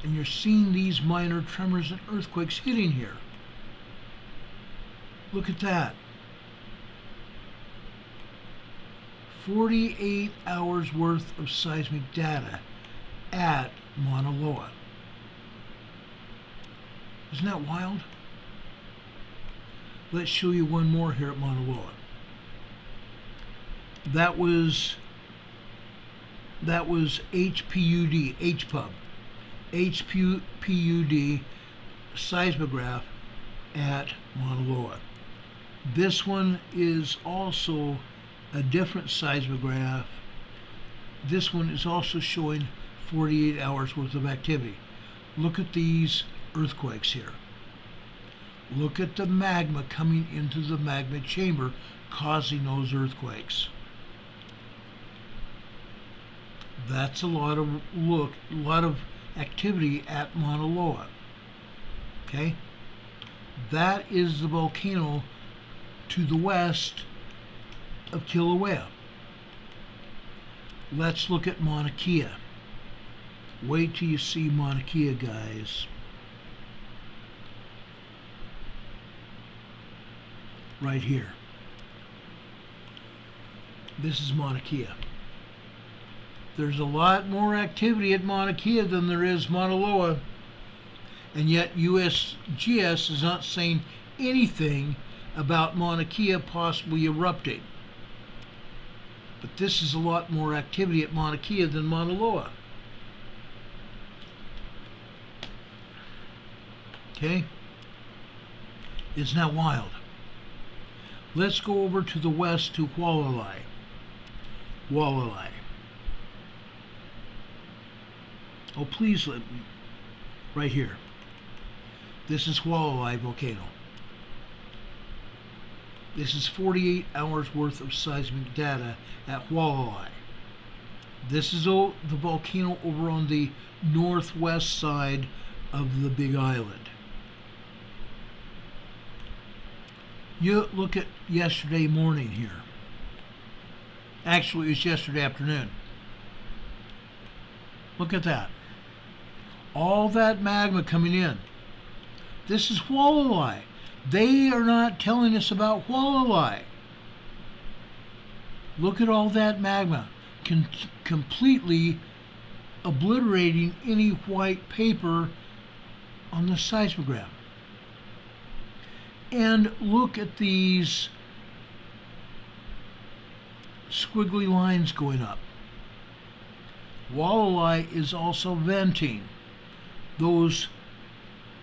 And you're seeing these minor tremors and earthquakes hitting here. Look at that. 48 hours worth of seismic data at Mauna Loa. Isn't that wild? Let's show you one more here at Mauna Loa. That was HPUD, HPUD seismograph at Mauna Loa. This one is also a different seismograph. This one is also showing 48 hours worth of activity. Look at these earthquakes here. Look at the magma coming into the magma chamber causing those earthquakes. That's a lot of activity at Mauna Loa. Okay? That is the volcano to the west of Kilauea. Let's look at Mauna Kea. Wait till you see Mauna Kea, guys. Right here. This is Mauna Kea. There's a lot more activity at Mauna Kea than there is Mauna Loa, and yet USGS is not saying anything about Mauna Kea possibly erupting. But this is a lot more activity at Mauna Kea than Mauna Loa. Okay? Isn't that wild? Let's go over to the west to Hualalai. Hualalai. Oh, please let me. Right here. This is Hualalai volcano. This is 48 hours worth of seismic data at Hualalai. This is the volcano over on the northwest side of the Big Island. You look at yesterday morning here. Actually, it was yesterday afternoon. Look at that. All that magma coming in. This is Hualalai. They are not telling us about Hualalai. Look at all that magma completely obliterating any white paper on the seismogram. And look at these squiggly lines going up. Hualalai is also venting. those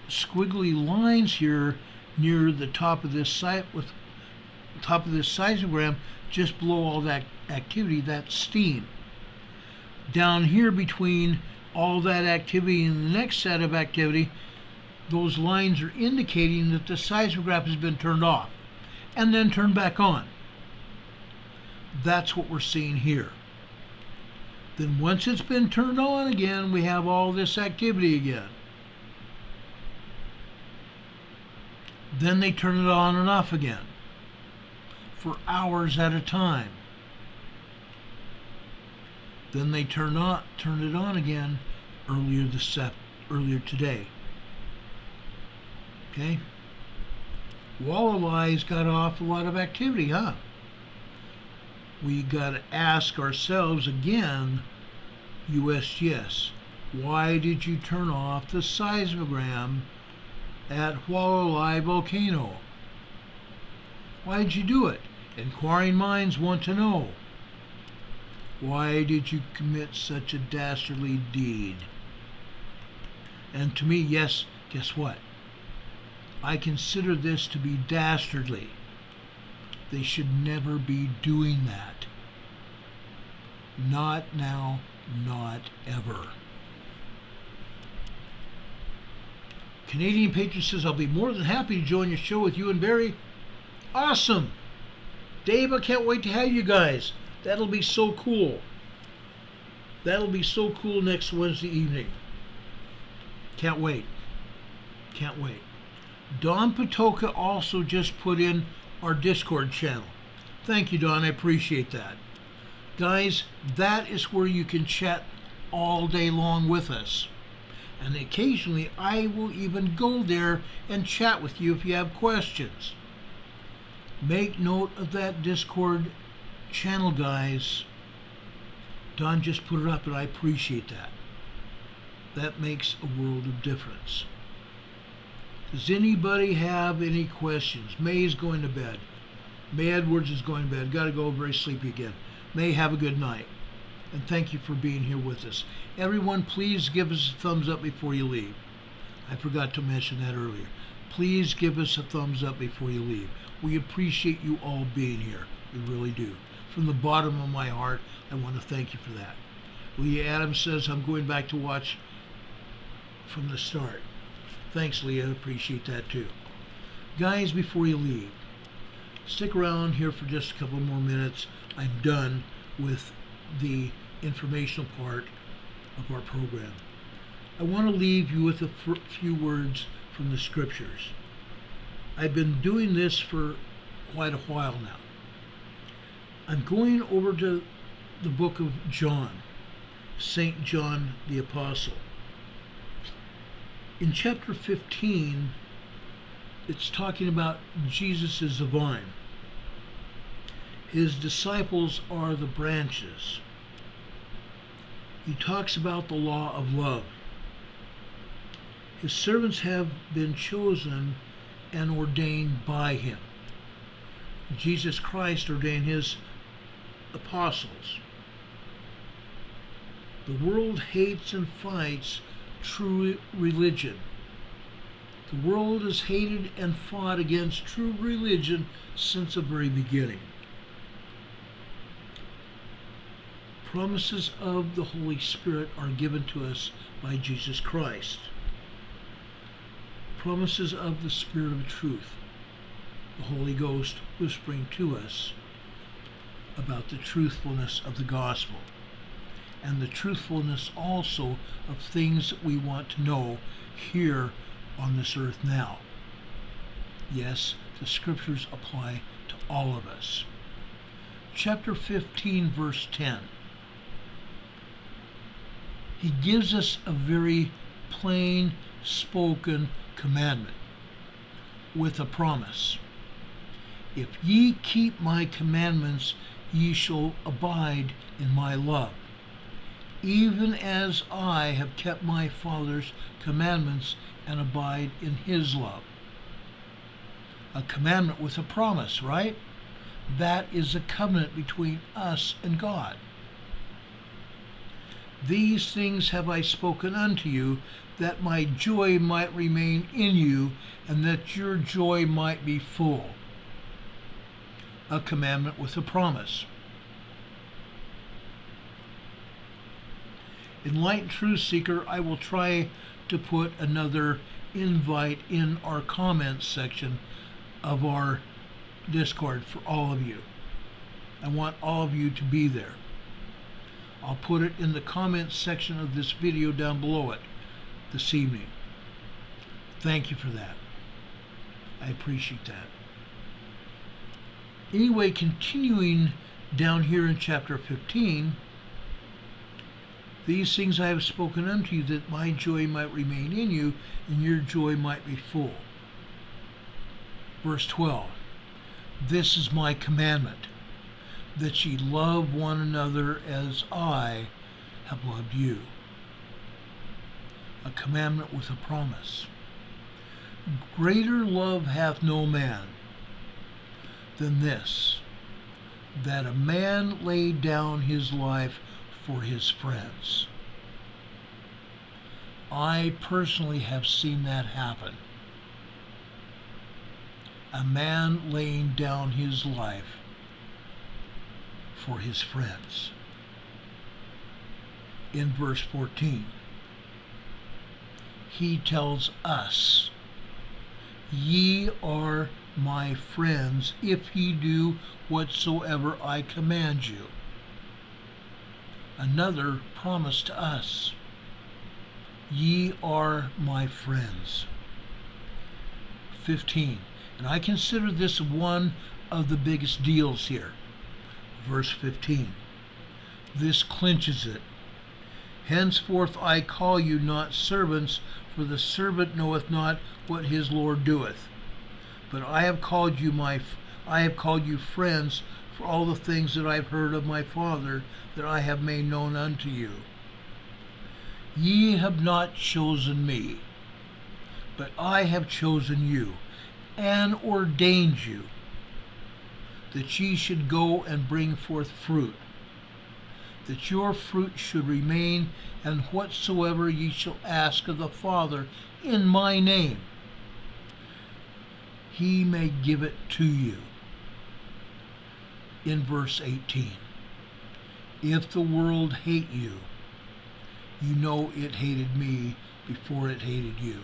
squiggly lines here near the top of this seismogram, just below all that activity, that's steam. Down here between all that activity and the next set of activity, those lines are indicating that the seismograph has been turned off and then turned back on. That's what we're seeing here. Then once it's been turned on again, we have all this activity again. Then they turn it on and off again for hours at a time. Then they turned it on again earlier today. Okay? Walleyes got off a lot of activity, huh? We got to ask ourselves again, USGS, why did you turn off the seismogram at Wildland Volcano? Why did you do it? Inquiring minds want to know. Why did you commit such a dastardly deed? And to me, yes, guess what? I consider this to be dastardly. They should never be doing that. Not now, not ever. Canadian Patron says, I'll be more than happy to join your show with you and Barry. Awesome. Dave, I can't wait to have you guys. That'll be so cool. That'll be so cool next Wednesday evening. Can't wait. Can't wait. Don Patoka also just put in our Discord channel. Thank you, Don. I appreciate that. Guys, that is where you can chat all day long with us. And occasionally I will even go there and chat with you if you have questions. Make note of that Discord channel, guys. Don just put it up and I appreciate that. That makes a world of difference. Does anybody have any questions? May is going to bed. May Edwards is going to bed. Got to go, very sleepy again. May, have a good night. And thank you for being here with us. Everyone, please give us a thumbs up before you leave. I forgot to mention that earlier. Please give us a thumbs up before you leave. We appreciate you all being here. We really do. From the bottom of my heart, I want to thank you for that. Leah Adams says, I'm going back to watch from the start. Thanks, Leah. Appreciate that too. Guys, before you leave, stick around here for just a couple more minutes. I'm done with the informational part of our program. I want to leave you with a few words from the scriptures. I've been doing this for quite a while now. I'm going over to the book of John, St. John the Apostle. In chapter 15, it's talking about Jesus is the vine. His disciples are the branches. He talks about the law of love. His servants have been chosen and ordained by him. Jesus Christ ordained his apostles. The world hates and fights true religion. The world has hated and fought against true religion since the very beginning. Promises of the Holy Spirit are given to us by Jesus Christ. Promises of the Spirit of truth, the Holy Ghost whispering to us about the truthfulness of the gospel and the truthfulness also of things that we want to know here on this earth now. Yes, the scriptures apply to all of us. Chapter 15, verse 10. He gives us a very plain spoken commandment with a promise. If ye keep my commandments, ye shall abide in my love, even as I have kept my Father's commandments and abide in his love. A commandment with a promise, right? That is a covenant between us and God. These things have I spoken unto you, that my joy might remain in you, and that your joy might be full. A commandment with a promise. Enlightened Truth Seeker, I will try to put another invite in our comments section of our Discord for all of you. I want all of you to be there. I'll put it in the comments section of this video down below it this evening. Thank you for that. I appreciate that. Anyway, continuing down here in chapter 15, these things I have spoken unto you, that my joy might remain in you, and your joy might be full. Verse 12, this is my commandment, that ye love one another as I have loved you. A commandment with a promise. Greater love hath no man than this, that a man lay down his life for his friends. I personally have seen that happen. A man laying down his life for his friends. In verse 14, he tells us, ye are my friends if ye do whatsoever I command you. Another promise to us. Ye are my friends. 15. And I consider this one of the biggest deals here. Verse 15. This clinches it. Henceforth I call you not servants, for the servant knoweth not what his Lord doeth. But I have called you friends, for all the things that I have heard of my Father, that I have made known unto you. Ye have not chosen me, but I have chosen you, and ordained you, that ye should go and bring forth fruit, that your fruit should remain, and whatsoever ye shall ask of the Father in my name, he may give it to you. In verse 18, if the world hate you, you know it hated me before it hated you.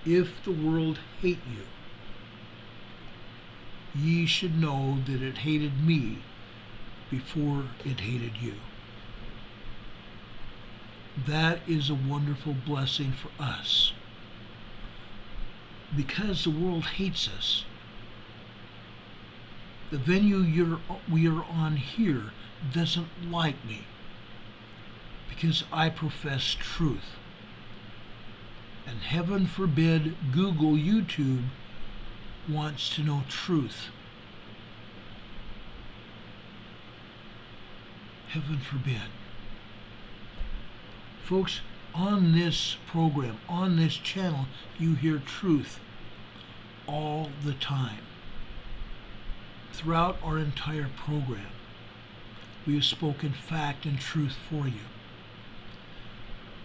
If the world hate you, ye should know that it hated me before it hated you. That is a wonderful blessing for us. Because the world hates us. The venue we are on here doesn't like me because I profess truth. And heaven forbid Google, YouTube wants to know truth. Heaven forbid. Folks, on this program, on this channel, you hear truth all the time. Throughout our entire program, we have spoken fact and truth for you.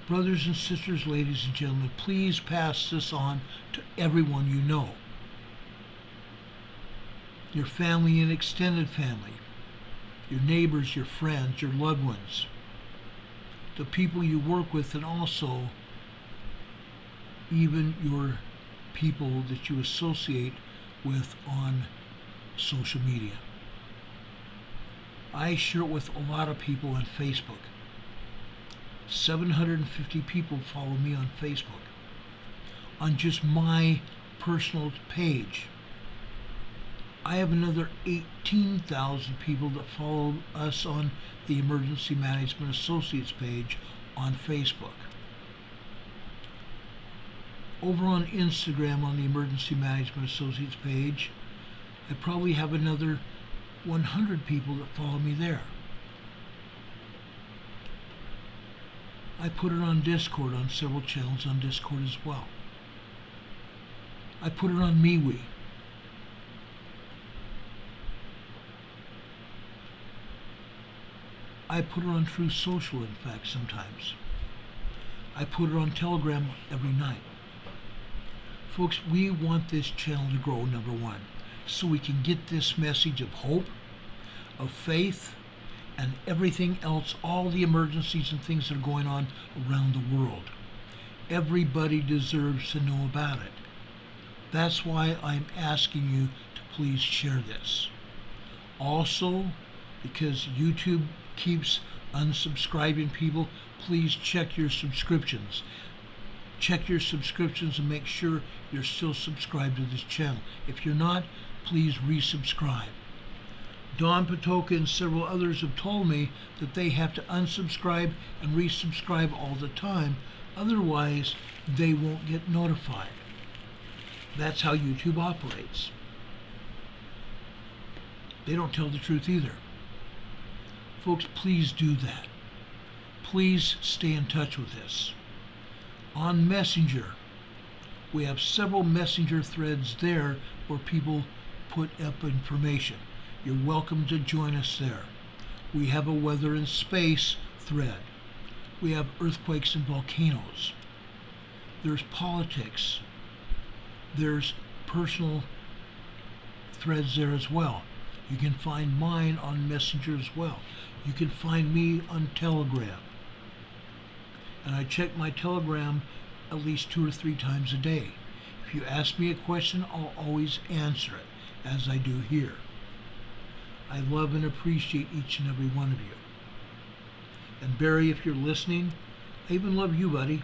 Brothers and sisters, ladies and gentlemen, please pass this on to everyone you know. Your family and extended family, your neighbors, your friends, your loved ones, the people you work with, and also even your people that you associate with on social media. I share it with a lot of people on Facebook. 750 people follow me on Facebook. On just my personal page. I have another 18,000 people that follow us on the Emergency Management Associates page on Facebook. Over on Instagram on the Emergency Management Associates page, I probably have another 100 people that follow me there. I put it on Discord, on several channels on Discord as well. I put it on MeWe. I put it on Truth Social, in fact, sometimes. I put it on Telegram every night. Folks, we want this channel to grow, number one, so we can get this message of hope, of faith, and everything else, all the emergencies and things that are going on around the world. Everybody deserves to know about it. That's why I'm asking you to please share this. Also, because YouTube keeps unsubscribing people, please check your subscriptions. Check your subscriptions and make sure you're still subscribed to this channel. If you're not, please resubscribe. Don Patoka and several others have told me that they have to unsubscribe and resubscribe all the time, otherwise they won't get notified. That's how YouTube operates. They don't tell the truth either. Folks, please do that. Please stay in touch with this. On Messenger, we have several Messenger threads there where people put up information. You're welcome to join us there. We have a weather and space thread. We have earthquakes and volcanoes. There's politics. There's personal threads there as well. You can find mine on Messenger as well. You can find me on Telegram. And I check my Telegram at least 2 or 3 times a day. If you ask me a question, I'll always answer it, as I do here. I love and appreciate each and every one of you. And Barry, if you're listening, I even love you, buddy.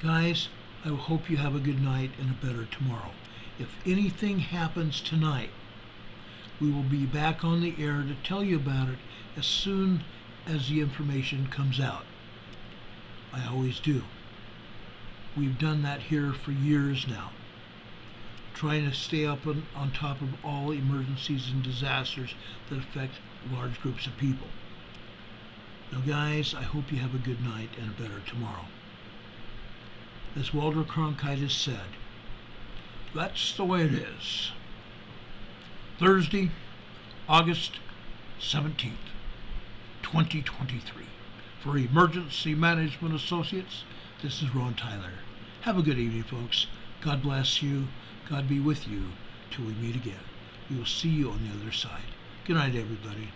Guys, I hope you have a good night and a better tomorrow. If anything happens tonight, we will be back on the air to tell you about it as soon as the information comes out. I always do. We've done that here for years now, trying to stay up on top of all emergencies and disasters that affect large groups of people. Now guys, I hope you have a good night and a better tomorrow. As Walter Cronkite has said, that's the way it is. Thursday, August 17th, 2023. For Emergency Management Associates, this is Ron Tyler. Have a good evening, folks. God bless you. God be with you till we meet again. We will see you on the other side. Good night, everybody.